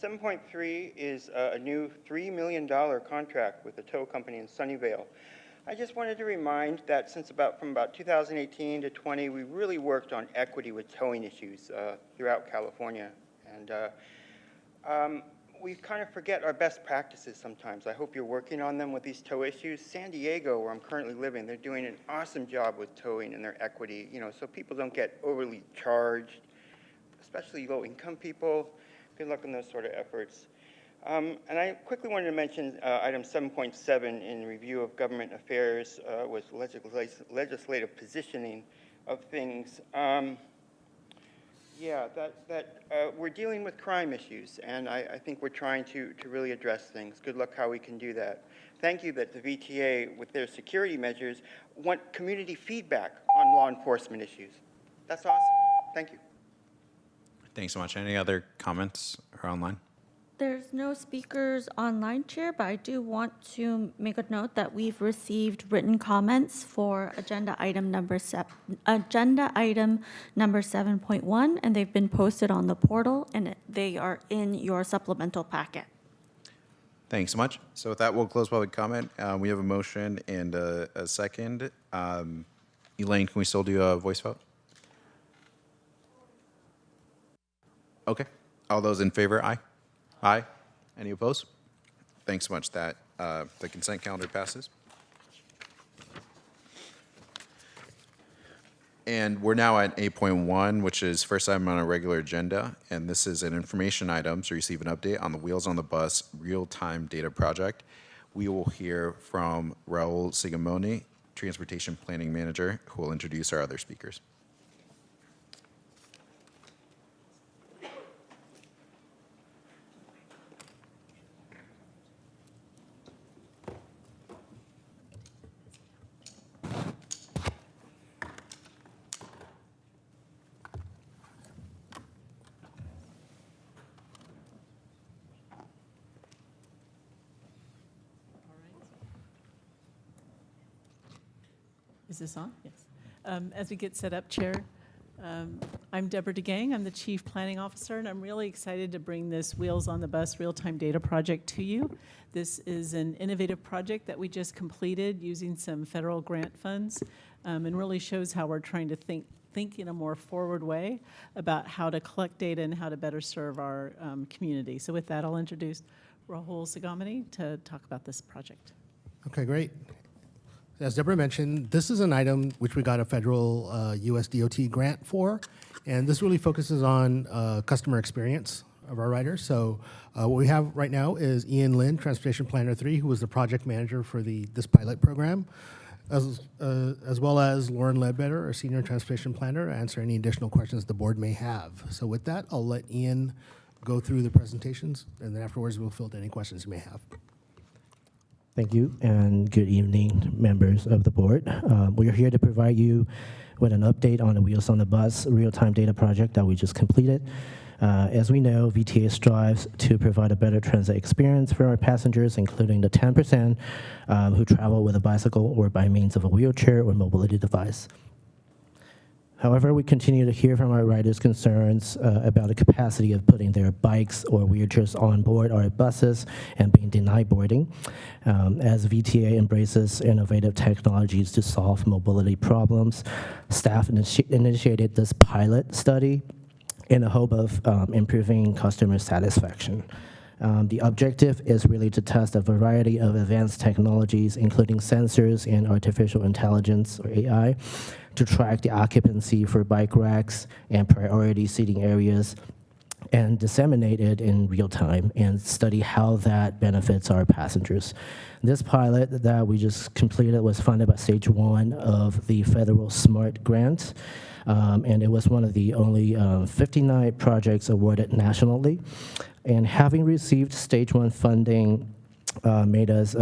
7.3 is a new $3 million contract with a tow company in Sunnyvale. I just wanted to remind that from about 2018 to 20, we really worked on equity with towing issues throughout California. And we kind of forget our best practices sometimes. I hope you're working on them with these tow issues. San Diego, where I'm currently living, they're doing an awesome job with towing and their equity, you know, so people don't get overly charged, especially low-income people. Good luck on those sort of efforts. And I quickly wanted to mention item 7.7 in review of government affairs with legislative positioning of things. Yeah, we're dealing with crime issues, and I think we're trying to really address things. Good luck how we can do that. Thank you that the VTA, with their security measures, want community feedback on law enforcement issues. That's awesome. Thank you. Thanks so much. Any other comments or online? There's no speakers online, Chair, but I do want to make a note that we've received written comments for agenda item number 7.1, and they've been posted on the portal, and they are in your supplemental packet. Thanks so much. So with that, we'll close public comment. We have a motion and a second. Elaine, can we still do a voice vote? Okay. All those in favor, aye? Aye. Any opposed? Thanks so much. That the consent calendar passes. And we're now at 8.1, which is first item on our regular agenda, and this is an information item to receive an update on the Wheels on the Bus real-time data project. we will hear from Raul Sigamoni, Transportation Planning Manager, who will introduce our other speakers. Is this on? Yes. As we get set up, Chair, I'm Deborah DeGang. I'm the Chief Planning Officer, and I'm really excited to bring this Wheels on the Bus real-time data project to you. This is an innovative project that we just completed using some federal grant funds, and really shows how we're trying to think in a more forward way about how to collect data and how to better serve our community. So with that, I'll introduce Rahul Sigamoni to talk about this project. Okay, great. As Deborah mentioned, this is an item which we got a federal US DOT grant for, and this really focuses on customer experience of our riders. So what we have right now is Ian Lynn, Transportation Planner 3, who was the project manager for this pilot program, as well as Lauren Ledbetter, our Senior Transportation Planner, to answer any additional questions the board may have. So with that, I'll let Ian go through the presentations, and then afterwards we'll field any questions you may have. Thank you, and good evening, members of the board. We are here to provide you with an update on the Wheels on the Bus real-time data project that we just completed. As we know, VTA strives to provide a better transit experience for our passengers, including the 10% who travel with a bicycle or by means of a wheelchair or mobility device. However, we continue to hear from our riders' concerns about the capacity of putting their bikes or wheelchairs on board our buses and being denied boarding. As VTA embraces innovative technologies to solve mobility problems, staff initiated this pilot study in the hope of improving customer satisfaction. The objective is really to test a variety of advanced technologies, including sensors and artificial intelligence, or AI, to track the occupancy for bike racks and priority seating areas and disseminate it in real time and study how that benefits our passengers. This pilot that we just completed was funded by Stage 1 of the Federal SMART Grant, and it was one of the only 59 projects awarded nationally. And having received Stage 1 funding made us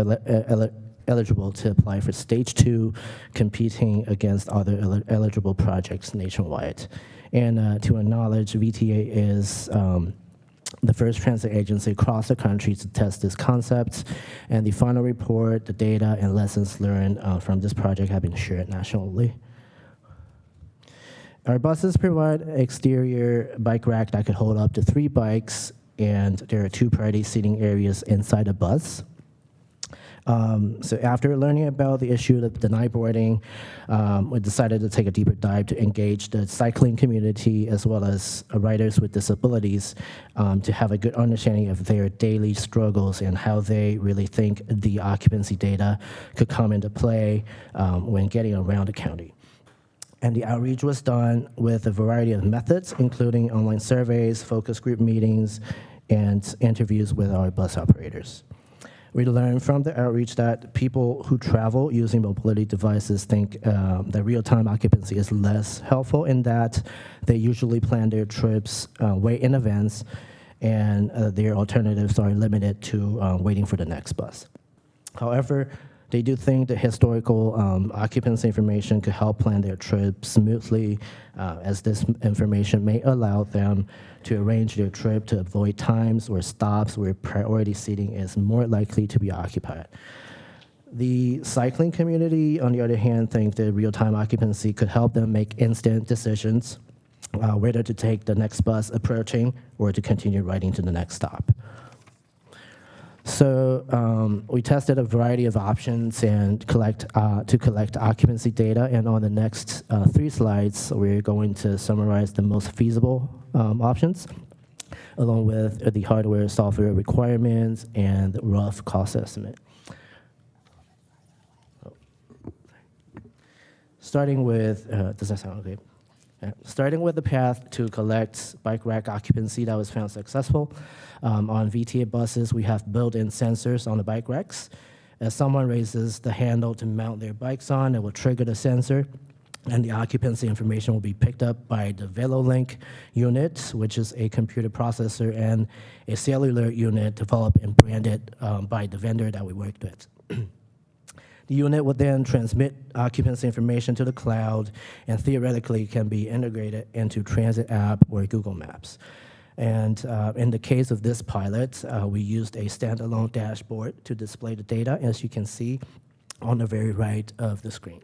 eligible to apply for Stage 2, competing against other eligible projects nationwide. And to our knowledge, VTA is the first transit agency across the country to test this concept, and the final report, the data, and lessons learned from this project have been shared nationally. Our buses provide exterior bike rack that could hold up to 3 bikes, and there are 2 priority seating areas inside a bus. So after learning about the issue of denied boarding, we decided to take a deeper dive to engage the cycling community as well as riders with disabilities to have a good understanding of their daily struggles and how they really think the occupancy data could come into play when getting around the county. And the outreach was done with a variety of methods, including online surveys, focus group meetings, and interviews with our bus operators. We learned from the outreach that people who travel using mobility devices think that real-time occupancy is less helpful in that they usually plan their trips way in advance, and their alternatives are limited to waiting for the next bus. However, they do think that historical occupancy information could help plan their trip smoothly, as this information may allow them to arrange their trip to avoid times or stops where priority seating is more likely to be occupied. The cycling community, on the other hand, think that real-time occupancy could help them make instant decisions whether to take the next bus approaching or to continue riding to the next stop. So we tested a variety of options and collect occupancy data, and on the next 3 slides, we're going to summarize the most feasible options, along with the hardware software requirements and rough cost estimate. Starting with, does that sound okay? Starting with the path to collect bike rack occupancy that was found successful. On VTA buses, we have built-in sensors on the bike racks, As someone raises the handle to mount their bikes on, it will trigger the sensor, and the occupancy information will be picked up by the VeloLink unit, which is a computer processor and a cellular unit developed and branded by the vendor that we worked with. The unit would then transmit occupancy information to the cloud and theoretically can be integrated into Transit app or Google Maps. And in the case of this pilot, we used a standalone dashboard to display the data, as you can see on the very right of the screen.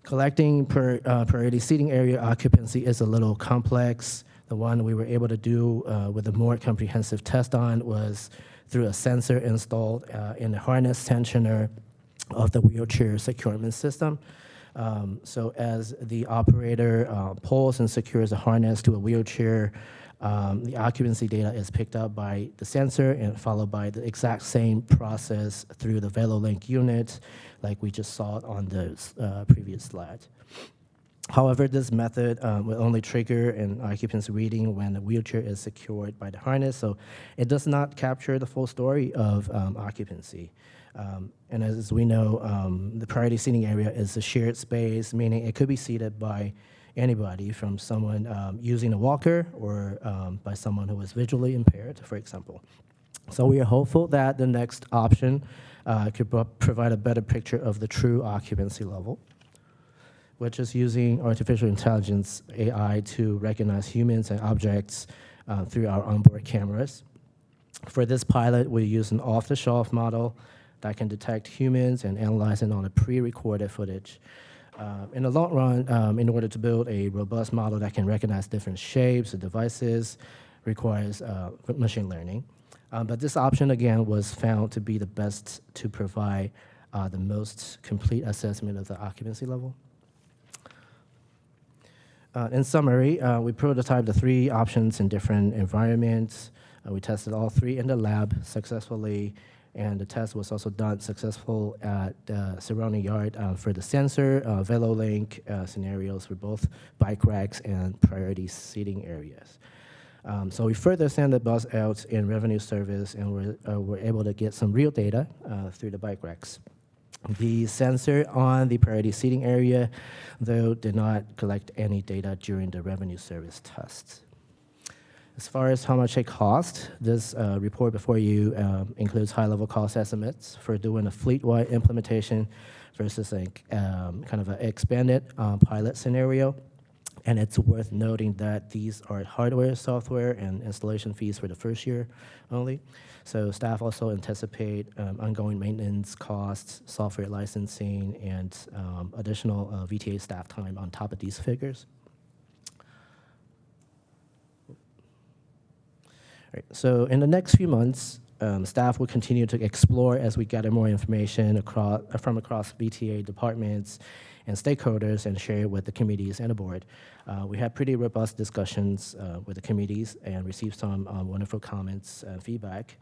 Collecting priority seating area occupancy is a little complex. The one we were able to do with a more comprehensive test on was through a sensor installed in the harness tensioner of the wheelchair securement system. So as the operator pulls and secures a harness to a wheelchair, the occupancy data is picked up by the sensor and followed by the exact same process through the VeloLink unit, like we just saw on the previous slide. However, this method will only trigger an occupancy reading when the wheelchair is secured by the harness, so it does not capture the full story of occupancy. And as we know, the priority seating area is a shared space, meaning it could be seated by anybody, from someone using a walker or by someone who is visually impaired, for example. So we are hopeful that the next option could provide a better picture of the true occupancy level, which is using artificial intelligence, AI, to recognize humans and objects through our onboard cameras. For this pilot, we use an off-the-shelf model that can detect humans and analyze it on a pre-recorded footage. In the long run, in order to build a robust model that can recognize different shapes and devices, requires machine learning. But this option, again, was found to be the best to provide the most complete assessment of the occupancy level. In summary, we prototyped the 3 options in different environments. We tested all 3 in the lab successfully, and the test was also done successful at the surrounding yard for the sensor, VeloLink scenarios for both bike racks and priority seating areas. So we further sent the bus out in revenue service, and we're able to get some real data through the bike racks. The sensor on the priority seating area, though, did not collect any data during the revenue service test. As far as how much it cost, this report before you includes high-level cost estimates for doing a fleet-wide implementation versus a kind of an expanded pilot scenario. And it's worth noting that these are hardware, software, and installation fees for the first year only. So staff also anticipate ongoing maintenance costs, software licensing, and additional VTA staff time on top of these figures. Right, so in the next few months, staff will continue to explore as we gather more information from across VTA departments and stakeholders and share it with the committees and the board. We had pretty robust discussions with the committees and received some wonderful comments and feedback.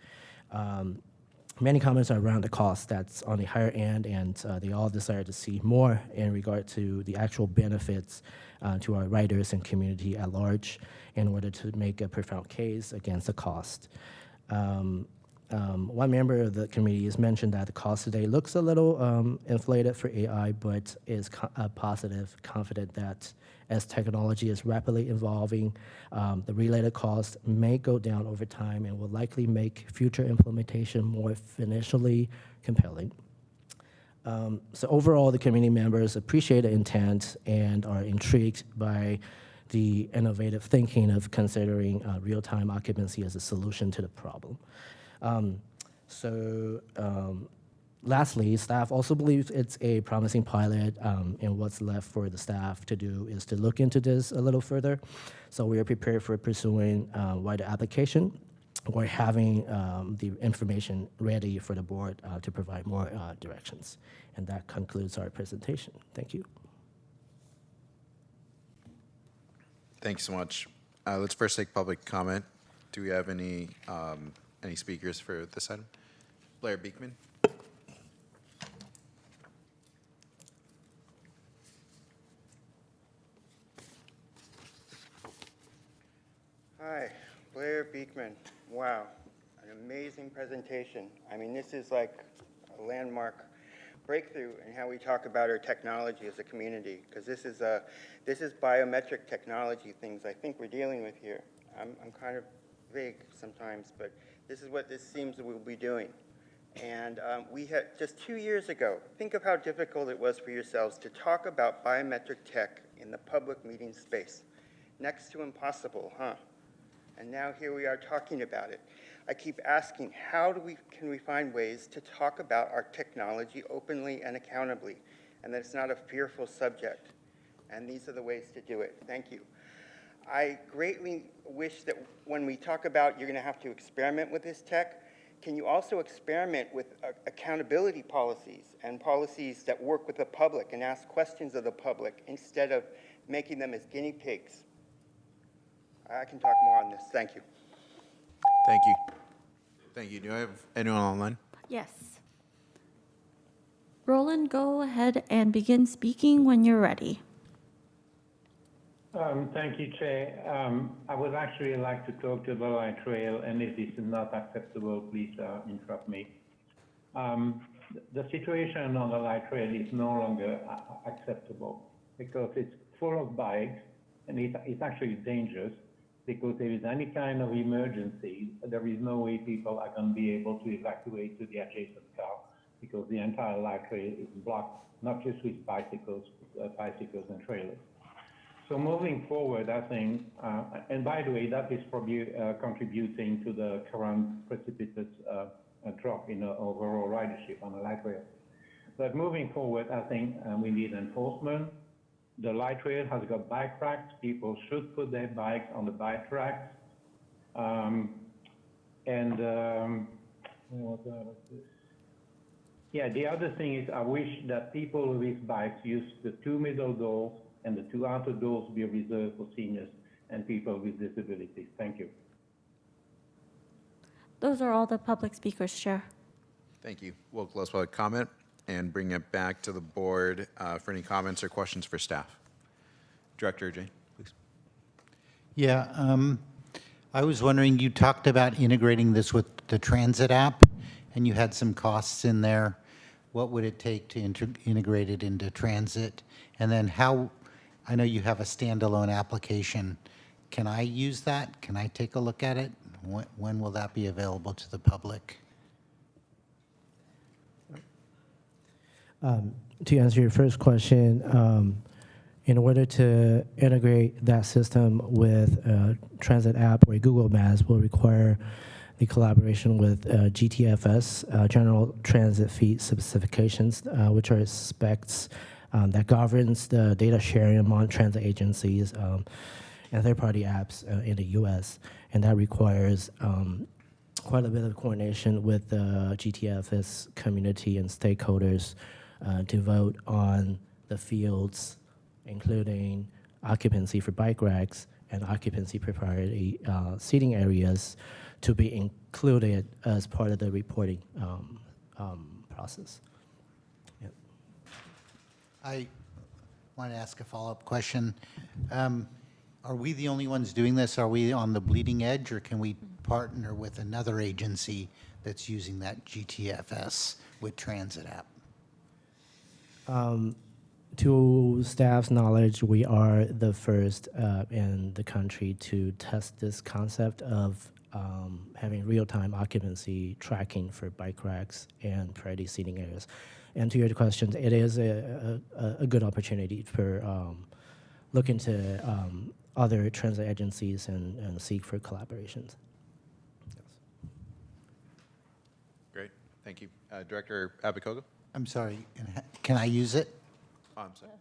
Many comments are around the cost that's on the higher end, and they all desire to see more in regard to the actual benefits to our riders and community at large in order to make a profound case against the cost. One member of the committee has mentioned that the cost today looks a little inflated for AI, but is positive, confident that as technology is rapidly evolving, the related costs may go down over time and will likely make future implementation more financially compelling. So overall, the committee members appreciate the intent and are intrigued by the innovative thinking of considering real-time occupancy as a solution to the problem. Lastly, staff also believes it's a promising pilot, and what's left for the staff to do is to look into this a little further. So we are prepared for pursuing wider application or having the information ready for the board to provide more directions. And that concludes our presentation. Thank you. Thanks so much. Let's first take public comment. Do we have any speakers for this item? Blair Beekman. Hi, Blair Beekman. Wow, an amazing presentation. I mean, this is like a landmark breakthrough in how we talk about our technology as a community, because this is biometric technology things I think we're dealing with here. I'm kind of vague sometimes, but this is what this seems that we'll be doing. And we had, just 2 years ago, think of how difficult it was for yourselves to talk about biometric tech in the public meeting space. Next to impossible, huh? And now here we are talking about it. I keep asking, can we find ways to talk about our technology openly and accountably, and that it's not a fearful subject? And these are the ways to do it. Thank you. I greatly wish that when we talk about you're going to have to experiment with this tech, can you also experiment with accountability policies and policies that work with the public and ask questions of the public instead of making them as guinea pigs? I can talk more on this. Thank you. Thank you. Thank you. Do I have anyone online? Yes. Roland, go ahead and begin speaking when you're ready. Thank you, Chair. I would actually like to talk to the light rail, and if this is not acceptable, please interrupt me. The situation on the light rail is no longer acceptable because it's full of bikes, and it's actually dangerous because if there is any kind of emergency, there is no way people are going to be able to evacuate to the adjacent car because the entire light rail is blocked, not just with bicycles and trailers. So moving forward, I think, and by the way, that is probably contributing to the current precipitous drop in overall ridership on the light rail. But moving forward, I think we need enforcement. The light rail has got bike racks. People should put their bikes on the bike racks. Yeah, the other thing is I wish that people with bikes use the 2 middle doors and the 2 outer doors be reserved for seniors and people with disabilities. Thank you. Those are all the public speakers, Chair. Thank you. We'll close public comment and bring it back to the board for any comments or questions for staff. Director Jane, please. Yeah, I was wondering, you talked about integrating this with the transit app, and you had some costs in there. What would it take to integrate it into transit? And then how, I know you have a standalone application. Can I use that? Can I take a look at it? When will that be available to the public? To answer your first question, in order to integrate that system with a transit app or Google Maps will require the collaboration with GTFS, General Transit Fee Specifications, which are specs that governs the data sharing among transit agencies and third-party apps in the U.S. And that requires quite a bit of coordination with the GTFS community and stakeholders to vote on the fields, including occupancy for bike racks and occupancy for priority seating areas, to be included as part of the reporting process. Yep. I want to ask a follow-up question. Are we the only ones doing this? Are we on the bleeding edge, or can we partner with another agency that's using that GTFS with Transit app? To staff's knowledge, we are the first in the country to test this concept of having real-time occupancy tracking for bike racks and priority seating areas. And to your question, it is a good opportunity for look into other transit agencies and seek for collaborations. Yes. Great. Thank you. Director Abakogo? I'm sorry, can I use it? Oh, I'm sorry.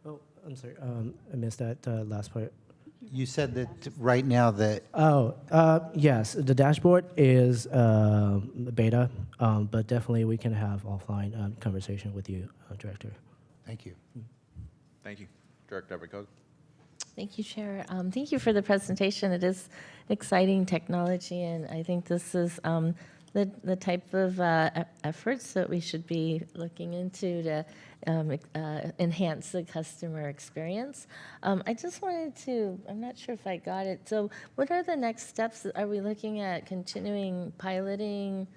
Oh, I'm sorry. I missed that last part. You said that right now that... Yes, the dashboard is beta, but definitely we can have offline conversation with you, Director. Thank you. Thank you. Director Abakogo? Thank you, Chair. Thank you for the presentation. It is exciting technology, and I think this is the type of efforts that we should be looking into to enhance the customer experience. I just wanted to, I'm not sure if I got it. So what are the next steps? Are we looking at continuing piloting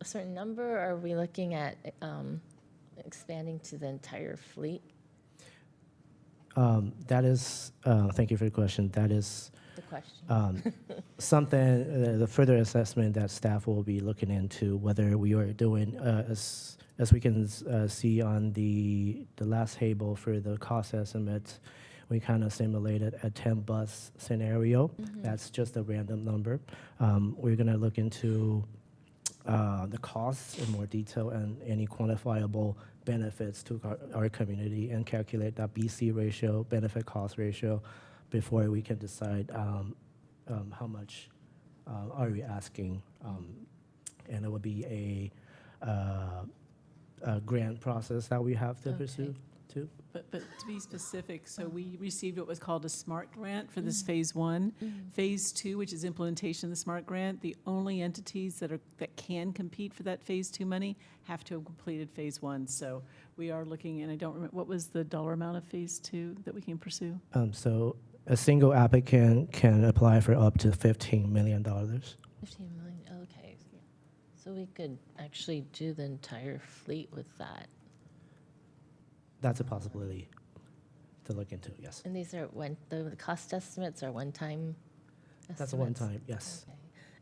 a certain number, or are we looking at expanding to the entire fleet? That is, thank you for the question. That is The question. something, the further assessment that staff will be looking into, whether we are doing, as we can see on the last table for the cost estimates, we kind of simulated a 10 bus scenario. That's just a random number. We're going to look into the costs in more detail and any quantifiable benefits to our community and calculate that BC ratio, benefit cost ratio, before we can decide how much are we asking. And it would be a grant process that we have to pursue too. But to be specific, so we received what was called a SMART grant for this phase one. Phase two, which is implementation of the SMART grant, the only entities that can compete for that phase two money have to have completed phase one. So we are looking, and I don't remember, what was the dollar amount of phase two that we can pursue? So a single applicant can apply for up to $15 million. 15 million, okay. So we could actually do the entire fleet with that. That's a possibility to look into, yes. And these are the cost estimates are one-time estimates? That's a one-time, yes. Okay.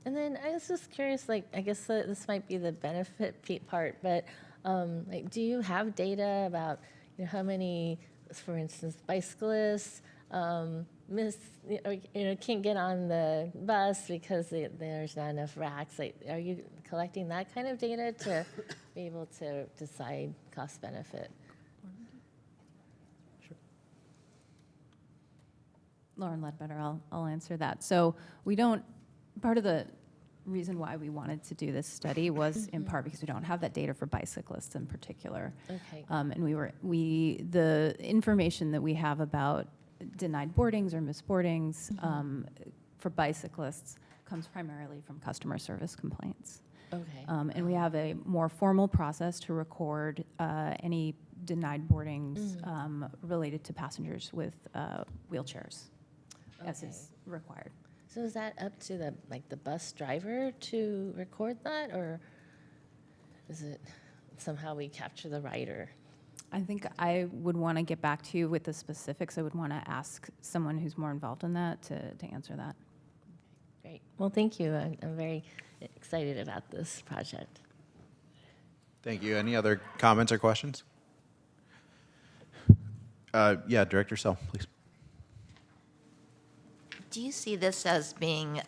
And then I was just curious, like, I guess this might be the benefit part, but like, do you have data about, you know, how many, for instance, bicyclists can't get on the bus because there's not enough racks? Like, are you collecting that kind of data to be able to decide cost benefit? Lauren Ledbetter, I'll answer that. So we don't, part of the reason why we wanted to do this study was in part because we don't have that data for bicyclists in particular. Okay. And the information that we have about denied boardings or misboardings for bicyclists comes primarily from customer service complaints. Okay. And we have a more formal process to record any denied boardings related to passengers with wheelchairs, as is required. So is that up to the bus driver to record that, or is it somehow we capture the rider? I think I would want to get back to you with the specifics. I would want to ask someone who's more involved in that to answer that. Great. Well, thank you. I'm very excited about this project. Thank you. Any other comments or questions? Yeah, Director Sell, please. Do you see this as being,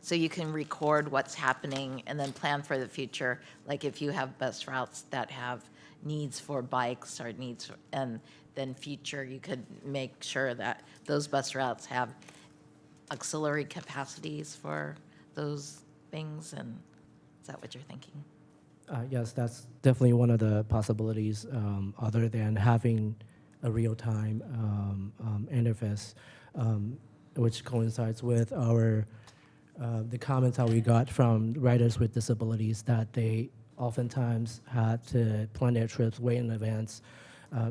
so you can record what's happening and then plan for the future? Like if you have bus routes that have needs for bikes or needs, and then future, you could make sure that those bus routes have auxiliary capacities for those things, and is that what you're thinking? Yes, that's definitely one of the possibilities, other than having a real-time interface, which coincides with our the comments that we got from riders with disabilities that they oftentimes had to plan their trips way in advance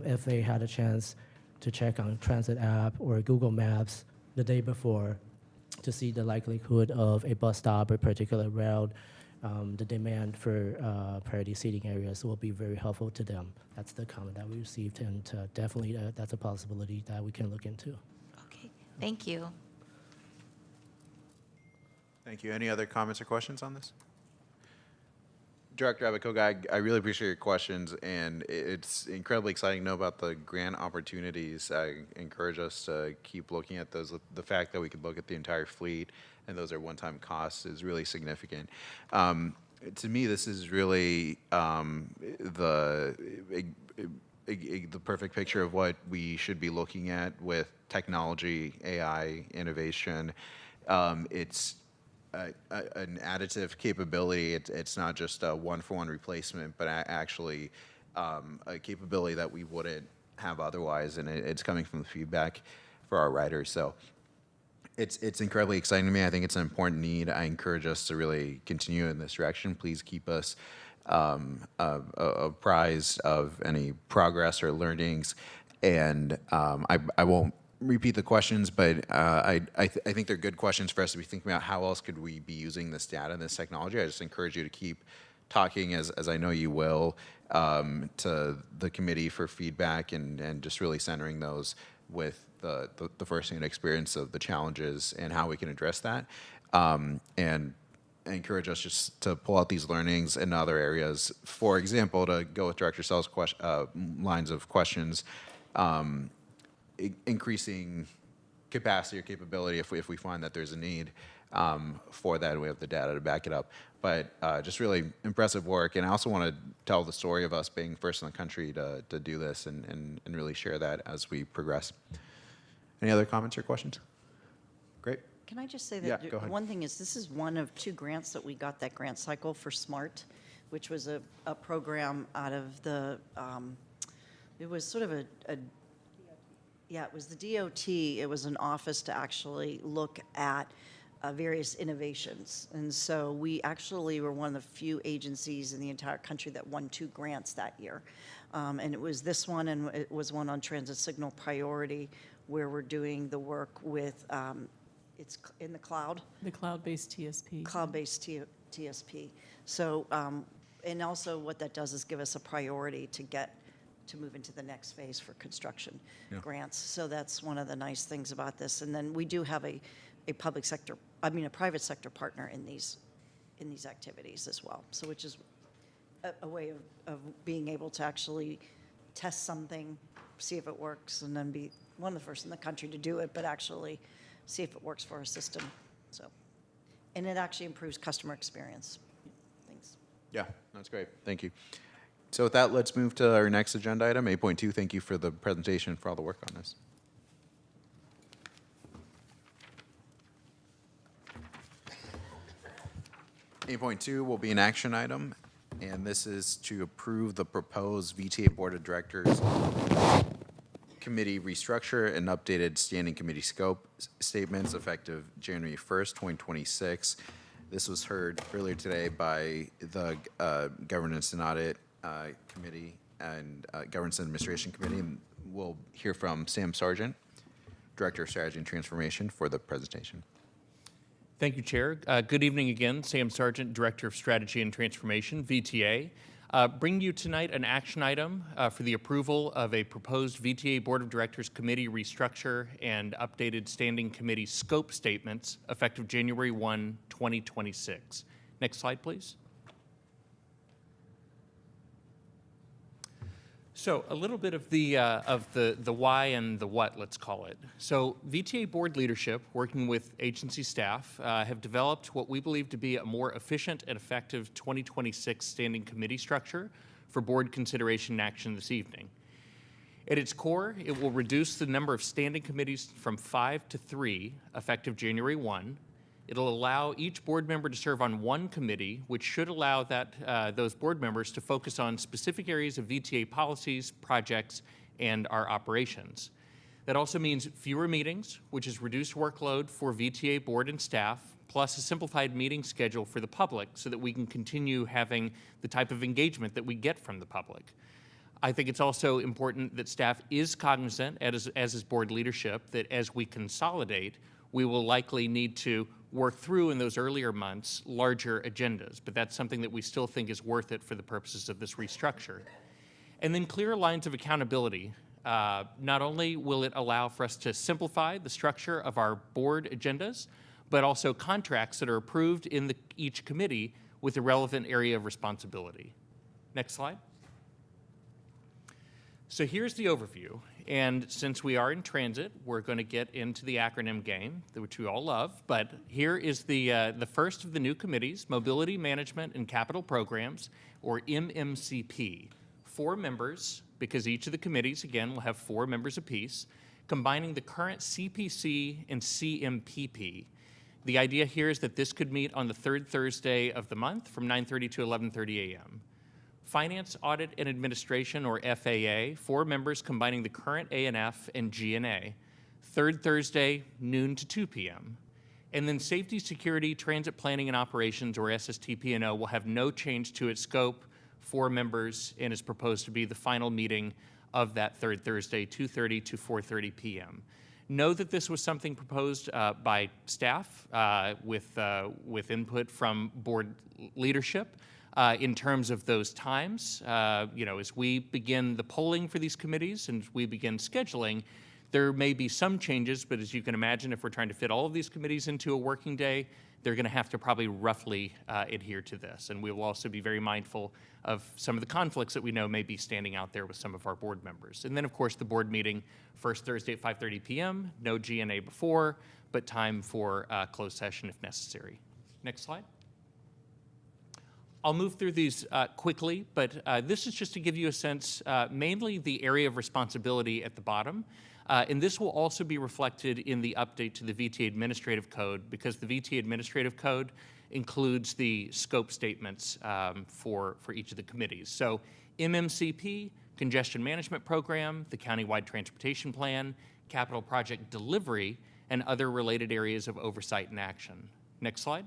if they had a chance to check on Transit app or Google Maps the day before to see the likelihood of a bus stop or particular route. The demand for priority seating areas will be very helpful to them. That's the comment that we received, and definitely that's a possibility that we can look into. Okay, thank you. Thank you. Any other comments or questions on this? Director Abakoga, I really appreciate your questions, and it's incredibly exciting to know about the grant opportunities. I encourage us to keep looking at those. The fact that we could look at the entire fleet and those are one-time costs is really significant. To me, this is really the perfect picture of what we should be looking at with technology, AI, innovation. It's an additive capability. It's not just a one-for-one replacement, but actually a capability that we wouldn't have otherwise, and it's coming from the feedback for our riders. So It's incredibly exciting to me. I think it's an important need. I encourage us to really continue in this direction. Please keep us apprised of any progress or learnings. And I won't repeat the questions, but I think they're good questions for us to be thinking about how else could we be using this data and this technology. I just encourage you to keep talking, as I know you will, to the committee for feedback and just really centering those with the firsthand experience of the challenges and how we can address that. And I encourage us just to pull out these learnings in other areas. For example, to go with Director Sell's lines of questions, increasing capacity or capability if we find that there's a need for that, and we have the data to back it up. But just really impressive work, and I also want to tell the story of us being first in the country to do this and really share that as we progress. Any other comments or questions? Great. Can I just say Yeah, that go ahead. one thing is, this is one of 2 grants that we got that grant cycle for SMART, which was a program out of the, it was sort of yeah, it was the DOT. It was an office to actually look at various innovations. And so we actually were one of the few agencies in the entire country that won 2 grants that year. And it was this one, and it was one on transit signal priority, where we're doing the work with, it's in the cloud. The cloud-based TSP. Cloud-based TSP. So, and also what that does is give us a priority to move into the next phase for construction grants. So that's one of the nice things about this. And then we do have a private sector partner in these activities as well. So which is a way of being able to actually test something, see if it works, and then be one of the first in the country to do it, but actually see if it works for our system. So, and it actually improves customer experience. Things. Yeah, that's great. Thank you. So with that, let's move to our next agenda item, 8.2. Thank you for the presentation, for all the work on this. Eight point two will be an action item, and this is to approve the proposed VTA Board of Directors committee restructure and updated standing committee scope statements effective January 1st, 2026. This was heard earlier today by the Governance and Audit Committee and Governance and Administration Committee. And we'll hear from Sam Sargent, Director of Strategy and Transformation, for the presentation. Thank you, Chair. Good evening again. Sam Sargent, Director of Strategy and Transformation, VTA. Bring you tonight an action item for the approval of a proposed VTA Board of Directors committee restructure and updated standing committee scope statements effective January 1, 2026. Next slide, please. So a little bit of the why and the what, let's call it. So VTA board leadership, working with agency staff, have developed what we believe to be a more efficient and effective 2026 standing committee structure for board consideration and action this evening. At its core, it will reduce the number of standing committees from 5 to 3, effective January 1. It'll allow each board member to serve on one committee, which should allow those board members to focus on specific areas of VTA policies, projects, and our operations. That also means fewer meetings, which is reduced workload for VTA board and staff, plus a simplified meeting schedule for the public so that we can continue having the type of engagement that we get from the public. I think it's also important that staff is cognizant, as is board leadership, that as we consolidate, we will likely need to work through in those earlier months larger agendas, but that's something that we still think is worth it for the purposes of this restructure. And then clear lines of accountability. Not only will it allow for us to simplify the structure of our board agendas, but also contracts that are approved in each committee with the relevant area of responsibility. Next slide. So here's the overview. And since we are in transit, we're going to get into the acronym game, which we all love. But here is the first of the new committees, Mobility Management and Capital Programs, or MMCP. 4 members, because each of the committees, again, will have 4 members apiece, combining the current CPC and CMPP. The idea here is that this could meet on the 3rd Thursday of the month from 9:30 to 11:30 a.m. Finance, Audit, and Administration, or FAA, 4 members combining the current A&F and G&A. third Thursday, noon to 2 p.m. And then Safety, Security, Transit Planning and Operations, or SSTP&O, will have no change to its scope, 4 members, and is proposed to be the final meeting of that third Thursday, 2:30 to 4:30 p.m. Know that this was something proposed by staff with input from board leadership in terms of those times. As we begin the polling for these committees and we begin scheduling, there may be some changes, but as you can imagine, if we're trying to fit all of these committees into a working day, they're going to have to probably roughly adhere to this. And we will also be very mindful of some of the conflicts that we know may be standing out there with some of our board members. And then, of course, the board meeting, first Thursday at 5:30 p.m., no G&A before, but time for closed session if necessary. Next slide. I'll move through these quickly, but this is just to give you a sense, mainly the area of responsibility at the bottom. And this will also be reflected in the update to the VTA Administrative Code, because the VTA Administrative Code includes the scope statements for each of the committees. So MMCP, Congestion Management Program, the Countywide Transportation Plan, Capital Project Delivery, and other related areas of oversight and action. Next slide.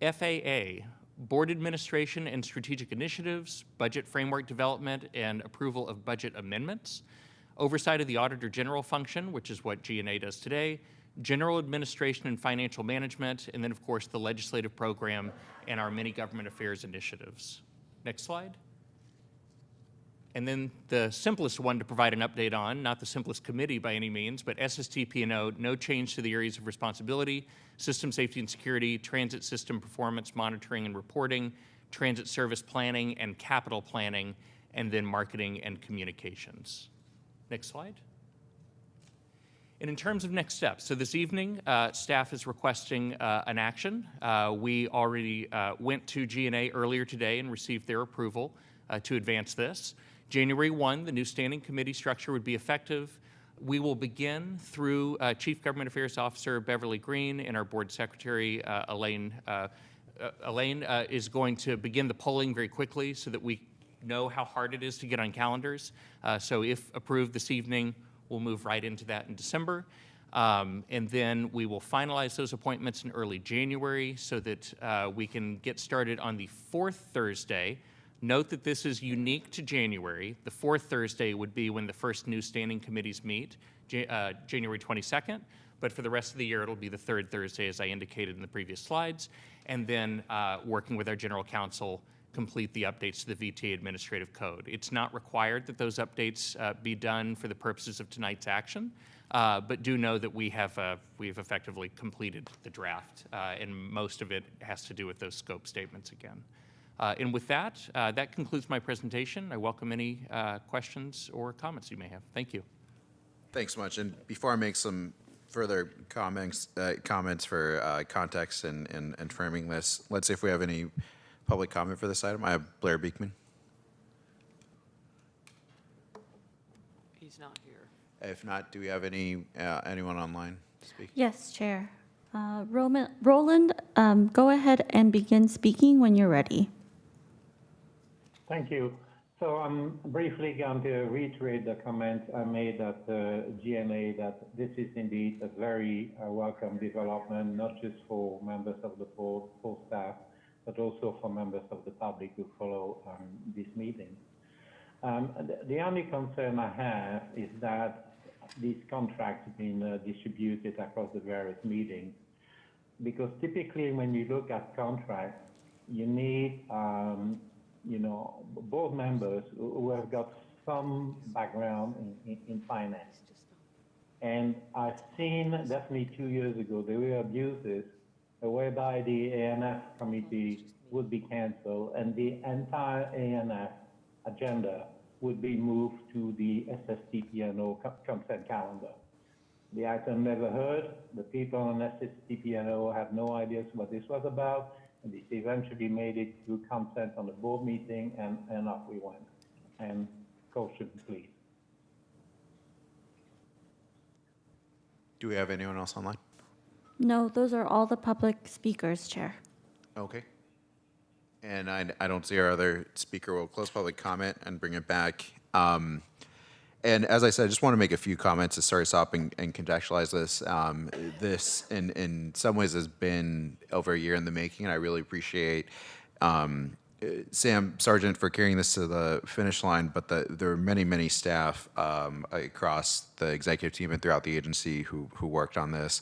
FAA, Board Administration and Strategic Initiatives, Budget Framework Development, and approval of budget amendments. Oversight of the Auditor General function, which is what G&A does today, general administration and financial management, and then, of course, the legislative program and our many government affairs initiatives. Next slide. And then the simplest one to provide an update on, not the simplest committee by any means, but SSTP&O, no change to the areas of responsibility, system safety and security, transit system performance monitoring and reporting, transit service planning and capital planning, and then marketing and communications. Next slide. And in terms of next steps, so this evening, staff is requesting an action. We already went to G&A earlier today and received their approval to advance this. January 1, the new standing committee structure would be effective. We will begin through Chief Government Affairs Officer Beverly Green and our board secretary, Elaine. Elaine is going to begin the polling very quickly so that we know how hard it is to get on calendars. So if approved this evening, we'll move right into that in December. And then we will finalize those appointments in early January so that we can get started on the 4th Thursday. Note that this is unique to January. The 4th Thursday would be when the first new standing committees meet, January 22nd. But for the rest of the year, it'll be the 3rd Thursday, as I indicated in the previous slides. And then working with our general counsel, complete the updates to the VTA Administrative Code. It's not required that those updates be done for the purposes of tonight's action, but do know that we've effectively completed the draft, and most of it has to do with those scope statements again. And with that, that concludes my presentation. I welcome any questions or comments you may have. Thank you. Thanks so much. And before I make some further comments for context and framing this, let's see if we have any public comment for this item. I have Blair Beekman. He's not here. If not, do we have anyone online to speak? Yes, Chair. Roland, go ahead and begin speaking when you're ready. Thank you. So I'm briefly going to reiterate the comments I made at GMA that this is indeed a very welcome development, not just for members of the board, for staff, but also for members of the public who follow this meeting. The only concern I have is that these contracts have been distributed across the various meetings, because typically when you look at contracts, you need board members who have got some background in finance. And I've seen definitely 2 years ago, there were abuses whereby the ANF committee would be canceled and the entire ANF agenda would be moved to the SSTP&O consent calendar. The item never heard. The people on SSTP&O have no ideas what this was about. And this eventually made it to consent on the board meeting, and off we went. And caution, please. Do we have anyone else online? No, those are all the public speakers, Chair. Okay. And I don't see our other speaker. We'll close public comment and bring it back. And as I said, I just want to make a few comments to start us off and contextualize this. This, in some ways, has been over a year in the making, and I really appreciate Sam Sargent for carrying this to the finish line, but there are many, many staff across the executive team and throughout the agency who worked on this.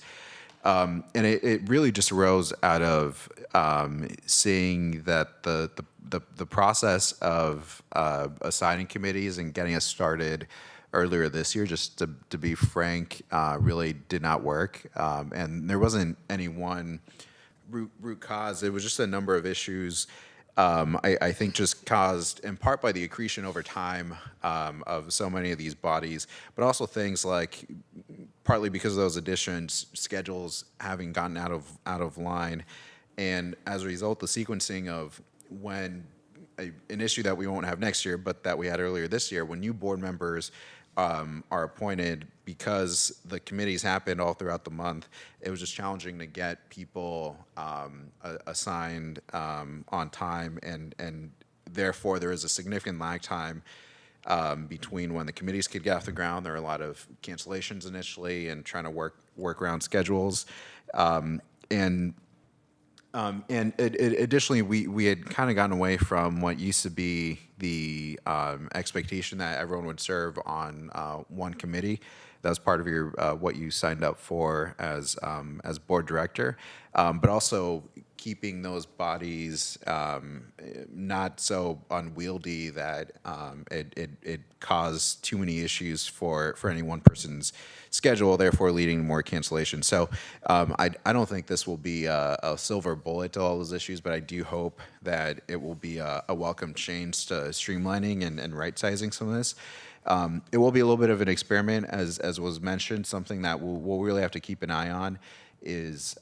And it really just arose out of seeing that the process of assigning committees and getting us started earlier this year, just to be frank, really did not work. And there wasn't any one root cause. It was just a number of issues, I think, just caused in part by the accretion over time of so many of these bodies, but also things like, partly because of those additions, schedules having gotten out of line, and as a result, the sequencing of when an issue that we won't have next year, but that we had earlier this year, when new board members are appointed, because the committees happened all throughout the month, it was just challenging to get people assigned on time, and therefore there is a significant lag time between when the committees could get off the ground. There are a lot of cancellations initially and trying to work around schedules. Additionally, we had kind of gotten away from what used to be the expectation that everyone would serve on one committee. That was part of your what you signed up for as board director, but also keeping those bodies not so unwieldy that it caused too many issues for any one person's schedule, therefore leading to more cancellations. So I don't think this will be a silver bullet to all those issues, but I do hope that it will be a welcome change to streamlining and right-sizing some of this. It will be a little bit of an experiment, as was mentioned. Something that we'll really have to keep an eye on is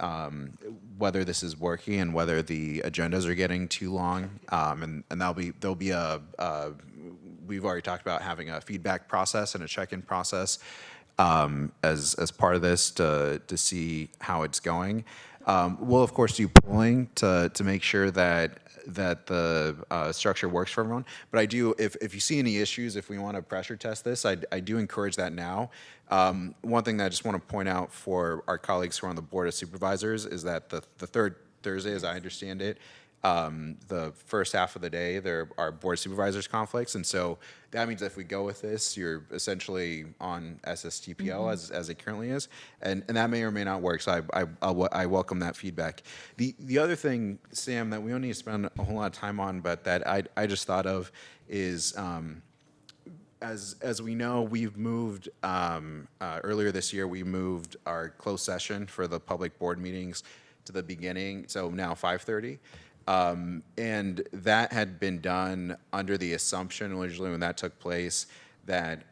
whether this is working and whether the agendas are getting too long. And there'll be we've already talked about having a feedback process and a check-in process as part of this to see how it's going. We'll of course do polling to make sure that the structure works for everyone. But I do, if you see any issues, if we want to pressure test this, I do encourage that now. One thing that I just want to point out for our colleagues who are on the Board of Supervisors is that the third Thursday, as I understand it, the first half of the day, there are Board of Supervisors conflicts. And so that means if we go with this, you're essentially on SSTPL as it currently is. And that may or may not work. So I welcome that feedback. The other thing, Sam, that we don't need to spend a whole lot of time on, but that I just thought of is, as we know, we've moved, earlier this year, we moved our closed session for the public board meetings to the beginning, so now 5:30. And that had been done under the assumption, originally when that took place, that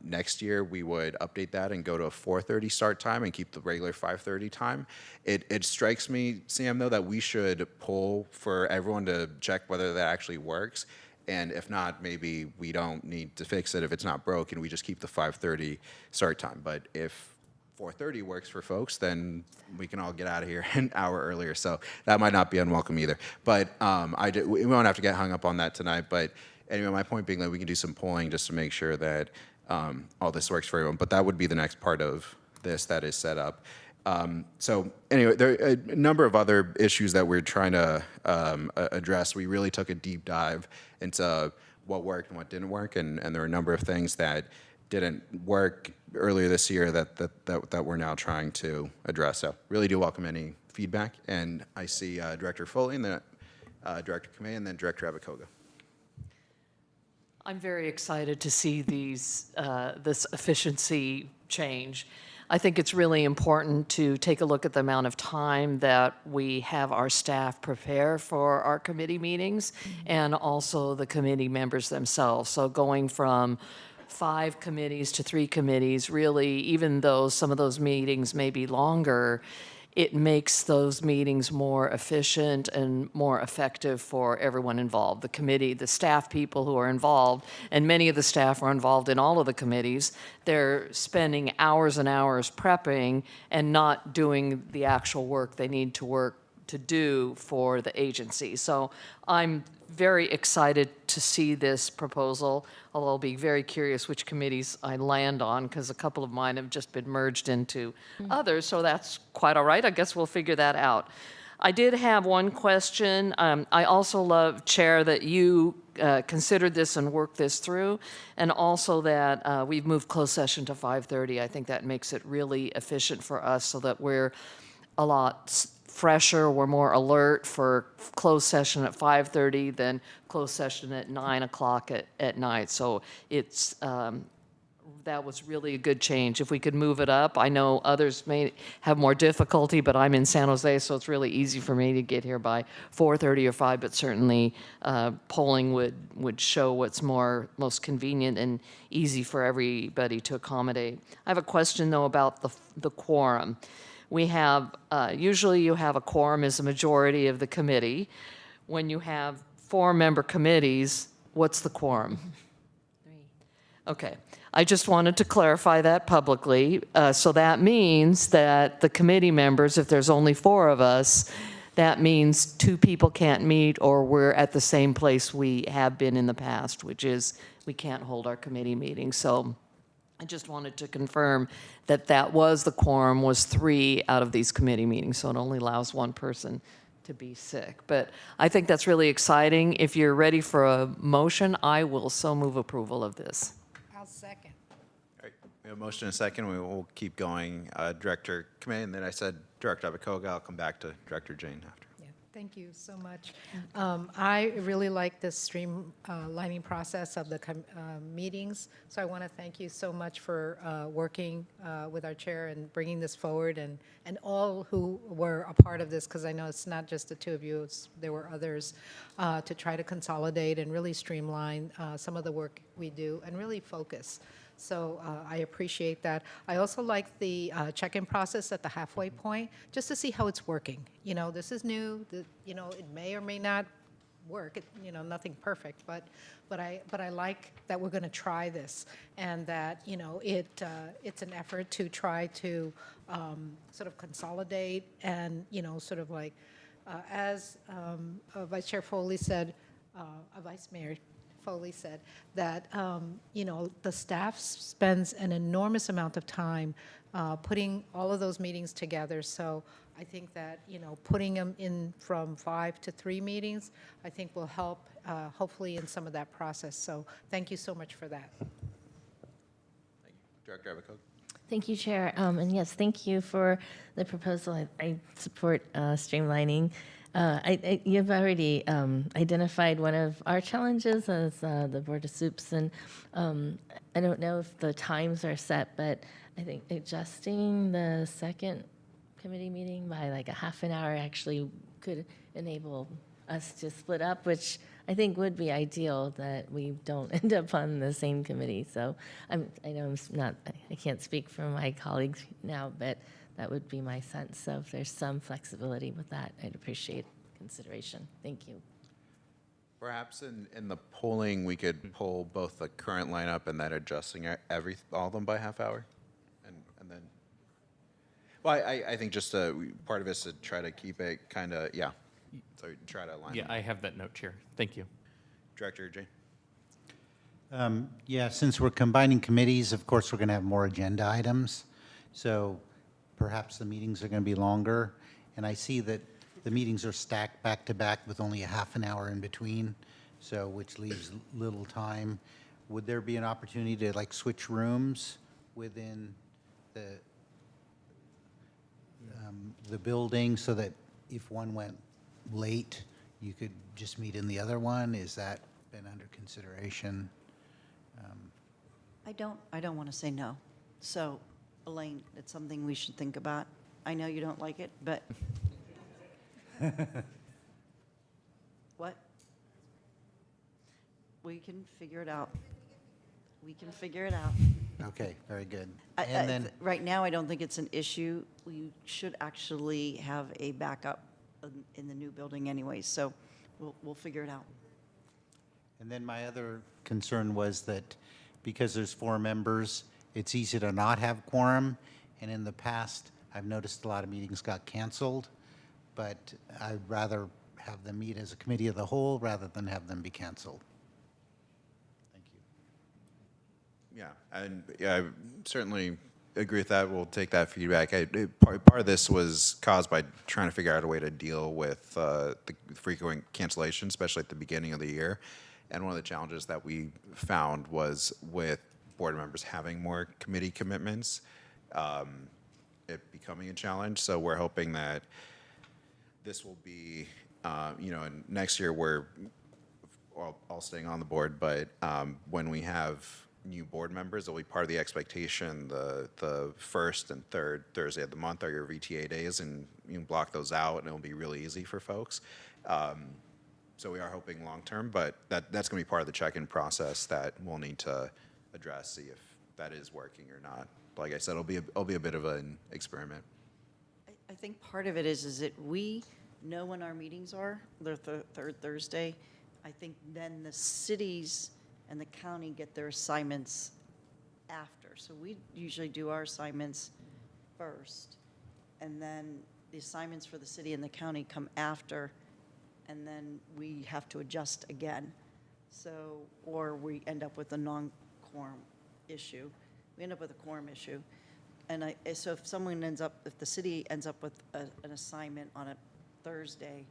next year we would update that and go to a 4:30 start time and keep the regular 5:30 time. It strikes me, Sam, though, that we should poll for everyone to check whether that actually works. And if not, maybe we don't need to fix it if it's not broken. We just keep the 5:30 start time. But if 4:30 works for folks, then we can all get out of here an hour earlier. So that might not be unwelcome either. But we won't have to get hung up on that tonight. But anyway, my point being that we can do some polling just to make sure that all this works for everyone. But that would be the next part of this that is set up. So anyway, there are a number of other issues that we're trying to address. We really took a deep dive into what worked and what didn't work. And there are a number of things that didn't work earlier this year that we're now trying to address. So really do welcome any feedback. And I see Director Foley and then Director Kamei and then Director Abakoga. I'm very excited to see this efficiency change. I think it's really important to take a look at the amount of time that we have our staff prepare for our committee meetings and also the committee members themselves. So going from 5 committees to 3 committees, really, even though some of those meetings may be longer, it makes those meetings more efficient and more effective for everyone involved. The committee, the staff people who are involved, and many of the staff are involved in all of the committees, they're spending hours and hours prepping and not doing the actual work they need to do for the agency. So I'm very excited to see this proposal, although I'll be very curious which committees I land on, because a couple of mine have just been merged into others, so that's quite all right. I guess we'll figure that out. I did have one question. I also love, Chair, that you considered this and worked this through, and also that we've moved closed session to 5:30. I think that makes it really efficient for us so that we're a lot fresher, we're more alert for closed session at 5:30 than closed session at 9 o'clock at night. So it's, that was really a good change. If we could move it up, I know others may have more difficulty, but I'm in San Jose, so it's really easy for me to get here by 4:30 or 5, but certainly polling would show what's most convenient and easy for everybody to accommodate. I have a question, though, about the quorum. We have, usually you have a quorum as a majority of the committee. When you have 4-member committees, what's the quorum? 3. Okay. I just wanted to clarify that publicly. So that means that the committee members, if there's only 4 of us, that means 2 people can't meet, or we're at the same place we have been in the past, which is we can't hold our committee meetings. So I just wanted to confirm that that was the quorum, was 3 out of these committee meetings, so it only allows 1 person to be sick. But I think that's really exciting. If you're ready for a motion, I will so move approval of this. I'll second. All right, we have a motion and a second. We will keep going. Director Kamei, and then I said Director Abakoga. I'll come back to Director Jane after. Thank you so much. I really like this streamlining process of the meetings, so I want to thank you so much for working with our chair and bringing this forward, and all who were a part of this, because I know it's not just the 2 of you, there were others, to try to consolidate and really streamline some of the work we do and really focus. So I appreciate that. I also like the check-in process at the halfway point, just to see how it's working. You know, this is new. You know, it may or may not work. You know, nothing perfect, but I like that we're going to try this, and that, you know, it's an effort to try to sort of consolidate and, you know, sort of like as Vice Chair Foley said, Vice Mayor Foley said, that, you know, the staff spends an enormous amount of time putting all of those meetings together. So I think that, you know, putting them in from 5 to 3 meetings, I think will help, hopefully, in some of that process. So thank you so much for that. Thank you. Director Abakoga. Thank you, Chair. And yes, thank you for the proposal. I support streamlining. You've already identified one of our challenges as the Board of Soups, and I don't know if the times are set, but I think adjusting the second committee meeting by like a half an hour actually could enable us to split up, which I think would be ideal, that we don't end up on the same committee. So I know I can't speak for my colleagues now, but that would be my sense. So if there's some flexibility with that, I'd appreciate consideration. Thank you. Perhaps in the polling, we could poll both the current lineup and then adjusting all of them by half hour, and then. Well, I think just part of it is to try to keep it kind of So try to align. Yeah, I have that note, Chair. Thank you. Director Jane. Yeah, since we're combining committees, of course, we're going to have more agenda items. So perhaps the meetings are going to be longer. And I see that the meetings are stacked back to back with only a half an hour in between, so which leaves little time. Would there be an opportunity to like switch rooms within the building so that if one went late, you could just meet in the other one? Is that been under consideration? I don't want to say no. So, Elaine, it's something we should think about. I know you don't like it, but what? We can figure it out. We can figure it out. Okay, very good. And then right now, I don't think it's an issue. We should actually have a backup in the new building anyway, so we'll figure it out. And then my other concern was that because there's 4 members, it's easy to not have quorum. And in the past, I've noticed a lot of meetings got canceled, but I'd rather have them meet as a committee of the whole rather than have them be canceled. Thank you. Yeah, and yeah, I certainly agree with that. We'll take that feedback. Part of this was caused by trying to figure out a way to deal with the frequent cancellations, especially at the beginning of the year. And one of the challenges that we found was with board members having more committee commitments, it becoming a challenge. So we're hoping that this will be, and next year we're all staying on the board, but when we have new board members, it'll be part of the expectation. The first and third Thursday of the month are your VTA days, and you can block those out, and it'll be really easy for folks. So we are hoping long term, but that's going to be part of the check-in process that we'll need to address, see if that is working or not. Like I said, it'll be a bit of an experiment. I think part of it is that we know when our meetings are, the third Thursday. I think then the cities and the county get their assignments after. So we usually do our assignments first, and then the assignments for the city and the county come after, and then we have to adjust again. So, or we end up with a non-quorum issue. We end up with a quorum issue. And so if the city ends up with an assignment on a Thursday,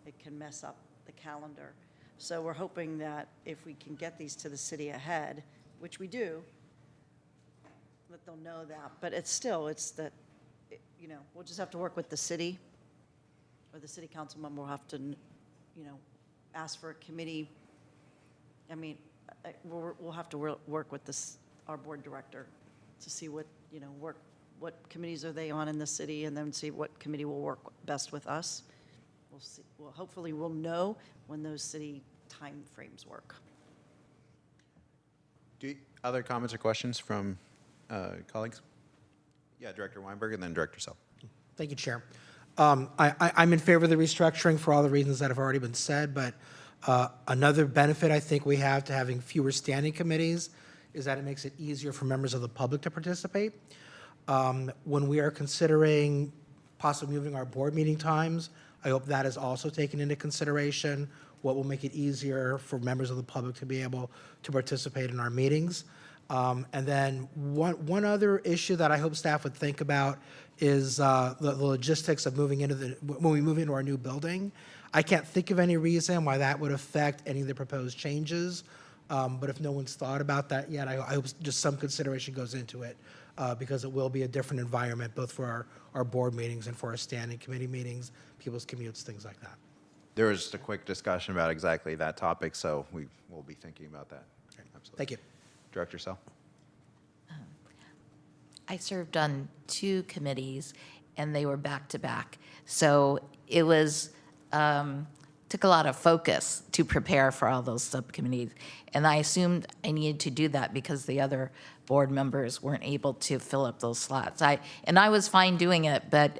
it can mess up the calendar. So we're hoping that if we can get these to the city ahead, which we do, that they'll know that. But we'll just have to work with the city, or the city council member will have to, ask for a committee. I mean, we'll have to work with our board director to see what committees are they on in the city, and then see what committee will work best with us. We'll see. Well, hopefully we'll know when those city time frames work. Other comments or questions from colleagues? Yeah, Director Weinberg and then Director Sell. Thank you, Chair. I'm in favor of the restructuring for all the reasons that have already been said, but another benefit I think we have to having fewer standing committees is that it makes it easier for members of the public to participate. When we are considering possibly moving our board meeting times, I hope that is also taken into consideration, what will make it easier for members of the public to be able to participate in our meetings. And then one other issue that I hope staff would think about is the logistics of moving when we move into our new building. I can't think of any reason why that would affect any of the proposed changes. But if no one's thought about that yet, I hope just some consideration goes into it, because it will be a different environment, both for our board meetings and for our standing committee meetings, people's commutes, things like that. There was just a quick discussion about exactly that topic, so we will be thinking about that. Absolutely. Thank you. Director Sell. I served on 2 committees, and they were back to back. So it was took a lot of focus to prepare for all those subcommittees, and I assumed I needed to do that because the other board members weren't able to fill up those slots. I was fine doing it, but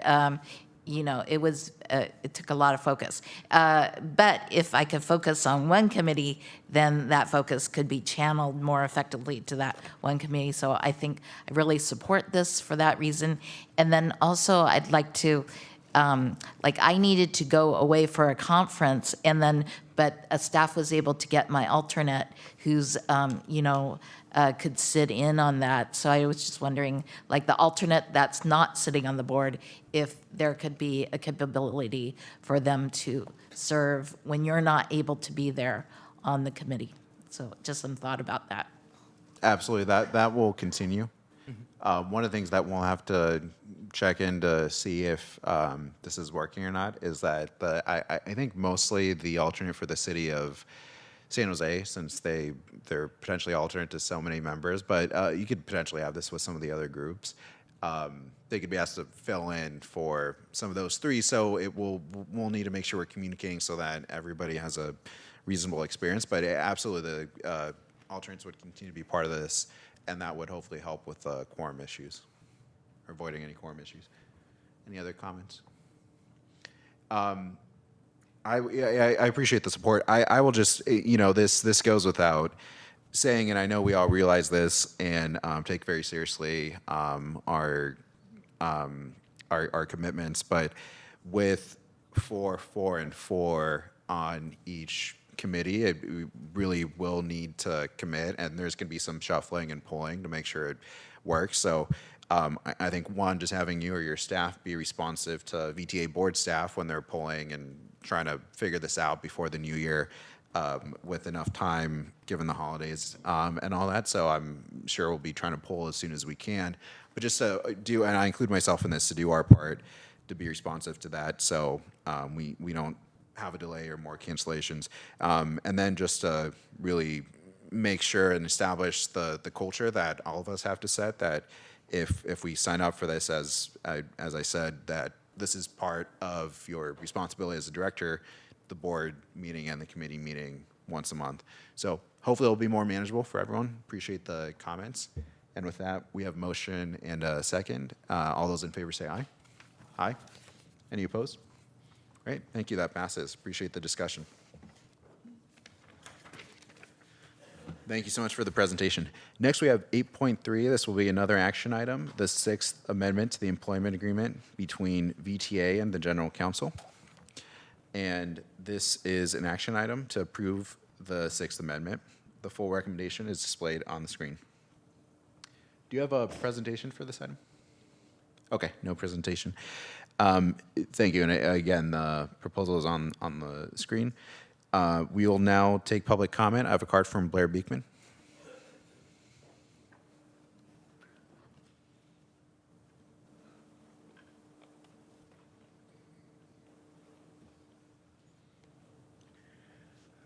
it took a lot of focus. But if I could focus on one committee, then that focus could be channeled more effectively to that one committee. So I think I really support this for that reason. And then also I'd like to, I needed to go away for a conference, but a staff was able to get my alternate who's, could sit in on that. So I was just wondering, the alternate that's not sitting on the board, if there could be a capability for them to serve when you're not able to be there on the committee. So just some thought about that. Absolutely, that will continue. One of the things that we'll have to check in to see if this is working or not is that I think mostly the alternate for the city of San Jose, since they're potentially alternate to so many members, but you could potentially have this with some of the other groups. They could be asked to fill in for some of those 3, so we'll need to make sure we're communicating so that everybody has a reasonable experience. But absolutely, the alternates would continue to be part of this, and that would hopefully help with quorum issues, or avoiding any quorum issues. Any other comments? I appreciate the support. I will just, this goes without saying, and I know we all realize this and take very seriously our commitments, but with 4, 4, and 4 on each committee. We really will need to commit, and there's going to be some shuffling and pulling to make sure it works. So I think, one, just having you or your staff be responsive to VTA board staff when they're pulling and trying to figure this out before the new year, with enough time given the holidays and all that. So I'm sure we'll be trying to pull as soon as we can. But just to do, and I include myself in this, to do our part to be responsive to that, so we don't have a delay or more cancellations. And then just to really make sure and establish the culture that all of us have to set, that if we sign up for this, as I said, that this is part of your responsibility as a director, the board meeting and the committee meeting once a month. So hopefully it'll be more manageable for everyone. Appreciate the comments. And with that, we have motion and a second. All those in favor say aye. Aye. Any opposed? Great, thank you, that passes. Appreciate the discussion. Thank you so much for the presentation. Next, we have 8.3. This will be another action item, the 6th amendment to the employment agreement between VTA and the General Counsel. And this is an action item to approve the 6th amendment. The full recommendation is displayed on the screen. Do you have a presentation for this item? Okay, no presentation. Thank you. And again, the proposal is on the screen. We will now take public comment. I have a card from Blair Beekman.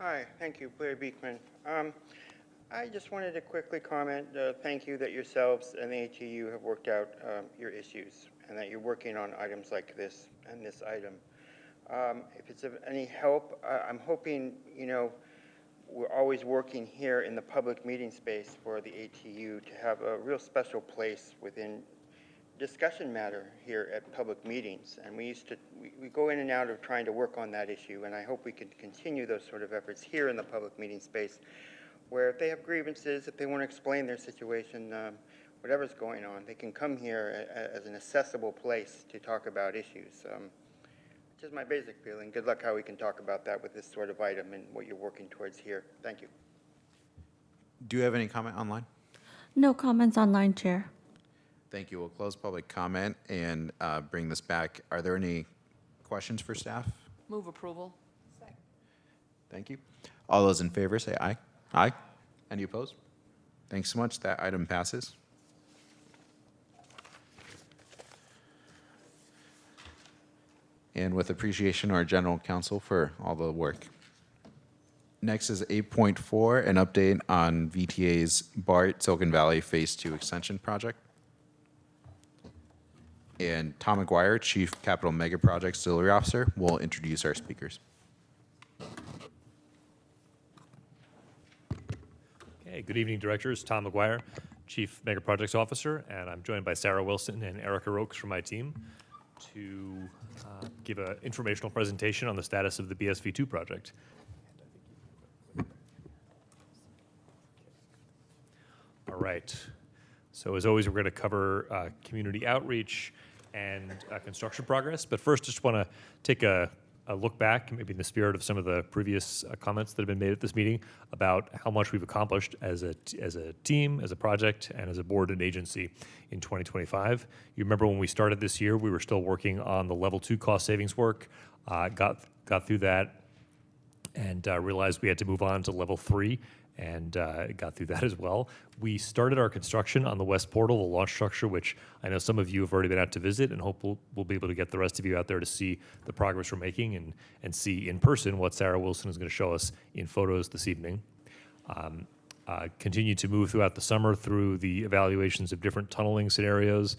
Hi, thank you, Blair Beekman. I just wanted to quickly comment, thank you that yourselves and the ATU have worked out your issues and that you're working on items like this and this item. If it's of any help, I'm hoping, we're always working here in the public meeting space for the ATU to have a real special place within discussion matter here at public meetings. And we go in and out of trying to work on that issue, and I hope we can continue those sort of efforts here in the public meeting space, where if they have grievances, if they want to explain their situation, whatever's going on, they can come here as an accessible place to talk about issues. Just my basic feeling. Good luck how we can talk about that with this sort of item and what you're working towards here. Thank you. Do you have any comment online? No comments online, Chair. Thank you. We'll close public comment and bring this back. Are there any questions for staff? Move approval. Thank you. All those in favor say aye. Aye. Any opposed? Thanks so much. That item passes. And with appreciation, our General Counsel for all the work. Next is 8.4, an update on VTA's BART Silicon Valley Phase 2 Extension Project. And Tom McGuire, Chief Capital Mega Projects Delivery Officer, will introduce our speakers. Okay, good evening, directors. Tom McGuire, Chief Mega Projects Officer, and I'm joined by Sarah Wilson and Erica Rokes from my team to give an informational presentation on the status of the BSV2 project. All right. So as always, we're going to cover community outreach and construction progress. But first, just want to take a look back, maybe in the spirit of some of the previous comments that have been made at this meeting about how much we've accomplished as a team, as a project, and as a board and agency in 2025. You remember when we started this year, we were still working on the level 2 cost savings work, got through that, and realized we had to move on to level 3, and got through that as well. We started our construction on the West Portal, the launch structure, which I know some of you have already been out to visit, and hope we'll be able to get the rest of you out there to see the progress we're making and see in person what Sarah Wilson is going to show us in photos this evening. Continued to move throughout the summer through the evaluations of different tunneling scenarios,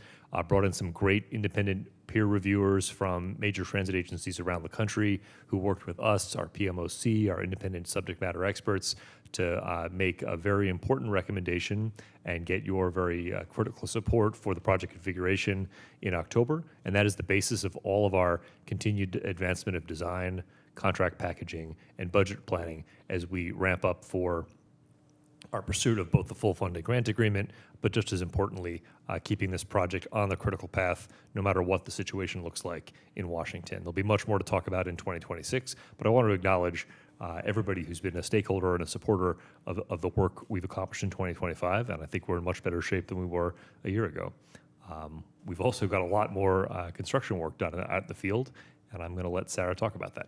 brought in some great independent peer reviewers from major transit agencies around the country who worked with us, our PMOC, our independent subject matter experts, to make a very important recommendation and get your very critical support for the project configuration in October. And that is the basis of all of our continued advancement of design, contract packaging, and budget planning as we ramp up for our pursuit of both the full funding grant agreement, but just as importantly, keeping this project on the critical path, no matter what the situation looks like in Washington. There'll be much more to talk about in 2026, but I want to acknowledge everybody who's been a stakeholder and a supporter of the work we've accomplished in 2025, and I think we're in much better shape than we were a year ago. We've also got a lot more construction work done at the field, and I'm going to let Sarah talk about that.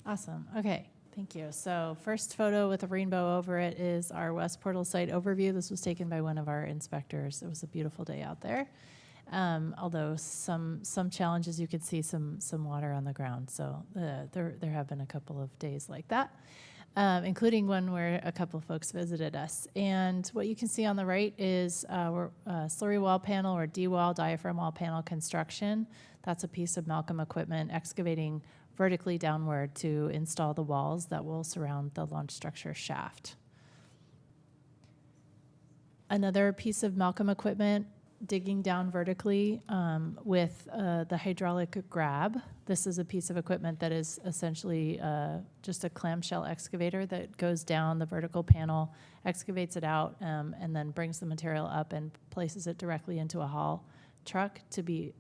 Awesome. Okay. Thank you. So first photo with a rainbow over it is our West Portal site overview. This was taken by one of our inspectors. It was a beautiful day out there. Although some challenges, you could see some water on the ground. So there have been a couple of days like that, including one where a couple of folks visited us. And what you can see on the right is slurry wall panel or D-wall, diaphragm wall panel construction. That's a piece of Malcolm equipment excavating vertically downward to install the walls that will surround the launch structure shaft. Another piece of Malcolm equipment digging down vertically with the hydraulic grab. This is a piece of equipment that is essentially just a clamshell excavator that goes down the vertical panel, excavates it out, and then brings the material up and places it directly into a haul truck to be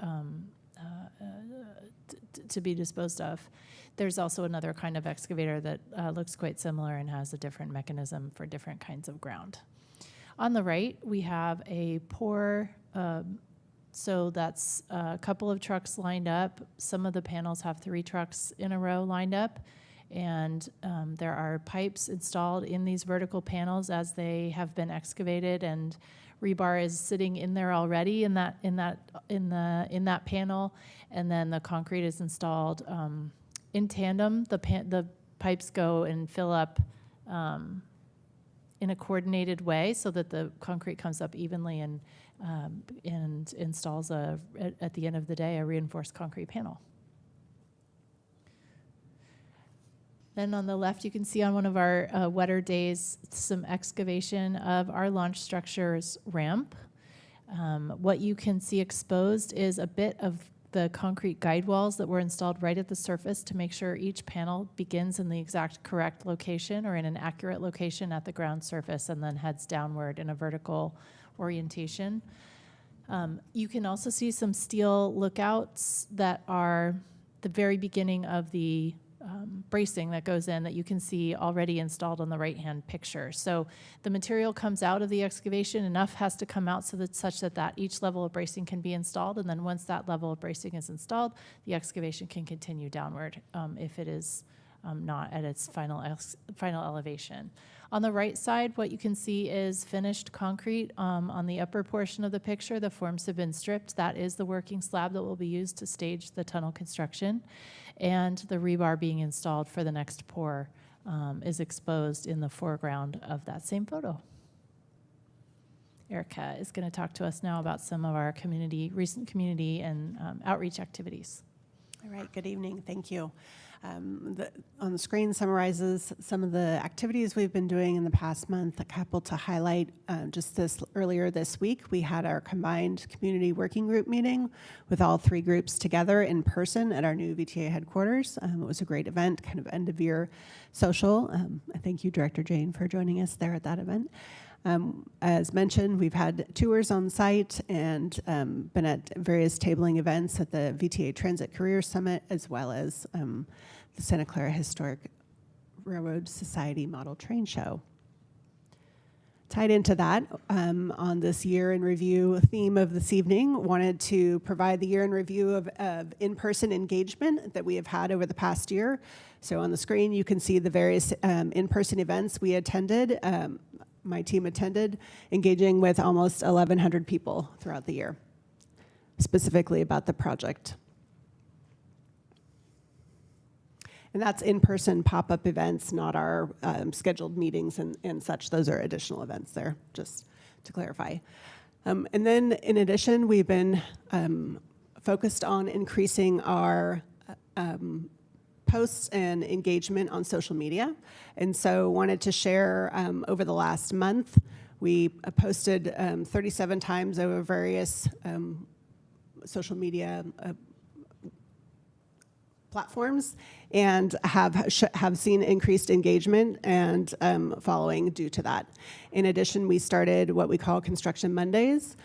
disposed of. There's also another kind of excavator that looks quite similar and has a different mechanism for different kinds of ground. On the right, we have a pour. So that's a couple of trucks lined up. Some of the panels have 3 trucks in a row lined up. And there are pipes installed in these vertical panels as they have been excavated, and rebar is sitting in there already in that panel, and then the concrete is installed in tandem. The pipes go and fill up in a coordinated way so that the concrete comes up evenly and installs at the end of the day a reinforced concrete panel. Then on the left, you can see on one of our wetter days some excavation of our launch structure's ramp. What you can see exposed is a bit of the concrete guide walls that were installed right at the surface to make sure each panel begins in the exact correct location or in an accurate location at the ground surface and then heads downward in a vertical orientation. You can also see some steel lookouts that are the very beginning of the bracing that goes in that you can see already installed on the right-hand picture. So the material comes out of the excavation, enough has to come out such that each level of bracing can be installed, and then once that level of bracing is installed, the excavation can continue downward if it is not at its final elevation. On the right side, what you can see is finished concrete on the upper portion of the picture. The forms have been stripped. That is the working slab that will be used to stage the tunnel construction. And the rebar being installed for the next pour is exposed in the foreground of that same photo. Erica is going to talk to us now about some of our recent community and outreach activities. All right, good evening, thank you. On the screen summarizes some of the activities we've been doing in the past month. A couple to highlight, earlier this week, we had our combined community working group meeting with all 3 groups together in person at our new VTA headquarters. It was a great event, kind of end of year social. I thank you, Director Jane, for joining us there at that event. As mentioned, we've had tours on site and been at various tabling events at the VTA Transit Career Summit, as well as the Santa Clara Historic Railroad Society Model Train Show. Tied into that, on this year in review theme of this evening, wanted to provide the year in review of in-person engagement that we have had over the past year. So on the screen, you can see the various in-person events we attended. My team attended, engaging with almost 1,100 people throughout the year, specifically about the project. And that's in-person pop-up events, not our scheduled meetings and such. Those are additional events there, just to clarify. And then in addition, we've been focused on increasing our posts and engagement on social media. And so wanted to share over the last month, we posted 37 times over various social media platforms and have seen increased engagement and following due to that. In addition, we started what we call Construction Mondays,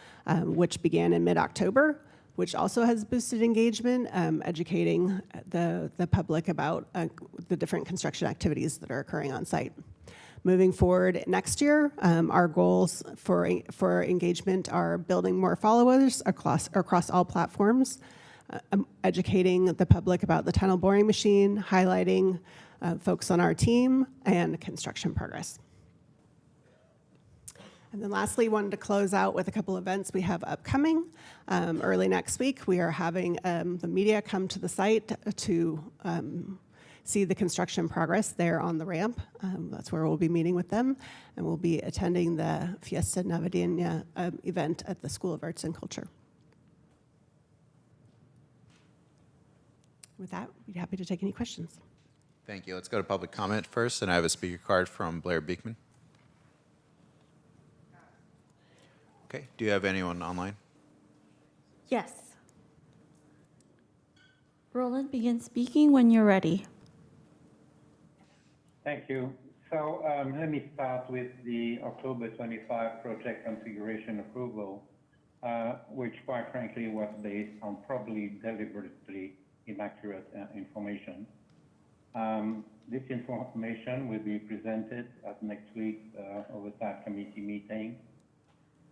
which began in mid-October, which also has boosted engagement, educating the public about the different construction activities that are occurring on site. Moving forward next year, our goals for engagement are building more followers across all platforms, educating the public about the tunnel boring machine, highlighting folks on our team, and construction progress. And then lastly, wanted to close out with a couple events we have upcoming. Early next week, we are having the media come to the site to see the construction progress there on the ramp. That's where we'll be meeting with them, and we'll be attending the Fiesta Navideña event at the School of Arts and Culture. With that, we'd be happy to take any questions. Thank you. Let's go to public comment first, and I have a speaker card from Blair Beekman. Okay, do you have anyone online? Yes. Roland, begin speaking when you're ready. Thank you. So let me start with the October 25 project configuration approval, which quite frankly was based on probably deliberately inaccurate information. This information will be presented at next week's Oversight Committee meeting,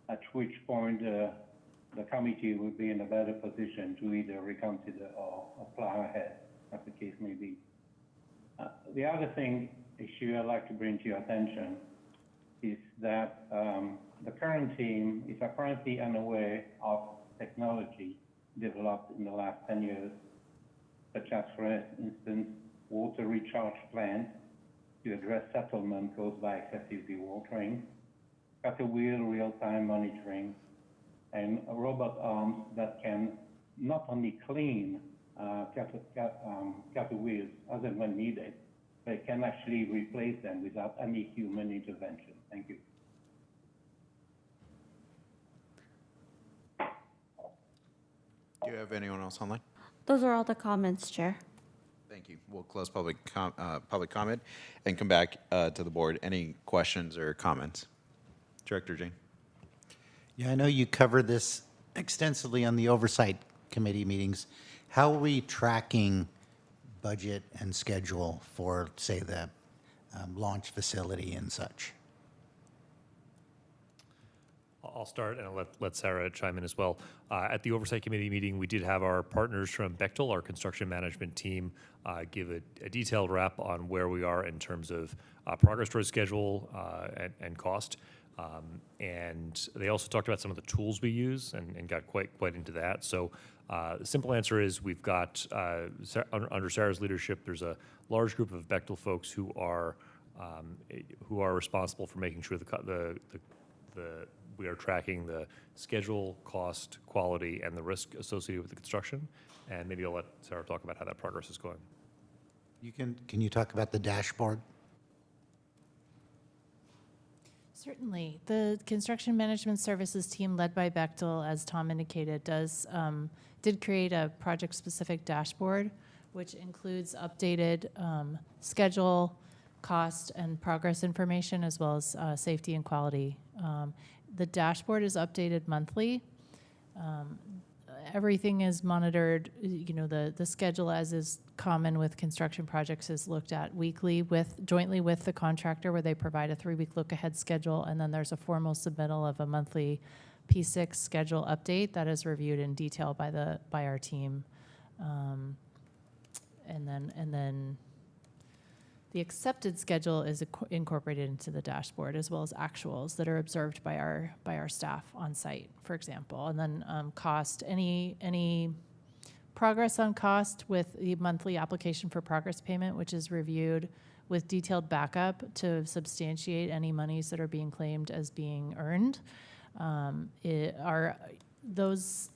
at which point the committee will be in a better position to either reconsider or plow ahead, as the case may be. The other issue I'd like to bring to your attention is that the current team is apparently unaware of technology developed in the last 10 years, such as, for instance, water recharge plants to address settlement caused by excessive dewatering, cutter wheel real-time monitoring, and robot arms that can not only clean cutter wheels as and when needed, but can actually replace them without any human intervention. Thank you. Do you have anyone else online? Those are all the comments, Chair. Thank you. We'll close public comment and come back to the board. Any questions or comments? Director Jane. Yeah, I know you covered this extensively on the Oversight Committee meetings. How are we tracking budget and schedule for, say, the launch facility and such? I'll start and I'll let Sarah chime in as well. At the Oversight Committee meeting, we did have our partners from Bechtel, our construction management team, give a detailed wrap on where we are in terms of progress towards schedule and cost. And they also talked about some of the tools we use and got quite into that. So the simple answer is we've got, under Sarah's leadership, there's a large group of Bechtel folks who are responsible for making sure we are tracking the schedule, cost, quality, and the risk associated with the construction. And maybe I'll let Sarah talk about how that progress is going. Can you talk about the dashboard? Certainly. The construction management services team led by Bechtel, as Tom indicated, did create a project-specific dashboard, which includes updated schedule, cost, and progress information, as well as safety and quality. The dashboard is updated monthly. Everything is monitored. The schedule, as is common with construction projects, is looked at weekly jointly with the contractor, where they provide a 3-week look-ahead schedule, and then there's a formal submittal of a monthly P6 schedule update that is reviewed in detail by our team, and then the accepted schedule is incorporated into the dashboard, as well as actuals that are observed by our staff on site, for example. And then cost, any progress on cost with the monthly application for progress payment, which is reviewed with detailed backup to substantiate any monies that are being claimed as being earned. Those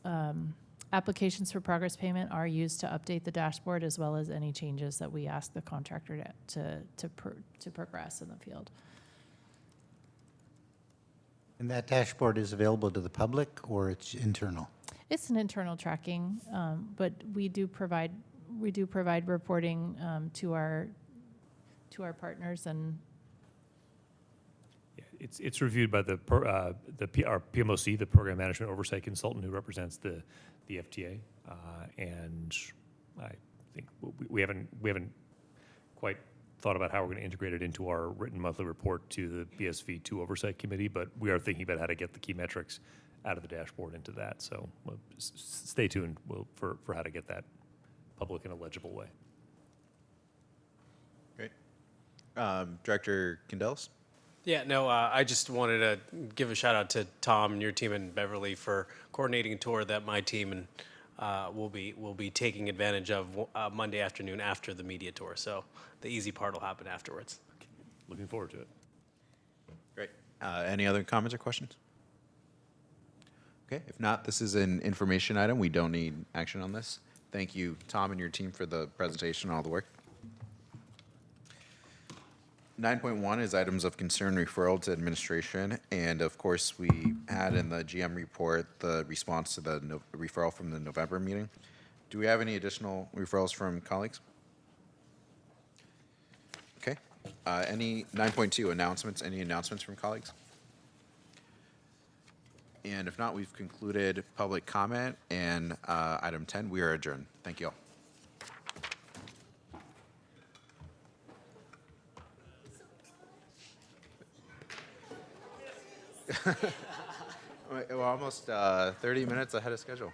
applications for progress payment are used to update the dashboard, as well as any changes that we ask the contractor to progress in the field. And that dashboard is available to the public, or it's internal? It's an internal tracking, but we do provide we do provide reporting to our partners, and It's reviewed by our PMOC, the Program Management Oversight Consultant who represents the FTA, and I think we haven't quite thought about how we're going to integrate it into our written monthly report to the BSV2 Oversight Committee, but we are thinking about how to get the key metrics out of the dashboard into that. So stay tuned for how to get that public in a legible way. Great. Director Candelas? Yeah, no, I just wanted to give a shout out to Tom and your team and Beverly for coordinating a tour that my team and will be taking advantage of Monday afternoon after the media tour. So the easy part will happen afterwards. Looking forward to it. Great. Any other comments or questions? Okay, if not, this is an information item. We don't need action on this. Thank you, Tom and your team, for the presentation and all the work. 9.1 is items of concern referral to administration. And of course, we had in the GM report the response to the referral from the November meeting. Do we have any additional referrals from colleagues? Okay. Any 9.2 announcements? Any announcements from colleagues? And if not, we've concluded public comment. And item 10, we are adjourned. Thank you all. We're almost 30 minutes ahead of schedule.